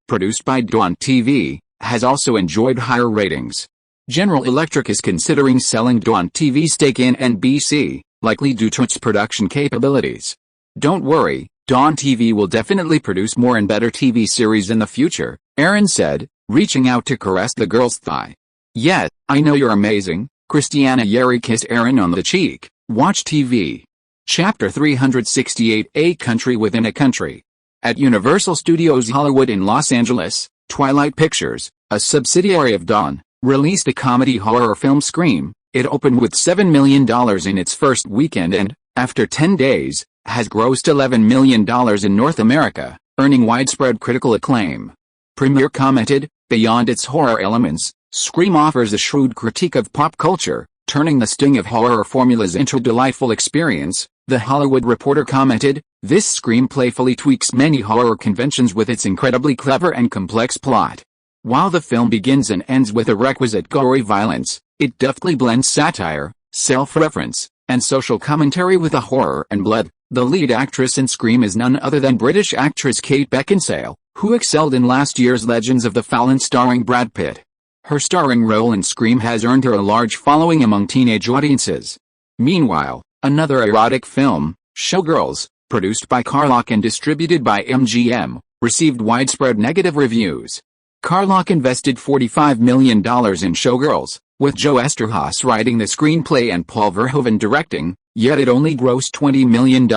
Produced by Dawn TV, has also enjoyed higher ratings. General Electric is considering selling Dawn TV's stake in NBC, likely due to its production capabilities. Don't worry, Dawn TV will definitely produce more and better TV series in the future, Aaron said, reaching out to caress the girl's thigh. "Yeah, I know you're amazing." Christiana Yeri kissed Aaron on the cheek. Watch TV. Chapter 368, A Country Within a Country. At Universal Studios Hollywood in Los Angeles, Twilight Pictures, a subsidiary of Dawn, released a comedy horror film Scream. It opened with $7 million in its first weekend and, after 10 days, has grossed $11 million in North America, earning widespread critical acclaim. Premiere commented, "Beyond its horror elements, Scream offers a shrewd critique of pop culture, turning the sting of horror formulas into a delightful experience." The Hollywood Reporter commented, "This Scream playfully tweaks many horror conventions with its incredibly clever and complex plot. While the film begins and ends with a requisite gory violence, it deftly blends satire, self-reference, and social commentary with the horror and blood." The lead actress in Scream is none other than British actress Kate Beckinsale, who excelled in last year's Legends of the Fallen starring Brad Pitt. Her starring role in Scream has earned her a large following among teenage audiences. Meanwhile, another erotic film, Showgirls, produced by Carlock and distributed by MGM, received widespread negative reviews. Carlock invested $45 million in Showgirls, with Joe Esterhaus writing the screenplay and Paul Verhoeven directing, yet it only grossed $20 million.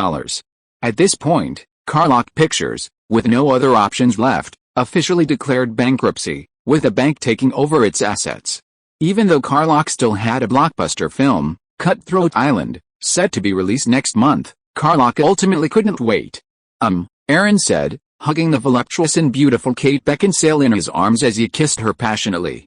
At this point, Carlock Pictures, with no other options left, officially declared bankruptcy, with the bank taking over its assets. Even though Carlock still had a blockbuster film, Cutthroat Island, set to be released next month, Carlock ultimately couldn't wait. Aaron said, hugging the voluptuous and beautiful Kate Beckinsale in his arms as he kissed her passionately.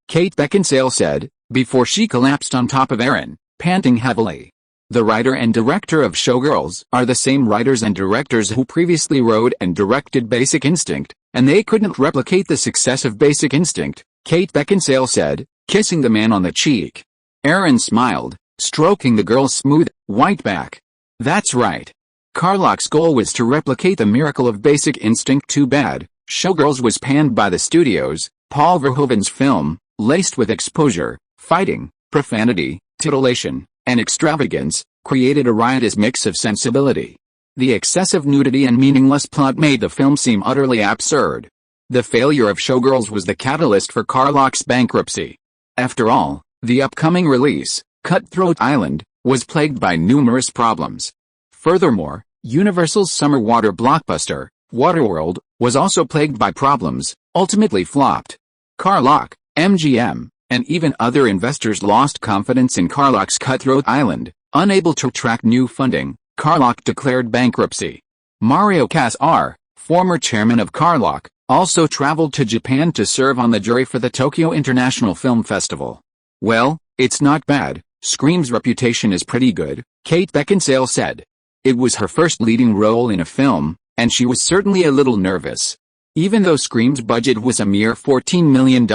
Kate Beckinsale said, before she collapsed on top of Aaron, panting heavily. The writer and director of Showgirls are the same writers and directors who previously wrote and directed Basic Instinct, and they couldn't replicate the success of Basic Instinct, Kate Beckinsale said, kissing the man on the cheek. Aaron smiled, stroking the girl's smooth, white back. "That's right. Carlock's goal was to replicate the miracle of Basic Instinct. Too bad, Showgirls was panned by the studios. Paul Verhoeven's film, laced with exposure, fighting, profanity, titillation, and extravagance, created a riotous mix of sensibility. The excessive nudity and meaningless plot made the film seem utterly absurd. The failure of Showgirls was the catalyst for Carlock's bankruptcy. After all, the upcoming release, Cutthroat Island, was plagued by numerous problems. Furthermore, Universal's summer water blockbuster, Waterworld, was also plagued by problems, ultimately flopped. Carlock, MGM, and even other investors lost confidence in Carlock's Cutthroat Island. Unable to attract new funding, Carlock declared bankruptcy. Mario Casar, former chairman of Carlock, also traveled to Japan to serve on the jury for the Tokyo International Film Festival. "Well, it's not bad. Scream's reputation is pretty good," Kate Beckinsale said. It was her first leading role in a film, and she was certainly a little nervous. Even though Scream's budget was a mere $14 million,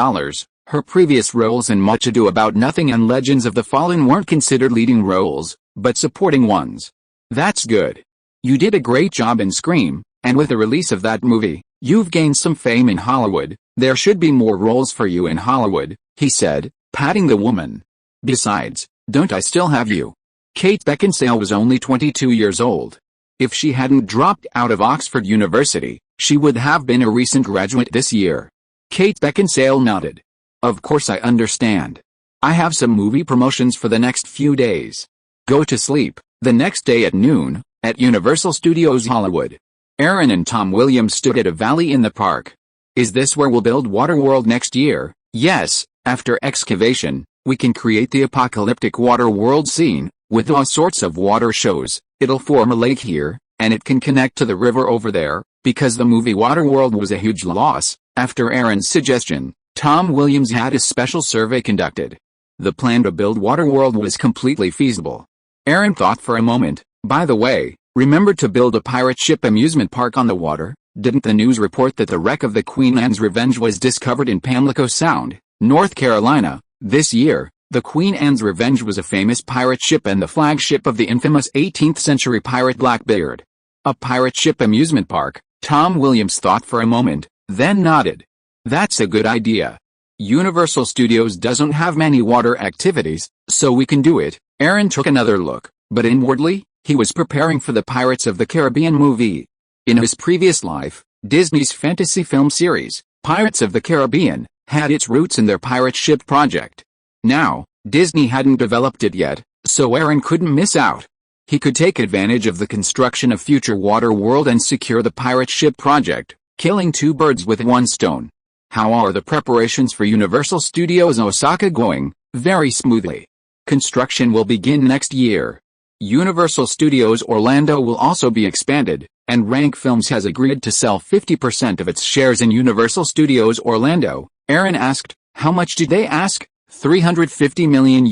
her previous roles in Much Ado About Nothing and Legends of the Fallen weren't considered leading roles, but supporting ones. "That's good. You did a great job in Scream, and with the release of that movie, you've gained some fame in Hollywood. There should be more roles for you in Hollywood," he said, patting the woman. "Besides, don't I still have you?" Kate Beckinsale was only 22 years old. If she hadn't dropped out of Oxford University, she would have been a recent graduate this year. Kate Beckinsale nodded. "Of course I understand. I have some movie promotions for the next few days. Go to sleep." The next day at noon, at Universal Studios Hollywood, Aaron and Tom Williams stood at a valley in the park. "Is this where we'll build Waterworld next year?" "Yes, after excavation, we can create the apocalyptic Waterworld scene. With all sorts of water shows, it'll form a lake here, and it can connect to the river over there." Because the movie Waterworld was a huge loss, after Aaron's suggestion, Tom Williams had a special survey conducted. The plan to build Waterworld was completely feasible. Aaron thought for a moment. "By the way, remember to build a pirate ship amusement park on the water? Didn't the news report that the wreck of the Queen Anne's Revenge was discovered in Pamlico Sound, North Carolina, this year?" The Queen Anne's Revenge was a famous pirate ship and the flagship of the infamous 18th-century pirate Blackbeard. A pirate ship amusement park, Tom Williams thought for a moment, then nodded. That's a good idea. Universal Studios doesn't have many water activities, so we can do it. Aaron took another look, but inwardly, he was preparing for the Pirates of the Caribbean movie. In his previous life, Disney's fantasy film series, Pirates of the Caribbean, had its roots in their pirate ship project. Now, Disney hadn't developed it yet, so Aaron couldn't miss out. He could take advantage of the construction of future Water World and secure the pirate ship project, killing two birds with one stone. How are the preparations for Universal Studios Osaka going? Very smoothly. Construction will begin next year. Universal Studios Orlando will also be expanded, and Rank Films has agreed to sell 50% of its shares in Universal Studios Orlando. Aaron asked, how much did they ask? $350 million.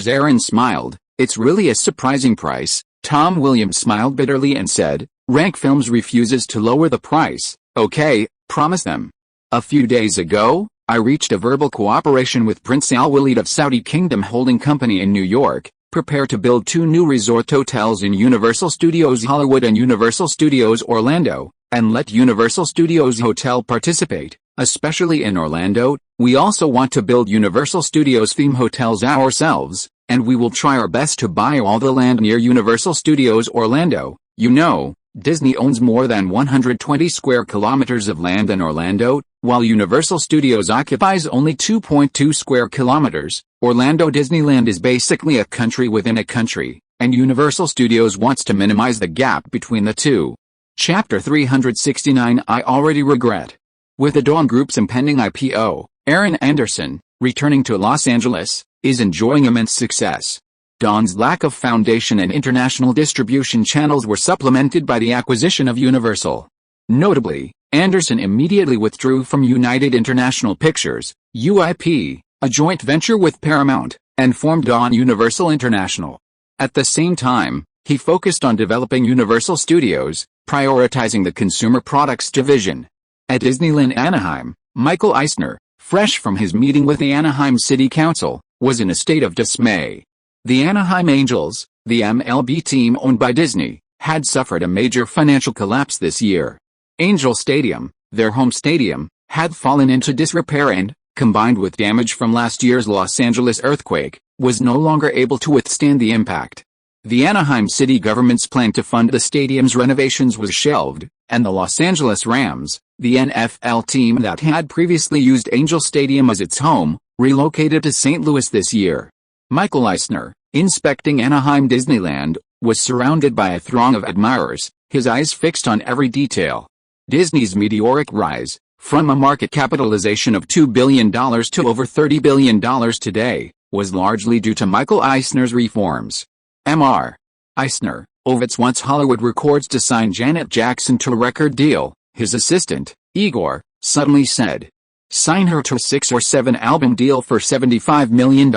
Aaron smiled. It's really a surprising price. Tom Williams smiled bitterly and said, Rank Films refuses to lower the price. Okay, promise them. A few days ago, I reached a verbal cooperation with Prince Al Walid of Saudi Kingdom Holding Company in New York, prepare to build 2 new resort hotels in Universal Studios Hollywood and Universal Studios Orlando, and let Universal Studios Hotel participate, especially in Orlando. We also want to build Universal Studios theme hotels ourselves, and we will try our best to buy all the land near Universal Studios Orlando. You know, Disney owns more than 120 square kilometers of land in Orlando, while Universal Studios occupies only 2.2 square kilometers. Orlando Disneyland is basically a country within a country, and Universal Studios wants to minimize the gap between the two. Chapter 369 I already regret. With the Dawn Group's impending IPO, Aaron Anderson, returning to Los Angeles, is enjoying immense success. Dawn's lack of foundation and international distribution channels were supplemented by the acquisition of Universal. Notably, Anderson immediately withdrew from United International Pictures, UIP, a joint venture with Paramount, and formed Dawn Universal International. At the same time, he focused on developing Universal Studios, prioritizing the consumer products division. At Disneyland Anaheim, Michael Eisner, fresh from his meeting with the Anaheim City Council, was in a state of dismay. The Anaheim Angels, the MLB team owned by Disney, had suffered a major financial collapse this year. Angel Stadium, their home stadium, had fallen into disrepair and, combined with damage from last year's Los Angeles earthquake, was no longer able to withstand the impact. The Anaheim city government's plan to fund the stadium's renovations was shelved, and the Los Angeles Rams, the NFL team that had previously used Angel Stadium as its home, relocated to St. Louis this year. Michael Eisner, inspecting Anaheim Disneyland, was surrounded by a throng of admirers, his eyes fixed on every detail. Disney's meteoric rise, from a market capitalization of $2 billion to over $30 billion today, was largely due to Michael Eisner's reforms. Mr. Eisner, Ovitz wants Hollywood Records to sign Janet Jackson to a record deal, his assistant, Igor, suddenly said. Sign her to a 6 or 7 album deal for $75 million.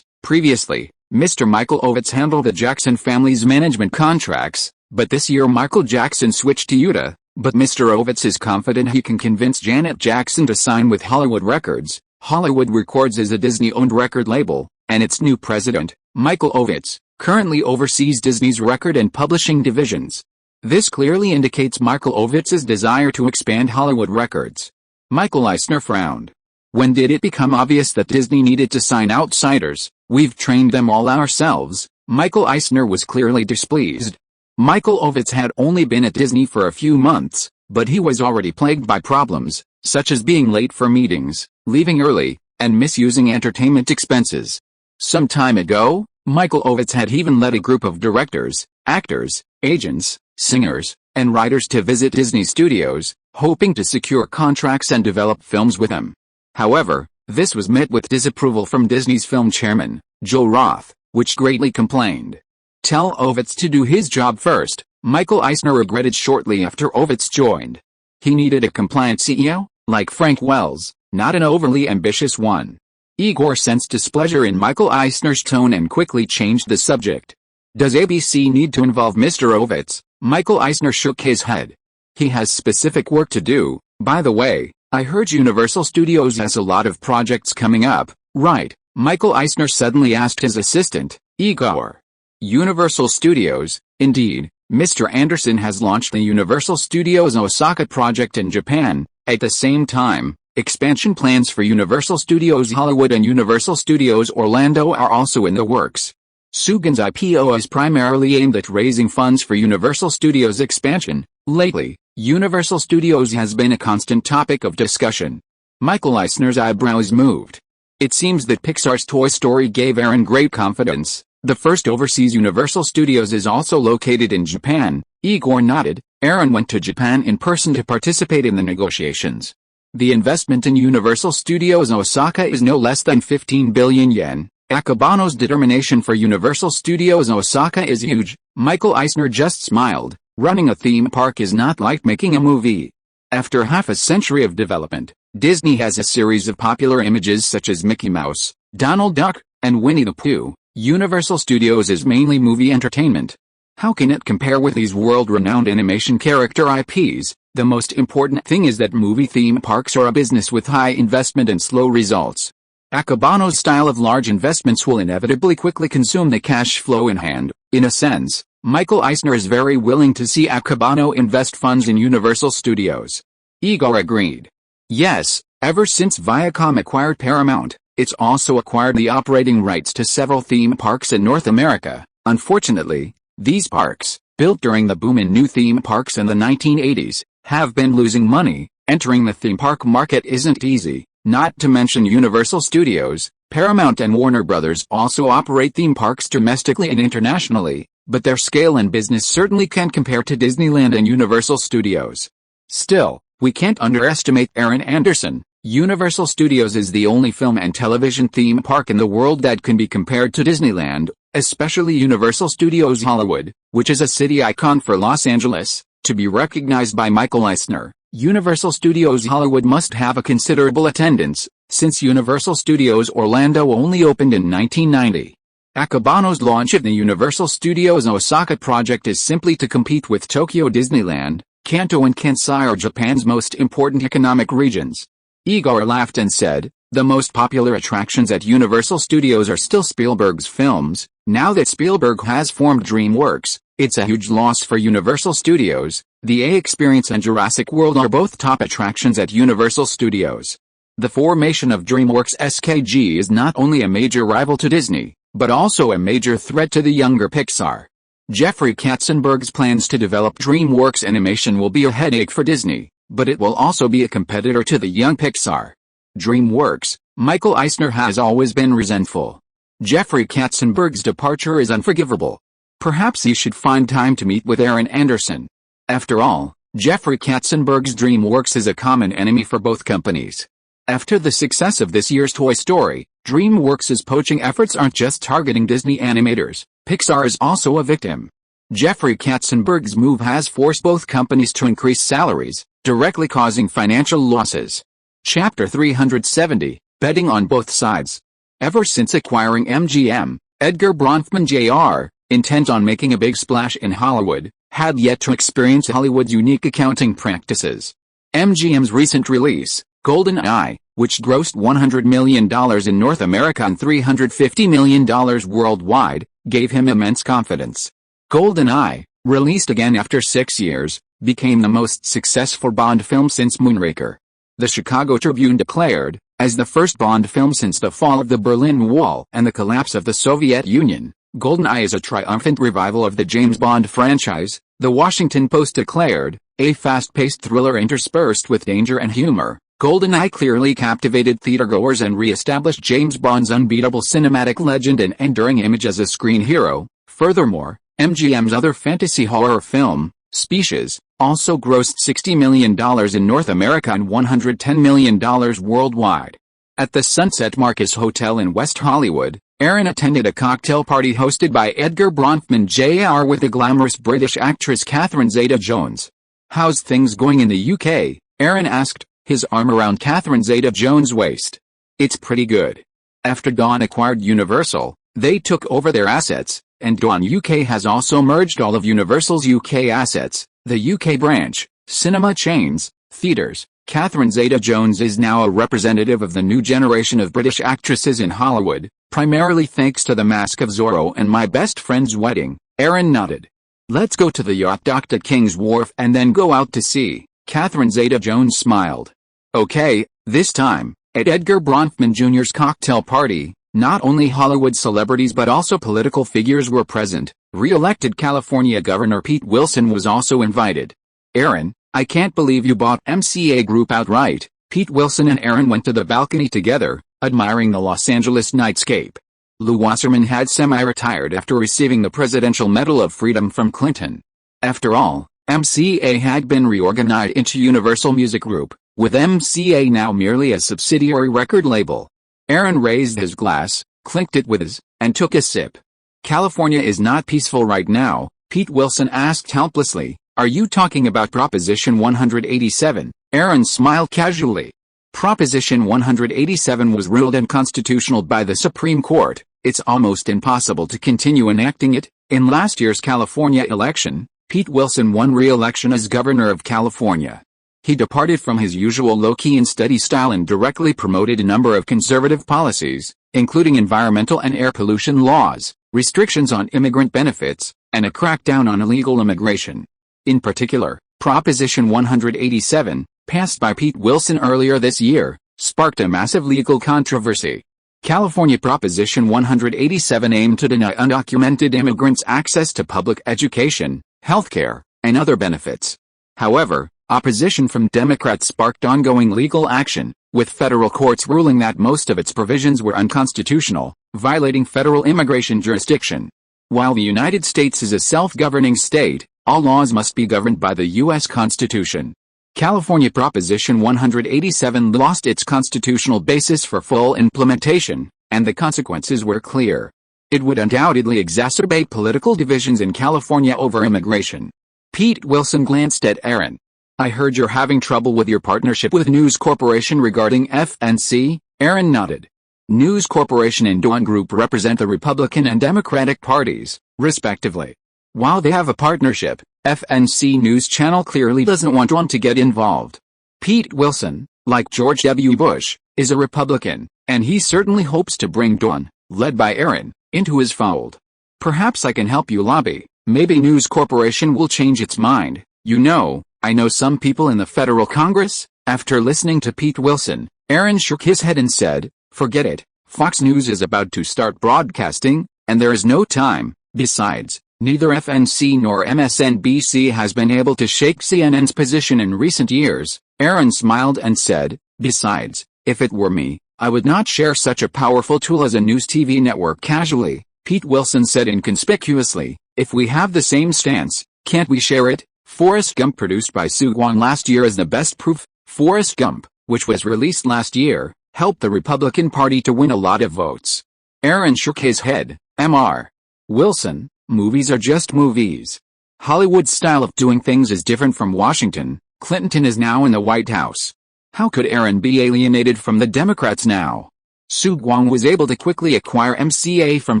Previously, Mr. Michael Ovitz handled the Jackson family's management contracts, but this year Michael Jackson switched to Utah. But Mr. Ovitz is confident he can convince Janet Jackson to sign with Hollywood Records. Hollywood Records is a Disney-owned record label, and its new president, Michael Ovitz, currently oversees Disney's record and publishing divisions. This clearly indicates Michael Ovitz's desire to expand Hollywood Records. Michael Eisner frowned. When did it become obvious that Disney needed to sign outsiders? We've trained them all ourselves. Michael Eisner was clearly displeased. Michael Ovitz had only been at Disney for a few months, but he was already plagued by problems, such as being late for meetings, leaving early, and misusing entertainment expenses. Some time ago, Michael Ovitz had even led a group of directors, actors, agents, singers, and writers to visit Disney Studios, hoping to secure contracts and develop films with him. However, this was met with disapproval from Disney's film chairman, Joe Roth, which greatly complained. Tell Ovitz to do his job first, Michael Eisner regretted shortly after Ovitz joined. He needed a compliant CEO, like Frank Wells, not an overly ambitious one. Igor sensed displeasure in Michael Eisner's tone and quickly changed the subject. Does ABC need to involve Mr. Ovitz? Michael Eisner shook his head. He has specific work to do. By the way, I heard Universal Studios has a lot of projects coming up, right? Michael Eisner suddenly asked his assistant, Igor. Universal Studios, indeed, Mr. Anderson has launched the Universal Studios Osaka project in Japan. At the same time, expansion plans for Universal Studios Hollywood and Universal Studios Orlando are also in the works. Sugan's IPO is primarily aimed at raising funds for Universal Studios expansion. Lately, Universal Studios has been a constant topic of discussion. Michael Eisner's eyebrows moved. It seems that Pixar's Toy Story gave Aaron great confidence. The first overseas Universal Studios is also located in Japan. Igor nodded. Aaron went to Japan in person to participate in the negotiations. The investment in Universal Studios Osaka is no less than 15 billion yen. Akebano's determination for Universal Studios Osaka is huge. Michael Eisner just smiled. Running a theme park is not like making a movie. After half a century of development, Disney has a series of popular images such as Mickey Mouse, Donald Duck, and Winnie the Pooh. Universal Studios is mainly movie entertainment. How can it compare with these world-renowned animation character IPs? The most important thing is that movie theme parks are a business with high investment and slow results. Akebano's style of large investments will inevitably quickly consume the cash flow in hand. In a sense, Michael Eisner is very willing to see Akebano invest funds in Universal Studios. Igor agreed. Yes, ever since Viacom acquired Paramount, it's also acquired the operating rights to several theme parks in North America. Unfortunately, these parks, built during the boom in new theme parks in the 1980s, have been losing money. Entering the theme park market isn't easy, not to mention Universal Studios. Paramount and Warner Brothers also operate theme parks domestically and internationally, but their scale and business certainly can't compare to Disneyland and Universal Studios. Still, we can't underestimate Aaron Anderson. Universal Studios is the only film and television theme park in the world that can be compared to Disneyland, especially Universal Studios Hollywood, which is a city icon for Los Angeles. To be recognized by Michael Eisner, Universal Studios Hollywood must have a considerable attendance, since Universal Studios Orlando only opened in 1990. Akebano's launch of the Universal Studios Osaka project is simply to compete with Tokyo Disneyland. Kanto and Kansai are Japan's most important economic regions. Igor laughed and said, the most popular attractions at Universal Studios are still Spielberg's films. Now that Spielberg has formed DreamWorks, it's a huge loss for Universal Studios. The A Experience and Jurassic World are both top attractions at Universal Studios. The formation of DreamWorks SKG is not only a major rival to Disney, but also a major threat to the younger Pixar. Jeffrey Katzenberg's plans to develop DreamWorks Animation will be a headache for Disney, but it will also be a competitor to the young Pixar. DreamWorks, Michael Eisner has always been resentful. Jeffrey Katzenberg's departure is unforgivable. Perhaps he should find time to meet with Aaron Anderson. After all, Jeffrey Katzenberg's DreamWorks is a common enemy for both companies. After the success of this year's Toy Story, DreamWorks' poaching efforts aren't just targeting Disney animators. Pixar is also a victim. Jeffrey Katzenberg's move has forced both companies to increase salaries, directly causing financial losses. Chapter 370, Betting on Both Sides. Ever since acquiring MGM, Edgar Bronfman Jr., intent on making a big splash in Hollywood, had yet to experience Hollywood's unique accounting practices. MGM's recent release, Golden Eye, which grossed $100 million in North America and $350 million worldwide, gave him immense confidence. Golden Eye, released again after 6 years, became the most successful Bond film since Moonraker. The Chicago Tribune declared, as the first Bond film since the fall of the Berlin Wall and the collapse of the Soviet Union, GoldenEye is a triumphant revival of the James Bond franchise. The Washington Post declared, a fast-paced thriller interspersed with danger and humor. GoldenEye clearly captivated theatergoers and re-established James Bond's unbeatable cinematic legend and enduring image as a screen hero. Furthermore, MGM's other fantasy horror film, Species, also grossed $60 million in North America and $110 million worldwide. At the Sunset Marcus Hotel in West Hollywood, Aaron attended a cocktail party hosted by Edgar Bronfman Jr. with the glamorous British actress Catherine Zeta-Jones. "How's things going in the UK?" Aaron asked, his arm around Catherine Zeta-Jones' waist. "It's pretty good. After Dawn acquired Universal, they took over their assets, and Dawn UK has also merged all of Universal's UK assets, the UK branch, cinema chains, theaters, Catherine Zeta-Jones is now a representative of the new generation of British actresses in Hollywood, primarily thanks to The Mask of Zorro and My Best Friend's Wedding. Aaron nodded. Let's go to the yacht docked at King's Wharf and then go out to sea. Catherine Zeta-Jones smiled. Okay, this time, at Edgar Bronfman Jr.'s cocktail party, not only Hollywood celebrities but also political figures were present. Re-elected California Governor Pete Wilson was also invited. Aaron, I can't believe you bought MCA Group outright. Pete Wilson and Aaron went to the balcony together, admiring the Los Angeles nightscape. Lou Wasserman had semi-retired after receiving the Presidential Medal of Freedom from Clinton. After all, MCA had been reorganized into Universal Music Group, with MCA now merely a subsidiary record label. Aaron raised his glass, clinked it with his, and took a sip. California is not peaceful right now, Pete Wilson asked helplessly. Are you talking about Proposition 187? Aaron smiled casually. Proposition 187 was ruled unconstitutional by the Supreme Court. It's almost impossible to continue enacting it. In last year's California election, Pete Wilson won re-election as governor of California. He departed from his usual low-key and steady style and directly promoted a number of conservative policies, including environmental and air pollution laws, restrictions on immigrant benefits, and a crackdown on illegal immigration. In particular, Proposition 187, passed by Pete Wilson earlier this year, sparked a massive legal controversy. California Proposition 187 aimed to deny undocumented immigrants access to public education, healthcare, and other benefits. However, opposition from Democrats sparked ongoing legal action, with federal courts ruling that most of its provisions were unconstitutional, violating federal immigration jurisdiction. While the United States is a self-governing state, all laws must be governed by the U.S. Constitution. California Proposition 187 lost its constitutional basis for full implementation, and the consequences were clear. It would undoubtedly exacerbate political divisions in California over immigration. Pete Wilson glanced at Aaron. I heard you're having trouble with your partnership with News Corporation regarding FNC? Aaron nodded. News Corporation and Dawn Group represent the Republican and Democratic parties, respectively. While they have a partnership, FNC News Channel clearly doesn't want Dawn to get involved. Pete Wilson, like George W. Bush, is a Republican, and he certainly hopes to bring Dawn, led by Aaron, into his fold. Perhaps I can help you lobby. Maybe News Corporation will change its mind. You know, I know some people in the federal Congress. After listening to Pete Wilson, Aaron shook his head and said, forget it. Fox News is about to start broadcasting, and there is no time. Besides, neither FNC nor MSNBC has been able to shake CNN's position in recent years. Aaron smiled and said, besides, if it were me, I would not share such a powerful tool as a news TV network casually. Pete Wilson said inconspicuously, if we have the same stance, can't we share it? Forrest Gump, produced by Sue Guang last year, is the best proof. Forrest Gump, which was released last year, helped the Republican Party to win a lot of votes. Aaron shook his head. Mr. Wilson, movies are just movies. Hollywood's style of doing things is different from Washington. Clinton is now in the White House. How could Aaron be alienated from the Democrats now? Sue Guang was able to quickly acquire MCA from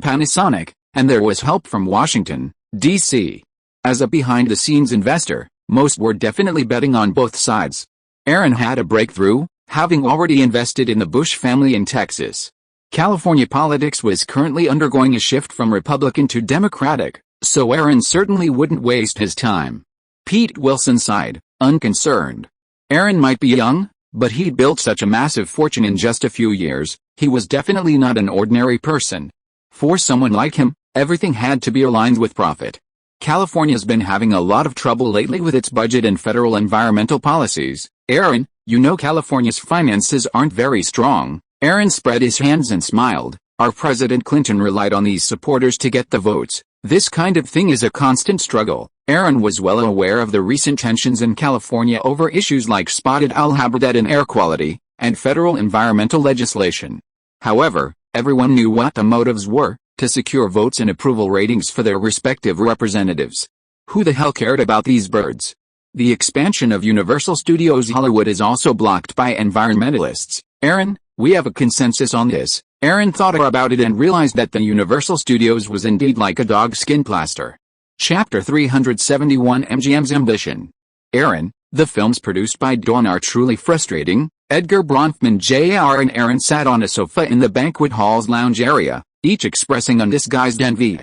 Panasonic, and there was help from Washington, D.C. As a behind-the-scenes investor, most were definitely betting on both sides. Aaron had a breakthrough, having already invested in the Bush family in Texas. California politics was currently undergoing a shift from Republican to Democratic, so Aaron certainly wouldn't waste his time. Pete Wilson sighed, unconcerned. Aaron might be young, but he built such a massive fortune in just a few years. He was definitely not an ordinary person. For someone like him, everything had to be aligned with profit. California's been having a lot of trouble lately with its budget and federal environmental policies. Aaron, you know California's finances aren't very strong. Aaron spread his hands and smiled. Our President Clinton relied on these supporters to get the votes. This kind of thing is a constant struggle. Aaron was well aware of the recent tensions in California over issues like spotted owl habitat and air quality, and federal environmental legislation. However, everyone knew what the motives were, to secure votes and approval ratings for their respective representatives. Who the hell cared about these birds? The expansion of Universal Studios Hollywood is also blocked by environmentalists. Aaron, we have a consensus on this. Aaron thought about it and realized that the Universal Studios was indeed like a dog skin plaster. Chapter 371, MGM's Ambition. Aaron, The films produced by Dawn are truly frustrating. Edgar Bronfman Jr. and Aaron sat on a sofa in the banquet hall's lounge area, each expressing undisguised envy.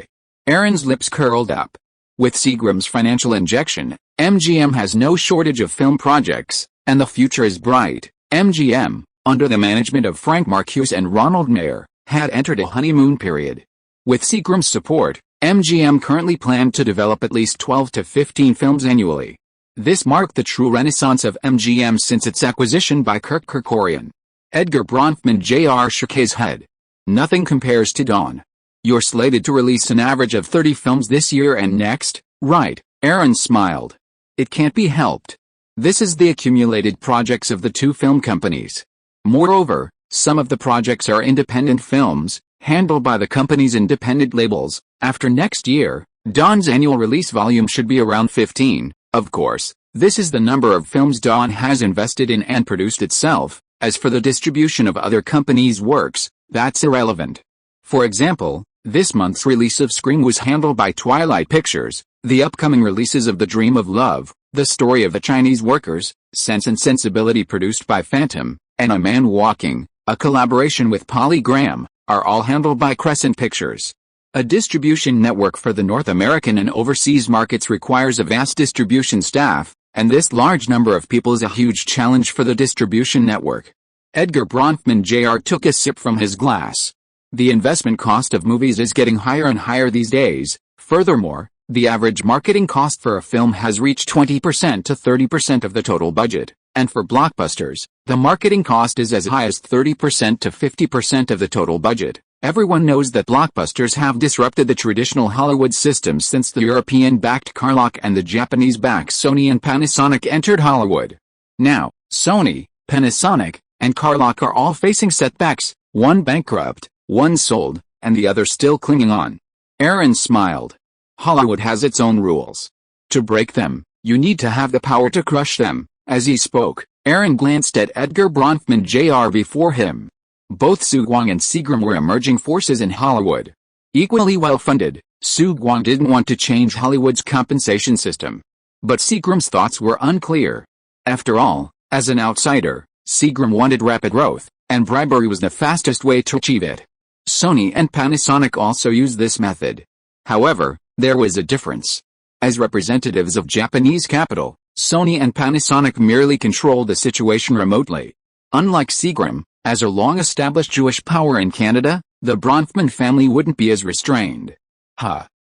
Aaron's lips curled up. With Seagram's financial injection, MGM has no shortage of film projects, and the future is bright. MGM, under the management of Frank Marcuse and Ronald Mayer, had entered a honeymoon period. With Seagram's support, MGM currently planned to develop at least 12 to 15 films annually. This marked the true renaissance of MGM since its acquisition by Kirk Kerkorian. Edgar Bronfman Jr. shook his head. Nothing compares to Dawn. You're slated to release an average of 30 films this year and next, right? Aaron smiled. It can't be helped. This is the accumulated projects of the two film companies. Moreover, some of the projects are independent films, handled by the company's independent labels. After next year, Dawn's annual release volume should be around 15. Of course, this is the number of films Dawn has invested in and produced itself. As for the distribution of other companies' works, that's irrelevant. For example, this month's release of Scream was handled by Twilight Pictures. The upcoming releases of The Dream of Love, The Story of the Chinese Workers, Sense and Sensibility produced by Phantom, and A Man Walking, a collaboration with Polygram, are all handled by Crescent Pictures. A distribution network for the North American and overseas markets requires a vast distribution staff, and this large number of people is a huge challenge for the distribution network. Edgar Bronfman Jr. took a sip from his glass. The investment cost of movies is getting higher and higher these days. Furthermore, the average marketing cost for a film has reached 20% to 30% of the total budget, and for blockbusters, the marketing cost is as high as 30% to 50% of the total budget. Everyone knows that blockbusters have disrupted the traditional Hollywood system since the European-backed Carlock and the Japanese-backed Sony and Panasonic entered Hollywood. Now, Sony, Panasonic, and Carlock are all facing setbacks, one bankrupt, one sold, and the other still clinging on. Aaron smiled. Hollywood has its own rules. To break them, you need to have the power to crush them. As he spoke, Aaron glanced at Edgar Bronfman Jr. before him. Both Sugwang and Seagram were emerging forces in Hollywood. Equally well-funded, Sugwang didn't want to change Hollywood's compensation system. But Seagram's thoughts were unclear. After all, as an outsider, Seagram wanted rapid growth, and bribery was the fastest way to achieve it. Sony and Panasonic also used this method. However, there was a difference. As representatives of Japanese capital, Sony and Panasonic merely controlled the situation remotely. Unlike Seagram, as a long-established Jewish power in Canada, the Bronfman family wouldn't be as restrained.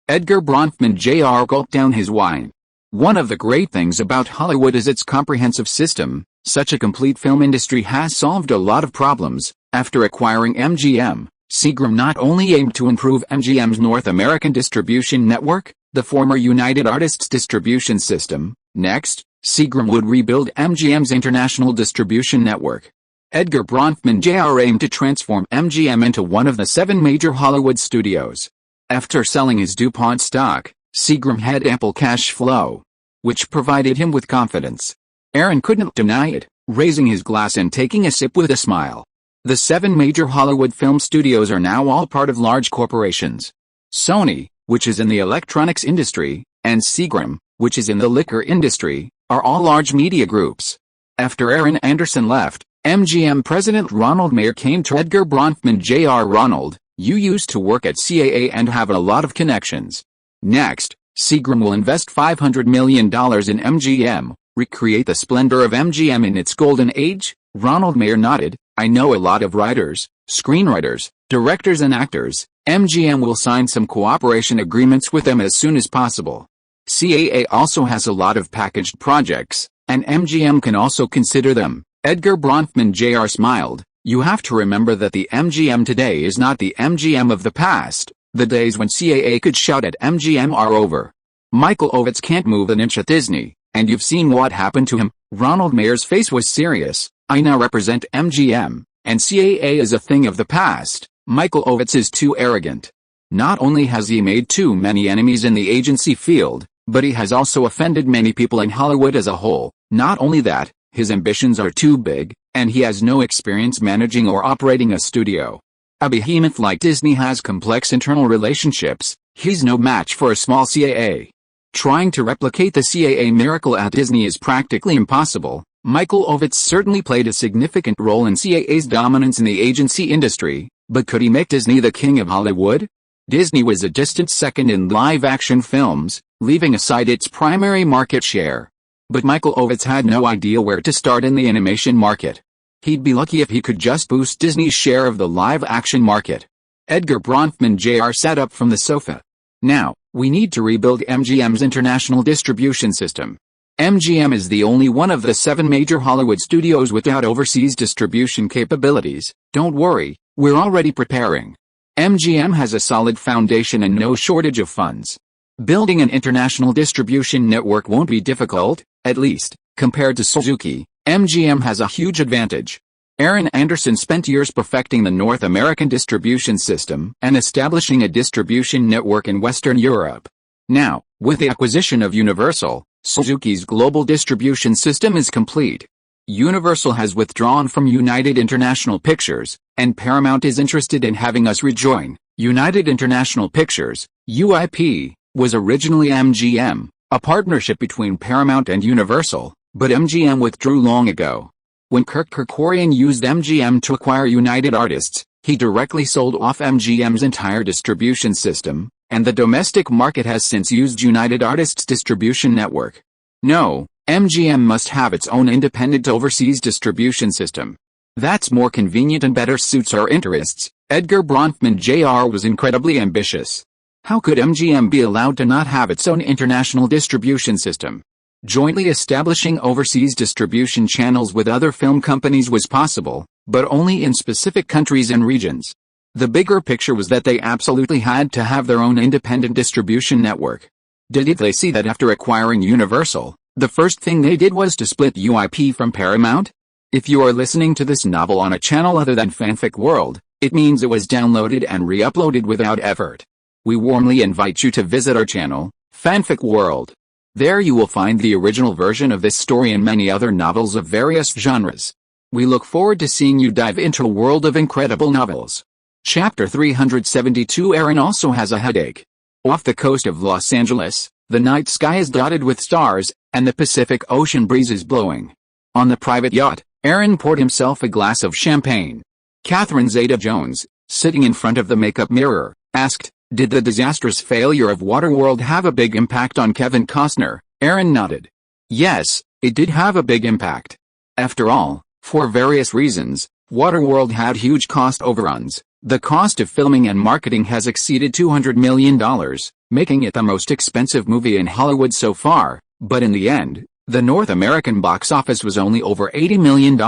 Edgar Bronfman Jr. gulped down his wine. One of the great things about Hollywood is its comprehensive system. Such a complete film industry has solved a lot of problems. After acquiring MGM, Seagram not only aimed to improve MGM's North American distribution network, the former United Artists distribution system. Next, Seagram would rebuild MGM's international distribution network. Edgar Bronfman Jr. aimed to transform MGM into one of the 7 major Hollywood studios. After selling his DuPont stock, Seagram had ample cash flow, which provided him with confidence. Aaron couldn't deny it, raising his glass and taking a sip with a smile. The 7 major Hollywood film studios are now all part of large corporations. Sony, which is in the electronics industry, and Seagram, which is in the liquor industry, are all large media groups. After Aaron Anderson left, MGM President Ronald Mayer came to Edgar Bronfman Jr. Ronald, you used to work at CAA and have a lot of connections. Next, Seagram will invest $500 million in MGM, recreate the splendor of MGM in its golden age? Ronald Mayer nodded. I know a lot of writers, screenwriters, directors and actors. MGM will sign some cooperation agreements with them as soon as possible. CAA also has a lot of packaged projects, and MGM can also consider them. Edgar Bronfman Jr. smiled. You have to remember that the MGM today is not the MGM of the past. The days when CAA could shout at MGM are over. Michael Ovitz can't move an inch at Disney, and you've seen what happened to him. Ronald Mayer's face was serious. I now represent MGM, and CAA is a thing of the past. Michael Ovitz is too arrogant. Not only has he made too many enemies in the agency field, but he has also offended many people in Hollywood as a whole. Not only that, his ambitions are too big, and he has no experience managing or operating a studio. A behemoth like Disney has complex internal relationships. He's no match for a small CAA. Trying to replicate the CAA miracle at Disney is practically impossible. Michael Ovitz certainly played a significant role in CAA's dominance in the agency industry, but could he make Disney the king of Hollywood? Disney was a distant second in live-action films, leaving aside its primary market share. But Michael Ovitz had no idea where to start in the animation market. He'd be lucky if he could just boost Disney's share of the live-action market. Edgar Bronfman Jr. sat up from the sofa. Now, we need to rebuild MGM's international distribution system. MGM is the only one of the 7 major Hollywood studios without overseas distribution capabilities. Don't worry, we're already preparing. MGM has a solid foundation and no shortage of funds. Building an international distribution network won't be difficult, at least, compared to Suzuki. MGM has a huge advantage. Aaron Anderson spent years perfecting the North American distribution system and establishing a distribution network in Western Europe. Now, with the acquisition of Universal, Suzuki's global distribution system is complete. Universal has withdrawn from United International Pictures, and Paramount is interested in having us rejoin. United International Pictures, UIP, was originally MGM, a partnership between Paramount and Universal, but MGM withdrew long ago. When Kirk Kerkorian used MGM to acquire United Artists, he directly sold off MGM's entire distribution system, and the domestic market has since used United Artists' distribution network. No, MGM must have its own independent overseas distribution system. That's more convenient and better suits our interests. Edgar Bronfman Jr. was incredibly ambitious. How could MGM be allowed to not have its own international distribution system? Jointly establishing overseas distribution channels with other film companies was possible, but only in specific countries and regions. The bigger picture was that they absolutely had to have their own independent distribution network. Did they see that after acquiring Universal, the first thing they did was to split UIP from Paramount? If you are listening to this novel on a channel other than Fanfic World, it means it was downloaded and re-uploaded without effort. We warmly invite you to visit our channel, Fanfic World. There you will find the original version of this story and many other novels of various genres. We look forward to seeing you dive into a world of incredible novels. Chapter 372. Aaron also has a headache. Off the coast of Los Angeles, the night sky is dotted with stars, and the Pacific Ocean breeze is blowing. On the private yacht, Aaron poured himself a glass of champagne. Catherine Zeta-Jones, sitting in front of the makeup mirror, asked, "Did the disastrous failure of Waterworld have a big impact on Kevin Costner?" Aaron nodded. Yes, it did have a big impact. After all, for various reasons, Waterworld had huge cost overruns. The cost of filming and marketing has exceeded $200 million, making it the most expensive movie in Hollywood so far, but in the end, the North American box office was only over $80 million,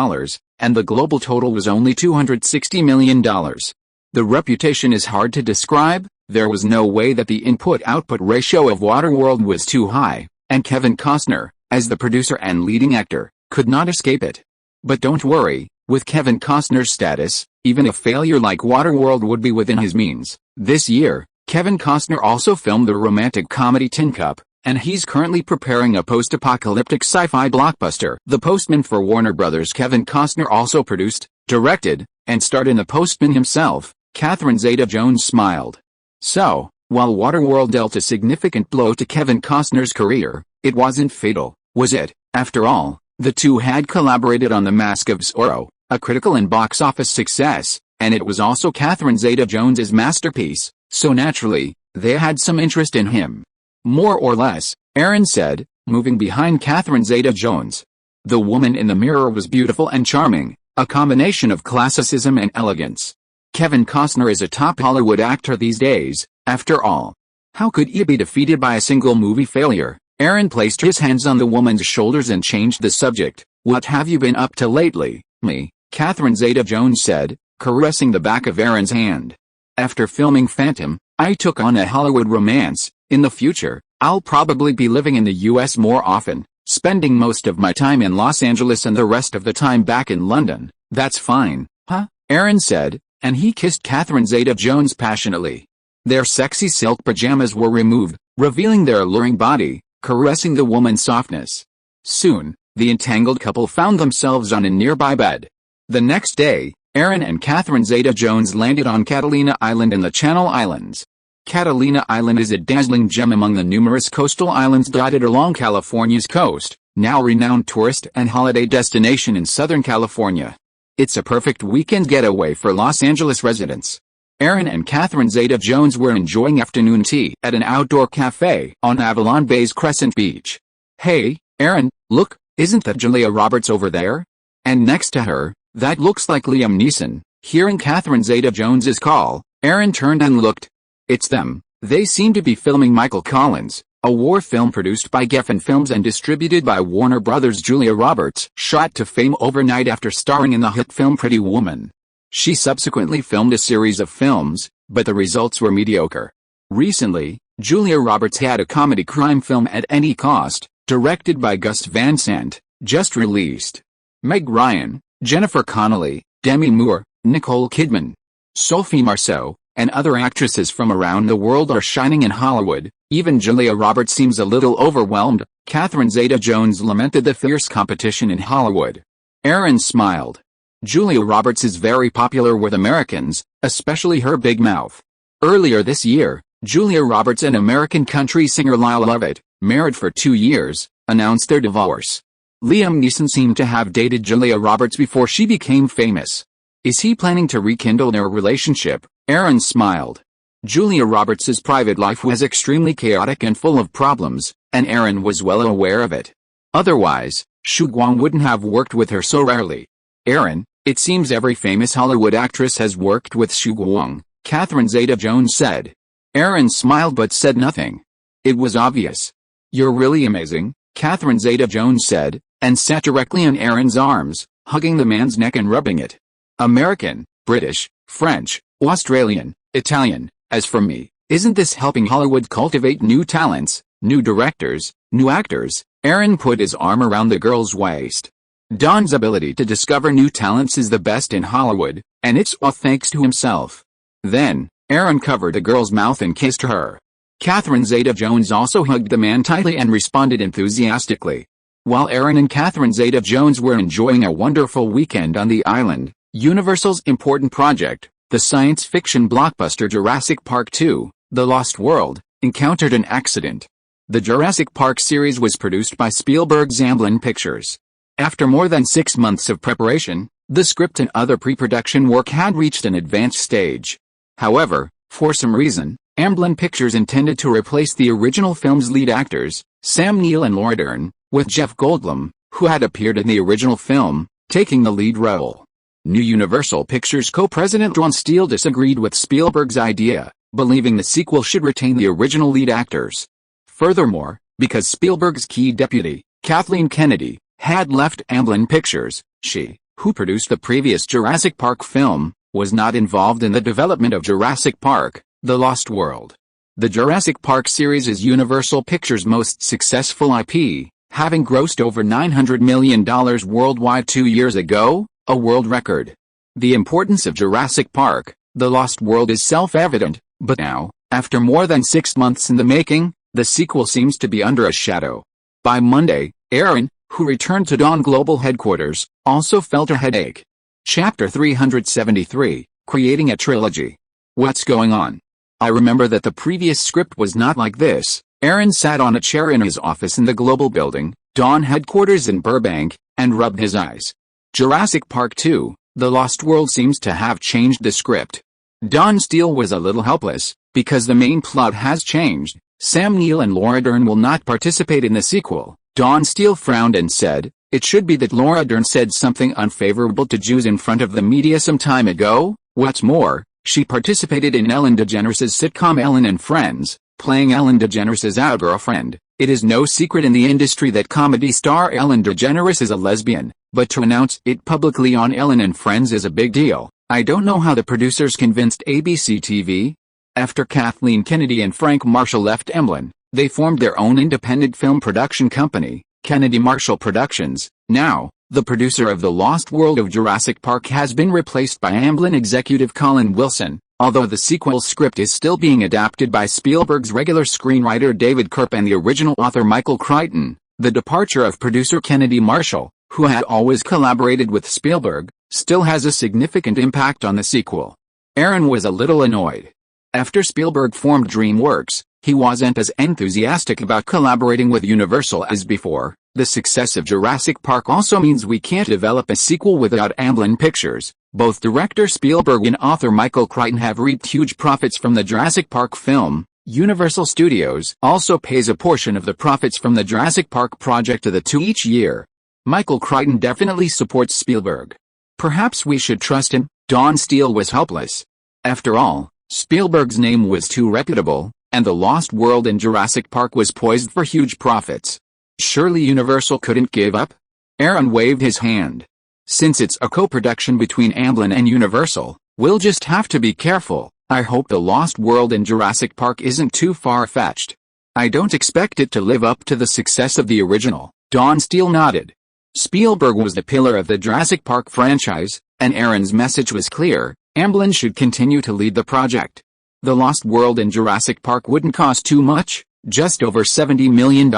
and the global total was only $260 million. The reputation is hard to describe. There was no way that the input-output ratio of Waterworld was too high, and Kevin Costner, as the producer and leading actor, could not escape it. But don't worry, with Kevin Costner's status, even a failure like Waterworld would be within his means. This year, Kevin Costner also filmed the romantic comedy Tin Cup, and he's currently preparing a post-apocalyptic sci-fi blockbuster. The Postman for Warner Brothers. Kevin Costner also produced, directed, and starred in The Postman himself. Catherine Zeta-Jones smiled. So, while Waterworld dealt a significant blow to Kevin Costner's career, it wasn't fatal, was it? After all, the two had collaborated on The Mask of Zorro, a critical and box office success, and it was also Catherine Zeta-Jones's masterpiece, so naturally, they had some interest in him. More or less, Aaron said, moving behind Catherine Zeta-Jones. The woman in the mirror was beautiful and charming, a combination of classicism and elegance. Kevin Costner is a top Hollywood actor these days, after all. How could he be defeated by a single movie failure? Aaron placed his hands on the woman's shoulders and changed the subject. What have you been up to lately? Me, Catherine Zeta-Jones said, caressing the back of Aaron's hand. After filming Phantom, I took on a Hollywood romance. In the future, I'll probably be living in the US more often, spending most of my time in Los Angeles and the rest of the time back in London. That's fine, huh? Aaron said, and he kissed Catherine Zeta-Jones passionately. Their sexy silk pajamas were removed, revealing their alluring body, caressing the woman's softness. Soon, the entangled couple found themselves on a nearby bed. The next day, Aaron and Catherine Zeta-Jones landed on Catalina Island in the Channel Islands. Catalina Island is a dazzling gem among the numerous coastal islands dotted along California's coast, now renowned tourist and holiday destination in Southern California. It's a perfect weekend getaway for Los Angeles residents. Aaron and Catherine Zeta-Jones were enjoying afternoon tea at an outdoor cafe on Avalon Bay's Crescent Beach. "Hey, Aaron, look, isn't that Julia Roberts over there? And next to her, that looks like Liam Neeson." Hearing Catherine Zeta-Jones's call, Aaron turned and looked. "It's them. They seem to be filming Michael Collins, a war film produced by Geffen Films and distributed by Warner Brothers." Julia Roberts shot to fame overnight after starring in the hit film Pretty Woman. She subsequently filmed a series of films, but the results were mediocre. Recently, Julia Roberts had a comedy crime film At Any Cost, directed by Gus Van Sant, just released. Meg Ryan, Jennifer Connelly, Demi Moore, Nicole Kidman, Sophie Marceau, and other actresses from around the world are shining in Hollywood. Even Julia Roberts seems a little overwhelmed. Catherine Zeta-Jones lamented the fierce competition in Hollywood. Aaron smiled. "Julia Roberts is very popular with Americans, especially her big mouth." Earlier this year, Julia Roberts and American country singer Lyle Lovett, married for 2 years, announced their divorce. Liam Neeson seemed to have dated Julia Roberts before she became famous. Is he planning to rekindle their relationship? Aaron smiled. Julia Roberts' private life was extremely chaotic and full of problems, and Aaron was well aware of it. Otherwise, Shu Guang wouldn't have worked with her so rarely. "Aaron, it seems every famous Hollywood actress has worked with Shu Guang," Catherine Zeta-Jones said. Aaron smiled but said nothing. "It was obvious." "You're really amazing," Catherine Zeta-Jones said, and sat directly in Aaron's arms, hugging the man's neck and rubbing it. "American, British, French, Australian, Italian. As for me, isn't this helping Hollywood cultivate new talents, new directors, new actors?" Aaron put his arm around the girl's waist. "Don's ability to discover new talents is the best in Hollywood, and it's all thanks to himself." Then, Aaron covered the girl's mouth and kissed her. Catherine Zeta-Jones also hugged the man tightly and responded enthusiastically. While Aaron and Catherine Zeta-Jones were enjoying a wonderful weekend on the island, Universal's important project, the science fiction blockbuster Jurassic Park 2, The Lost World, encountered an accident. The Jurassic Park series was produced by Spielberg's Amblin Pictures. After more than 6 months of preparation, the script and other pre-production work had reached an advanced stage. However, for some reason, Amblin Pictures intended to replace the original film's lead actors, Sam Neill and Laura Dern, with Jeff Goldblum, who had appeared in the original film, taking the lead role. New Universal Pictures co-president Ron Steele disagreed with Spielberg's idea, believing the sequel should retain the original lead actors. Furthermore, because Spielberg's key deputy, Kathleen Kennedy, had left Amblin Pictures, she, who produced the previous Jurassic Park film, was not involved in the development of Jurassic Park, The Lost World. The Jurassic Park series is Universal Pictures' most successful IP, having grossed over $900 million worldwide 2 years ago, a world record. The importance of Jurassic Park, The Lost World is self-evident, but now, after more than 6 months in the making, the sequel seems to be under a shadow. By Monday, Aaron, who returned to Dawn Global headquarters, also felt a headache. Chapter 373, Creating a Trilogy. What's going on? I remember that the previous script was not like this. Aaron sat on a chair in his office in the Global Building, Dawn headquarters in Burbank, and rubbed his eyes. Jurassic Park 2, The Lost World seems to have changed the script. Don Steele was a little helpless, because the main plot has changed. Sam Neill and Laura Dern will not participate in the sequel. Don Steele frowned and said, "It should be that Laura Dern said something unfavorable to Jews in front of the media some time ago. What's more, she participated in Ellen DeGeneres' sitcom Ellen and Friends, playing Ellen DeGeneres' out-girlfriend. It is no secret in the industry that comedy star Ellen DeGeneres is a lesbian, but to announce it publicly on Ellen and Friends is a big deal. I don't know how the producers convinced ABC TV." After Kathleen Kennedy and Frank Marshall left Amblin, they formed their own independent film production company, Kennedy Marshall Productions. Now, the producer of The Lost World of Jurassic Park has been replaced by Amblin executive Colin Wilson, although the sequel script is still being adapted by Spielberg's regular screenwriter David Koepp and the original author Michael Crichton. The departure of producer Kennedy Marshall, who had always collaborated with Spielberg, still has a significant impact on the sequel. Aaron was a little annoyed. After Spielberg formed DreamWorks, he wasn't as enthusiastic about collaborating with Universal as before. The success of Jurassic Park also means we can't develop a sequel without Amblin Pictures. Both director Spielberg and author Michael Crichton have reaped huge profits from the Jurassic Park film. Universal Studios also pays a portion of the profits from the Jurassic Park project to the two each year. Michael Crichton definitely supports Spielberg. Perhaps we should trust him. Don Steele was helpless. After all, Spielberg's name was too reputable, and The Lost World and Jurassic Park was poised for huge profits. Surely Universal couldn't give up? Aaron waved his hand. Since it's a co-production between Amblin and Universal, we'll just have to be careful. I hope The Lost World and Jurassic Park isn't too far-fetched. I don't expect it to live up to the success of the original. Don Steele nodded. Spielberg was the pillar of the Jurassic Park franchise, and Aaron's message was clear. Amblin should continue to lead the project. The Lost World and Jurassic Park wouldn't cost too much, just over $70 million,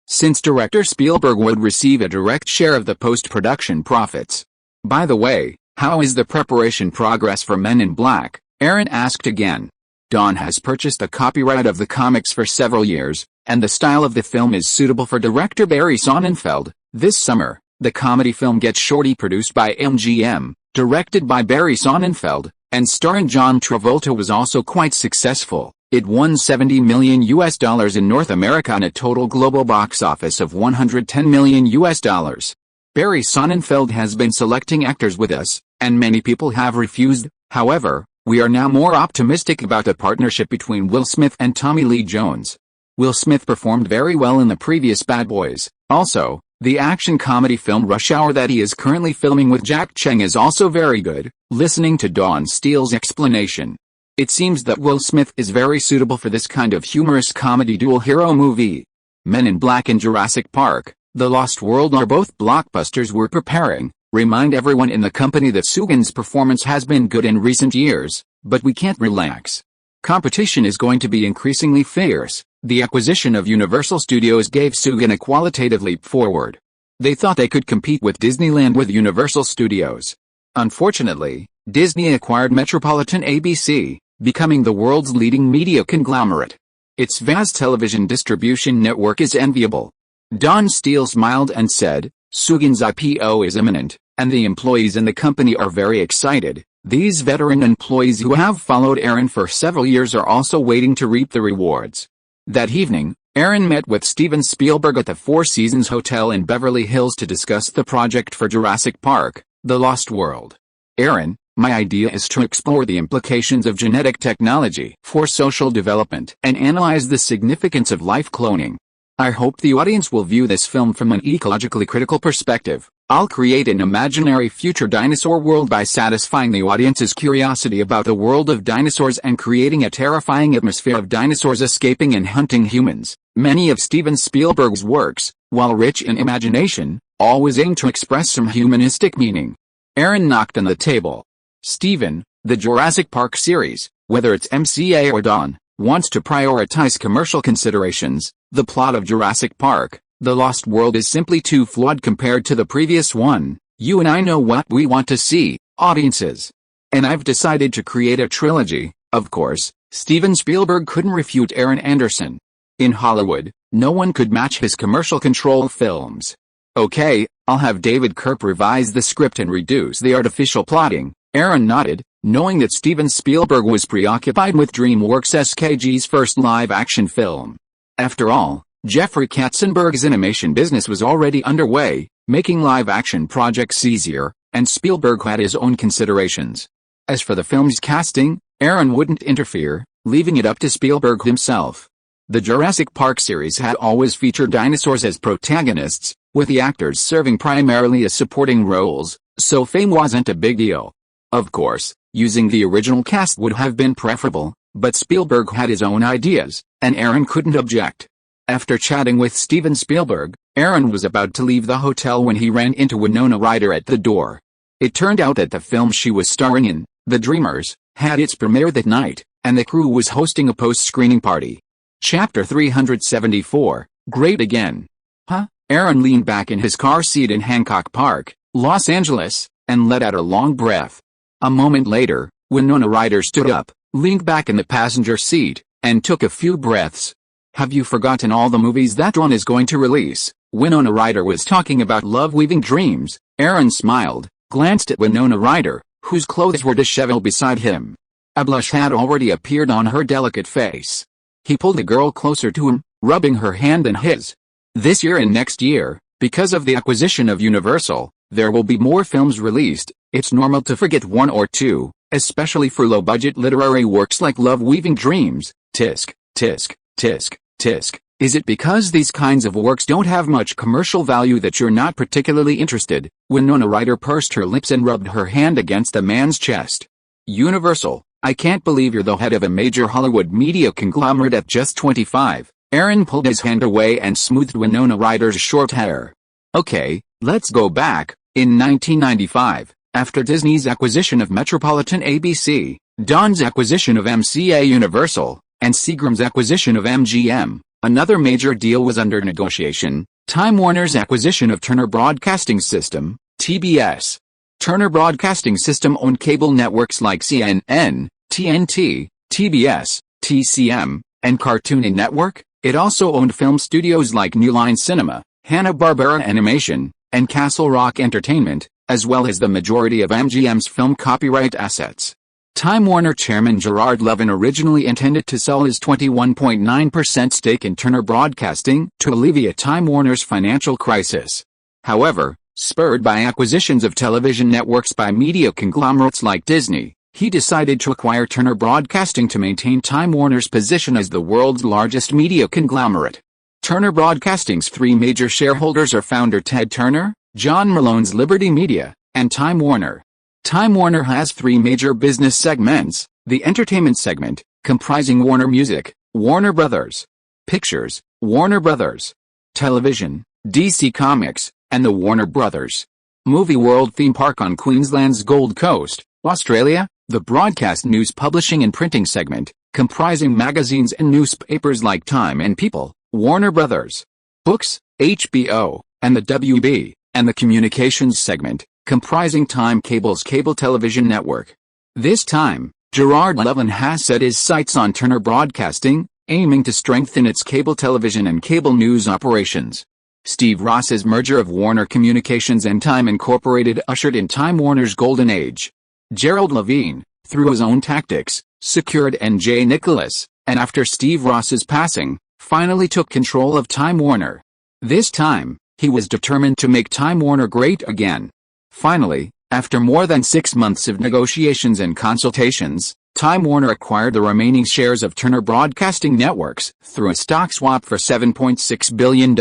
since director Spielberg would receive a direct share of the post-production profits. By the way, how is the preparation progress for Men in Black? Aaron asked again. Don has purchased the copyright of the comics for several years, and the style of the film is suitable for director Barry Sonnenfeld. This summer, the comedy film Get Shorty, produced by MGM, directed by Barry Sonnenfeld, and starring John Travolta, was also quite successful. It won $70 million in North America and a total global box office of $110 million. Barry Sonnenfeld has been selecting actors with us, and many people have refused. However, we are now more optimistic about a partnership between Will Smith and Tommy Lee Jones. Will Smith performed very well in the previous Bad Boys. Also, the action comedy film Rush Hour that he is currently filming with Jack Cheng is also very good. Listening to Don Steele's explanation, it seems that Will Smith is very suitable for this kind of humorous comedy dual hero movie. Men in Black and Jurassic Park, The Lost World are both blockbusters we're preparing. Remind everyone in the company that Sugin's performance has been good in recent years, but we can't relax. Competition is going to be increasingly fierce. The acquisition of Universal Studios gave Sugin a qualitative leap forward. They thought they could compete with Disneyland with Universal Studios. Unfortunately, Disney acquired Metropolitan ABC, becoming the world's leading media conglomerate. Its vast television distribution network is enviable. Don Steele smiled and said, Sugin's IPO is imminent, and the employees in the company are very excited. These veteran employees who have followed Aaron for several years are also waiting to reap the rewards. That evening, Aaron met with Steven Spielberg at the Four Seasons Hotel in Beverly Hills to discuss the project for Jurassic Park, The Lost World. Aaron, my idea is to explore the implications of genetic technology for social development and analyze the significance of life cloning. I hope the audience will view this film from an ecologically critical perspective. I'll create an imaginary future dinosaur world by satisfying the audience's curiosity about the world of dinosaurs and creating a terrifying atmosphere of dinosaurs escaping and hunting humans. Many of Steven Spielberg's works, while rich in imagination, always aim to express some humanistic meaning. Aaron knocked on the table. Steven, the Jurassic Park series, whether it's MCA or Don, wants to prioritize commercial considerations. The plot of Jurassic Park, The Lost World, is simply too flawed compared to the previous one. You and I know what we want to see, audiences. And I've decided to create a trilogy. Of course, Steven Spielberg couldn't refute Aaron Anderson. In Hollywood, no one could match his commercial control films. Okay, I'll have David Koepp revise the script and reduce the artificial plotting. Aaron nodded, knowing that Steven Spielberg was preoccupied with DreamWorks SKG's first live-action film. After all, Jeffrey Katzenberg's animation business was already underway, making live-action projects easier, and Spielberg had his own considerations. As for the film's casting, Aaron wouldn't interfere, leaving it up to Spielberg himself. The Jurassic Park series had always featured dinosaurs as protagonists, with the actors serving primarily as supporting roles, so fame wasn't a big deal. Of course, using the original cast would have been preferable, but Spielberg had his own ideas, and Aaron couldn't object. After chatting with Steven Spielberg, Aaron was about to leave the hotel when he ran into Winona Ryder at the door. It turned out that the film she was starring in, The Dreamers, had its premiere that night, and the crew was hosting a post-screening party. Chapter 374, Great Again. Huh? Aaron leaned back in his car seat in Hancock Park, Los Angeles, and let out a long breath. A moment later, Winona Ryder stood up, leaned back in the passenger seat, and took a few breaths. Have you forgotten all the movies that one is going to release? Winona Ryder was talking about Love Weaving Dreams. Aaron smiled, glanced at Winona Ryder, whose clothes were disheveled beside him. A blush had already appeared on her delicate face. He pulled the girl closer to him, rubbing her hand in his. This year and next year, because of the acquisition of Universal, there will be more films released. It's normal to forget one or two, especially for low-budget literary works like Love Weaving Dreams. Tisk, tisk, tisk, tisk. Is it because these kinds of works don't have much commercial value that you're not particularly interested? Winona Ryder pursed her lips and rubbed her hand against the man's chest. Universal, I can't believe you're the head of a major Hollywood media conglomerate at just 25. Aaron pulled his hand away and smoothed Winona Ryder's short hair. Okay, let's go back. In 1995, after Disney's acquisition of Metropolitan ABC, Don's acquisition of MCA Universal, and Seagram's acquisition of MGM, another major deal was under negotiation: Time Warner's acquisition of Turner Broadcasting System, TBS. Turner Broadcasting System owned cable networks like CNN, TNT, TBS, TCM, and Cartoon Network. It also owned film studios like New Line Cinema, Hanna-Barbera Animation, and Castle Rock Entertainment, as well as the majority of MGM's film copyright assets. Time Warner chairman Gerard Levin originally intended to sell his 21.9% stake in Turner Broadcasting to alleviate Time Warner's financial crisis. However, spurred by acquisitions of television networks by media conglomerates like Disney, he decided to acquire Turner Broadcasting to maintain Time Warner's position as the world's largest media conglomerate. Turner Broadcasting's three major shareholders are founder Ted Turner, John Malone's Liberty Media, and Time Warner. Time Warner has three major business segments: the entertainment segment, comprising Warner Music, Warner Brothers Pictures, Warner Brothers Television, DC Comics, and the Warner Brothers Movie World theme park on Queensland's Gold Coast, Australia. The broadcast news publishing and printing segment, comprising magazines and newspapers like Time and People, Warner Brothers Books, HBO, and the WB, and the communications segment, comprising Time Cable's cable television network. This time, Gerard Levin has set his sights on Turner Broadcasting, aiming to strengthen its cable television and cable news operations. Steve Ross's merger of Warner Communications and Time Incorporated ushered in Time Warner's golden age. Gerald Levine, through his own tactics, secured N.J. Nicholas, and after Steve Ross's passing, finally took control of Time Warner. This time, he was determined to make Time Warner great again. Finally, after more than 6 months of negotiations and consultations, Time Warner acquired the remaining shares of Turner Broadcasting Networks through a stock swap for $7.6 billion.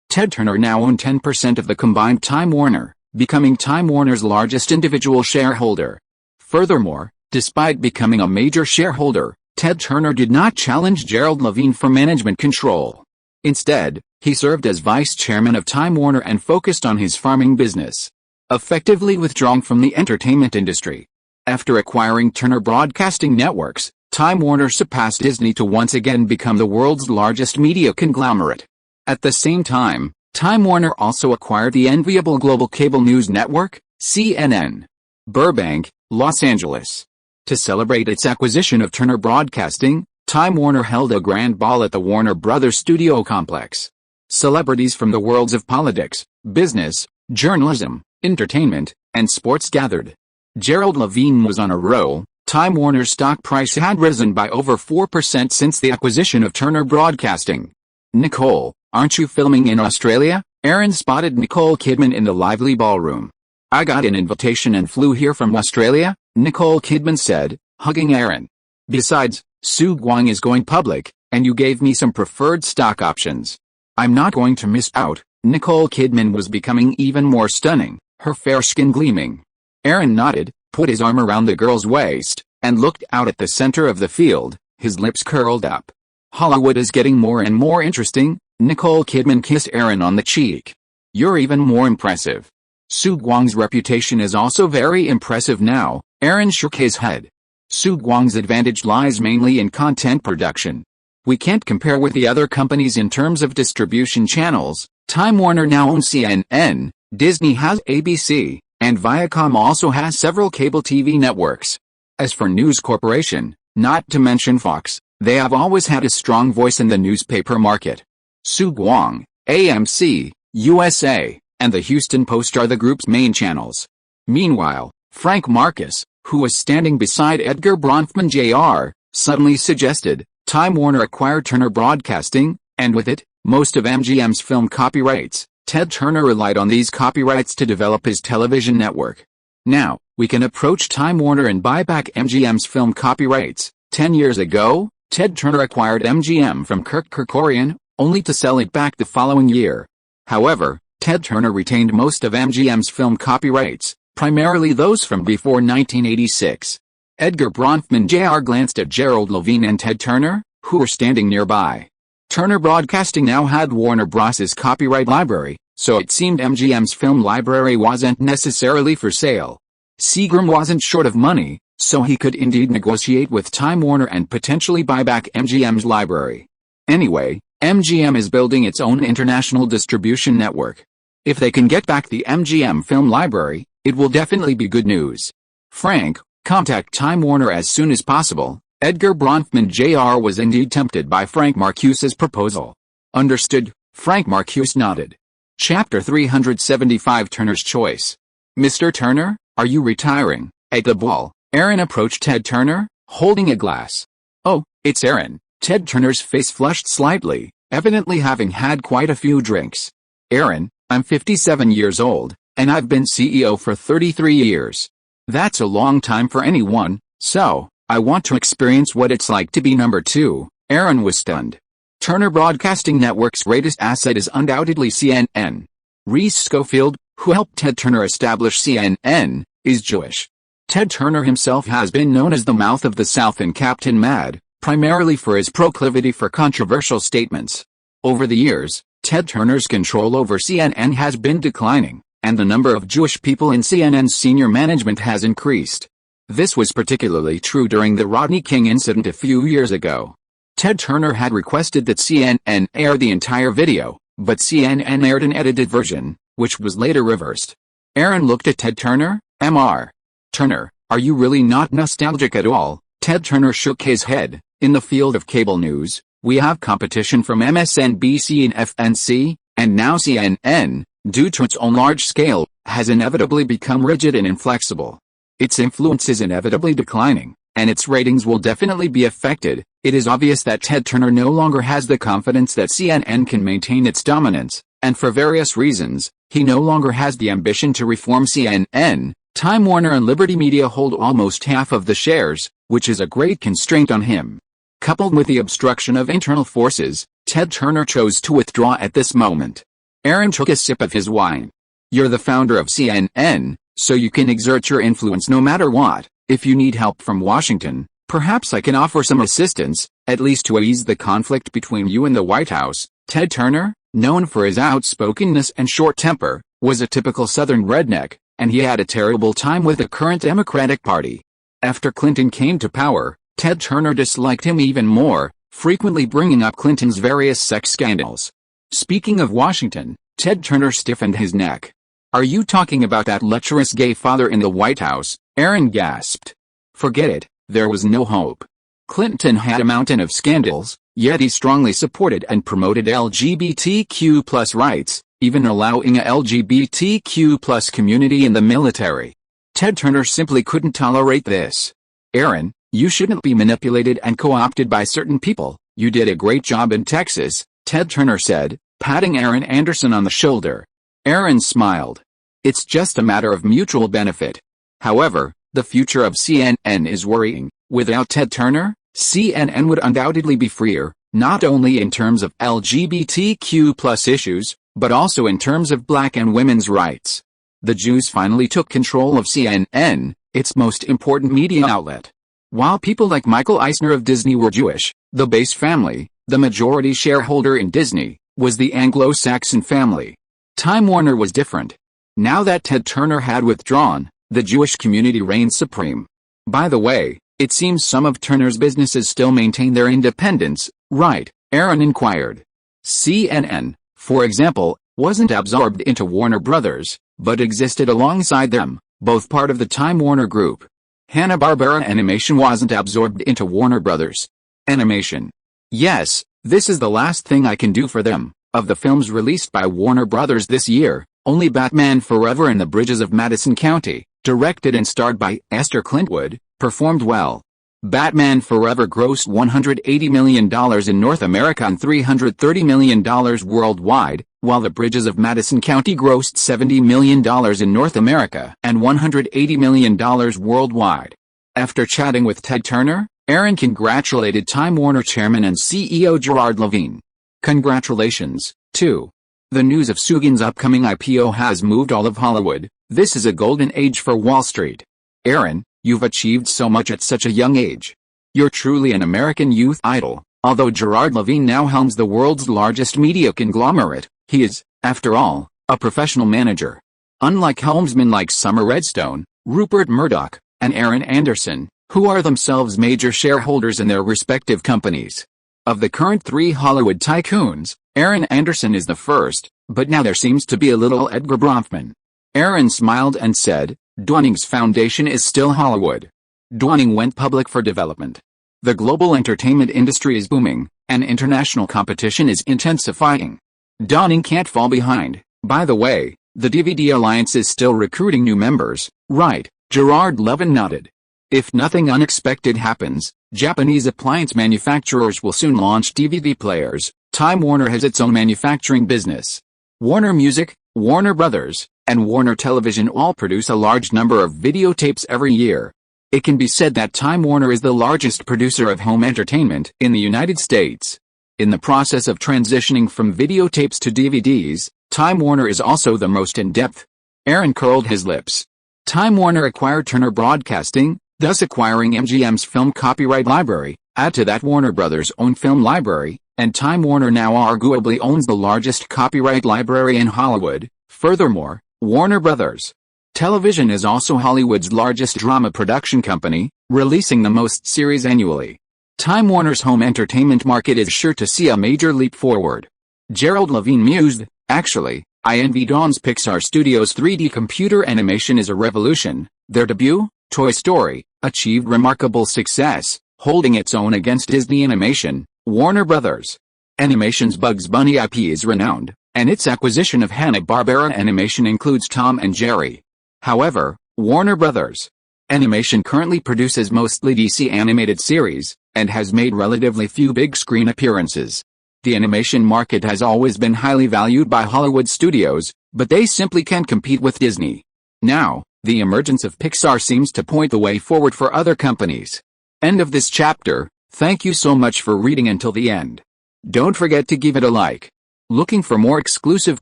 Ted Turner now owned 10% of the combined Time Warner, becoming Time Warner's largest individual shareholder. Furthermore, despite becoming a major shareholder, Ted Turner did not challenge Gerald Levine for management control. Instead, he served as vice chairman of Time Warner and focused on his farming business, effectively withdrawing from the entertainment industry. After acquiring Turner Broadcasting Networks, Time Warner surpassed Disney to once again become the world's largest media conglomerate. At the same time, Time Warner also acquired the enviable global cable news network, CNN, Burbank, Los Angeles. To celebrate its acquisition of Turner Broadcasting, Time Warner held a grand ball at the Warner Brothers studio complex. Celebrities from the worlds of politics, business, journalism, entertainment, and sports gathered. Gerald Levine was on a roll. Time Warner's stock price had risen by over 4% since the acquisition of Turner Broadcasting. Nicole, aren't you filming in Australia? Aaron spotted Nicole Kidman in the lively ballroom. I got an invitation and flew here from Australia, Nicole Kidman said, hugging Aaron. Besides, Sue Guang is going public, and you gave me some preferred stock options. I'm not going to miss out. Nicole Kidman was becoming even more stunning, her fair skin gleaming. Aaron nodded, put his arm around the girl's waist, and looked out at the center of the field, his lips curled up. Hollywood is getting more and more interesting. Nicole Kidman kissed Aaron on the cheek. You're even more impressive. Sue Guang's reputation is also very impressive now. Aaron shook his head. Sue Guang's advantage lies mainly in content production. We can't compare with the other companies in terms of distribution channels. Time Warner now owns CNN, Disney has ABC, and Viacom also has several cable TV networks. As for News Corporation, Not to mention Fox, they have always had a strong voice in the newspaper market. Su Guang, AMC, USA, and the Houston Post are the group's main channels. Meanwhile, Frank Marcus, who was standing beside Edgar Bronfman Jr., suddenly suggested Time Warner acquired Turner Broadcasting, and with it, most of MGM's film copyrights. Ted Turner relied on these copyrights to develop his television network. Now, we can approach Time Warner and buy back MGM's film copyrights. 10 years ago, Ted Turner acquired MGM from Kirk Kerkorian, only to sell it back the following year. However, Ted Turner retained most of MGM's film copyrights, primarily those from before 1986. Edgar Bronfman Jr. glanced at Gerald Levine and Ted Turner, who were standing nearby. Turner Broadcasting now had Warner Bros.' copyright library, so it seemed MGM's film library wasn't necessarily for sale. Seagram wasn't short of money, so he could indeed negotiate with Time Warner and potentially buy back MGM's library. Anyway, MGM is building its own international distribution network. If they can get back the MGM film library, it will definitely be good news. Frank, contact Time Warner as soon as possible. Edgar Bronfman Jr. was indeed tempted by Frank Marcuse's proposal. Understood, Frank Marcuse nodded. Chapter 375 Turner's Choice. Mr. Turner, are you retiring? At the ball, Aaron approached Ted Turner, holding a glass. Oh, it's Aaron. Ted Turner's face flushed slightly, evidently having had quite a few drinks. Aaron, I'm 57 years old, and I've been CEO for 33 years. That's a long time for anyone, so I want to experience what it's like to be number two. Aaron was stunned. Turner Broadcasting Network's greatest asset is undoubtedly CNN. Reese Schofield, who helped Ted Turner establish CNN, is Jewish. Ted Turner himself has been known as the Mouth of the South and Captain Mad, primarily for his proclivity for controversial statements. Over the years, Ted Turner's control over CNN has been declining, and the number of Jewish people in CNN's senior management has increased. This was particularly true during the Rodney King incident a few years ago. Ted Turner had requested that CNN air the entire video, but CNN aired an edited version, which was later reversed. Aaron looked at Ted Turner. Mr. Turner, are you really not nostalgic at all? Ted Turner shook his head. In the field of cable news, we have competition from MSNBC and FNC, and now CNN, due to its own large scale, has inevitably become rigid and inflexible. Its influence is inevitably declining, and its ratings will definitely be affected. It is obvious that Ted Turner no longer has the confidence that CNN can maintain its dominance, and for various reasons, he no longer has the ambition to reform CNN. Time Warner and Liberty Media hold almost half of the shares, which is a great constraint on him. Coupled with the obstruction of internal forces, Ted Turner chose to withdraw at this moment. Aaron took a sip of his wine. You're the founder of CNN, so you can exert your influence no matter what. If you need help from Washington, perhaps I can offer some assistance, at least to ease the conflict between you and the White House. Ted Turner, known for his outspokenness and short temper, was a typical Southern redneck, and he had a terrible time with the current Democratic Party. After Clinton came to power, Ted Turner disliked him even more, frequently bringing up Clinton's various sex scandals. Speaking of Washington, Ted Turner stiffened his neck. Are you talking about that lecherous gay father in the White House? Aaron gasped. Forget it, there was no hope. Clinton had a mountain of scandals, yet he strongly supported and promoted LGBTQ+ rights, even allowing a LGBTQ+ community in the military. Ted Turner simply couldn't tolerate this. Aaron, you shouldn't be manipulated and co-opted by certain people. You did a great job in Texas, Ted Turner said, patting Aaron Anderson on the shoulder. Aaron smiled. It's just a matter of mutual benefit. However, the future of CNN is worrying. Without Ted Turner, CNN would undoubtedly be freer, not only in terms of LGBTQ+ issues, but also in terms of black and women's rights. The Jews finally took control of CNN, its most important media outlet. While people like Michael Eisner of Disney were Jewish, the Bass family, the majority shareholder in Disney, was the Anglo-Saxon family. Time Warner was different. Now that Ted Turner had withdrawn, the Jewish community reigned supreme. By the way, it seems some of Turner's businesses still maintain their independence, right? Aaron inquired. CNN, for example, wasn't absorbed into Warner Brothers, but existed alongside them, both part of the Time Warner Group. Hanna-Barbera Animation wasn't absorbed into Warner Brothers Animation. Yes, this is the last thing I can do for them. Of the films released by Warner Brothers this year, only Batman Forever and the Bridges of Madison County, directed and starred by Esther Clintwood, performed well. Batman Forever grossed $180 million in North America and $330 million worldwide, while The Bridges of Madison County grossed $70 million in North America and $180 million worldwide. After chatting with Ted Turner, Aaron congratulated Time Warner Chairman and CEO Gerard Levine. Congratulations, too. The news of Sugin's upcoming IPO has moved all of Hollywood. This is a golden age for Wall Street. Aaron, you've achieved so much at such a young age. You're truly an American youth idol. Although Gerard Levine now helms the world's largest media conglomerate, he is, after all, a professional manager. Unlike helmsmen like Summer Redstone, Rupert Murdoch, and Aaron Anderson, who are themselves major shareholders in their respective companies. Of the current three Hollywood tycoons, Aaron Anderson is the first, but now there seems to be a little Edgar Bronfman. Aaron smiled and said, "Dunning's foundation is still Hollywood." Dunning went public for development. The global entertainment industry is booming, and international competition is intensifying. Dunning can't fall behind. By the way, the DVD Alliance is still recruiting new members, right? Gerard Levin nodded. If nothing unexpected happens, Japanese appliance manufacturers will soon launch DVD players. Time Warner has its own manufacturing business. Warner Music, Warner Brothers, and Warner Television all produce a large number of videotapes every year. It can be said that Time Warner is the largest producer of home entertainment in the United States. In the process of transitioning from videotapes to DVDs, Time Warner is also the most in-depth. Aaron curled his lips. Time Warner acquired Turner Broadcasting, thus acquiring MGM's film copyright library. Add to that Warner Brothers' own film library, and Time Warner now arguably owns the largest copyright library in Hollywood. Furthermore, Warner Brothers Television is also Hollywood's largest drama production company, releasing the most series annually. Time Warner's home entertainment market is sure to see a major leap forward. Gerald Levine mused, "Actually, I envy Dawn's Pixar Studios' 3D computer animation is a revolution. Their debut, Toy Story, achieved remarkable success, holding its own against Disney Animation. Warner Brothers Animation's Bugs Bunny IP is renowned, and its acquisition of Hanna-Barbera Animation includes Tom and Jerry. However, Warner Brothers Animation currently produces mostly DC animated series, and has made relatively few big-screen appearances. The animation market has always been highly valued by Hollywood studios, but they simply can't compete with Disney. Now, the emergence of Pixar seems to point the way forward for other companies." End of this chapter. Thank you so much for reading until the end. Don't forget to give it a like. Looking for more exclusive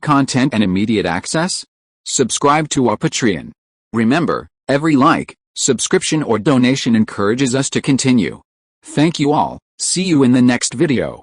content and immediate access? Subscribe to our Patreon. Remember, every like, subscription or donation encourages us to continue. Thank you all. See you in the next video.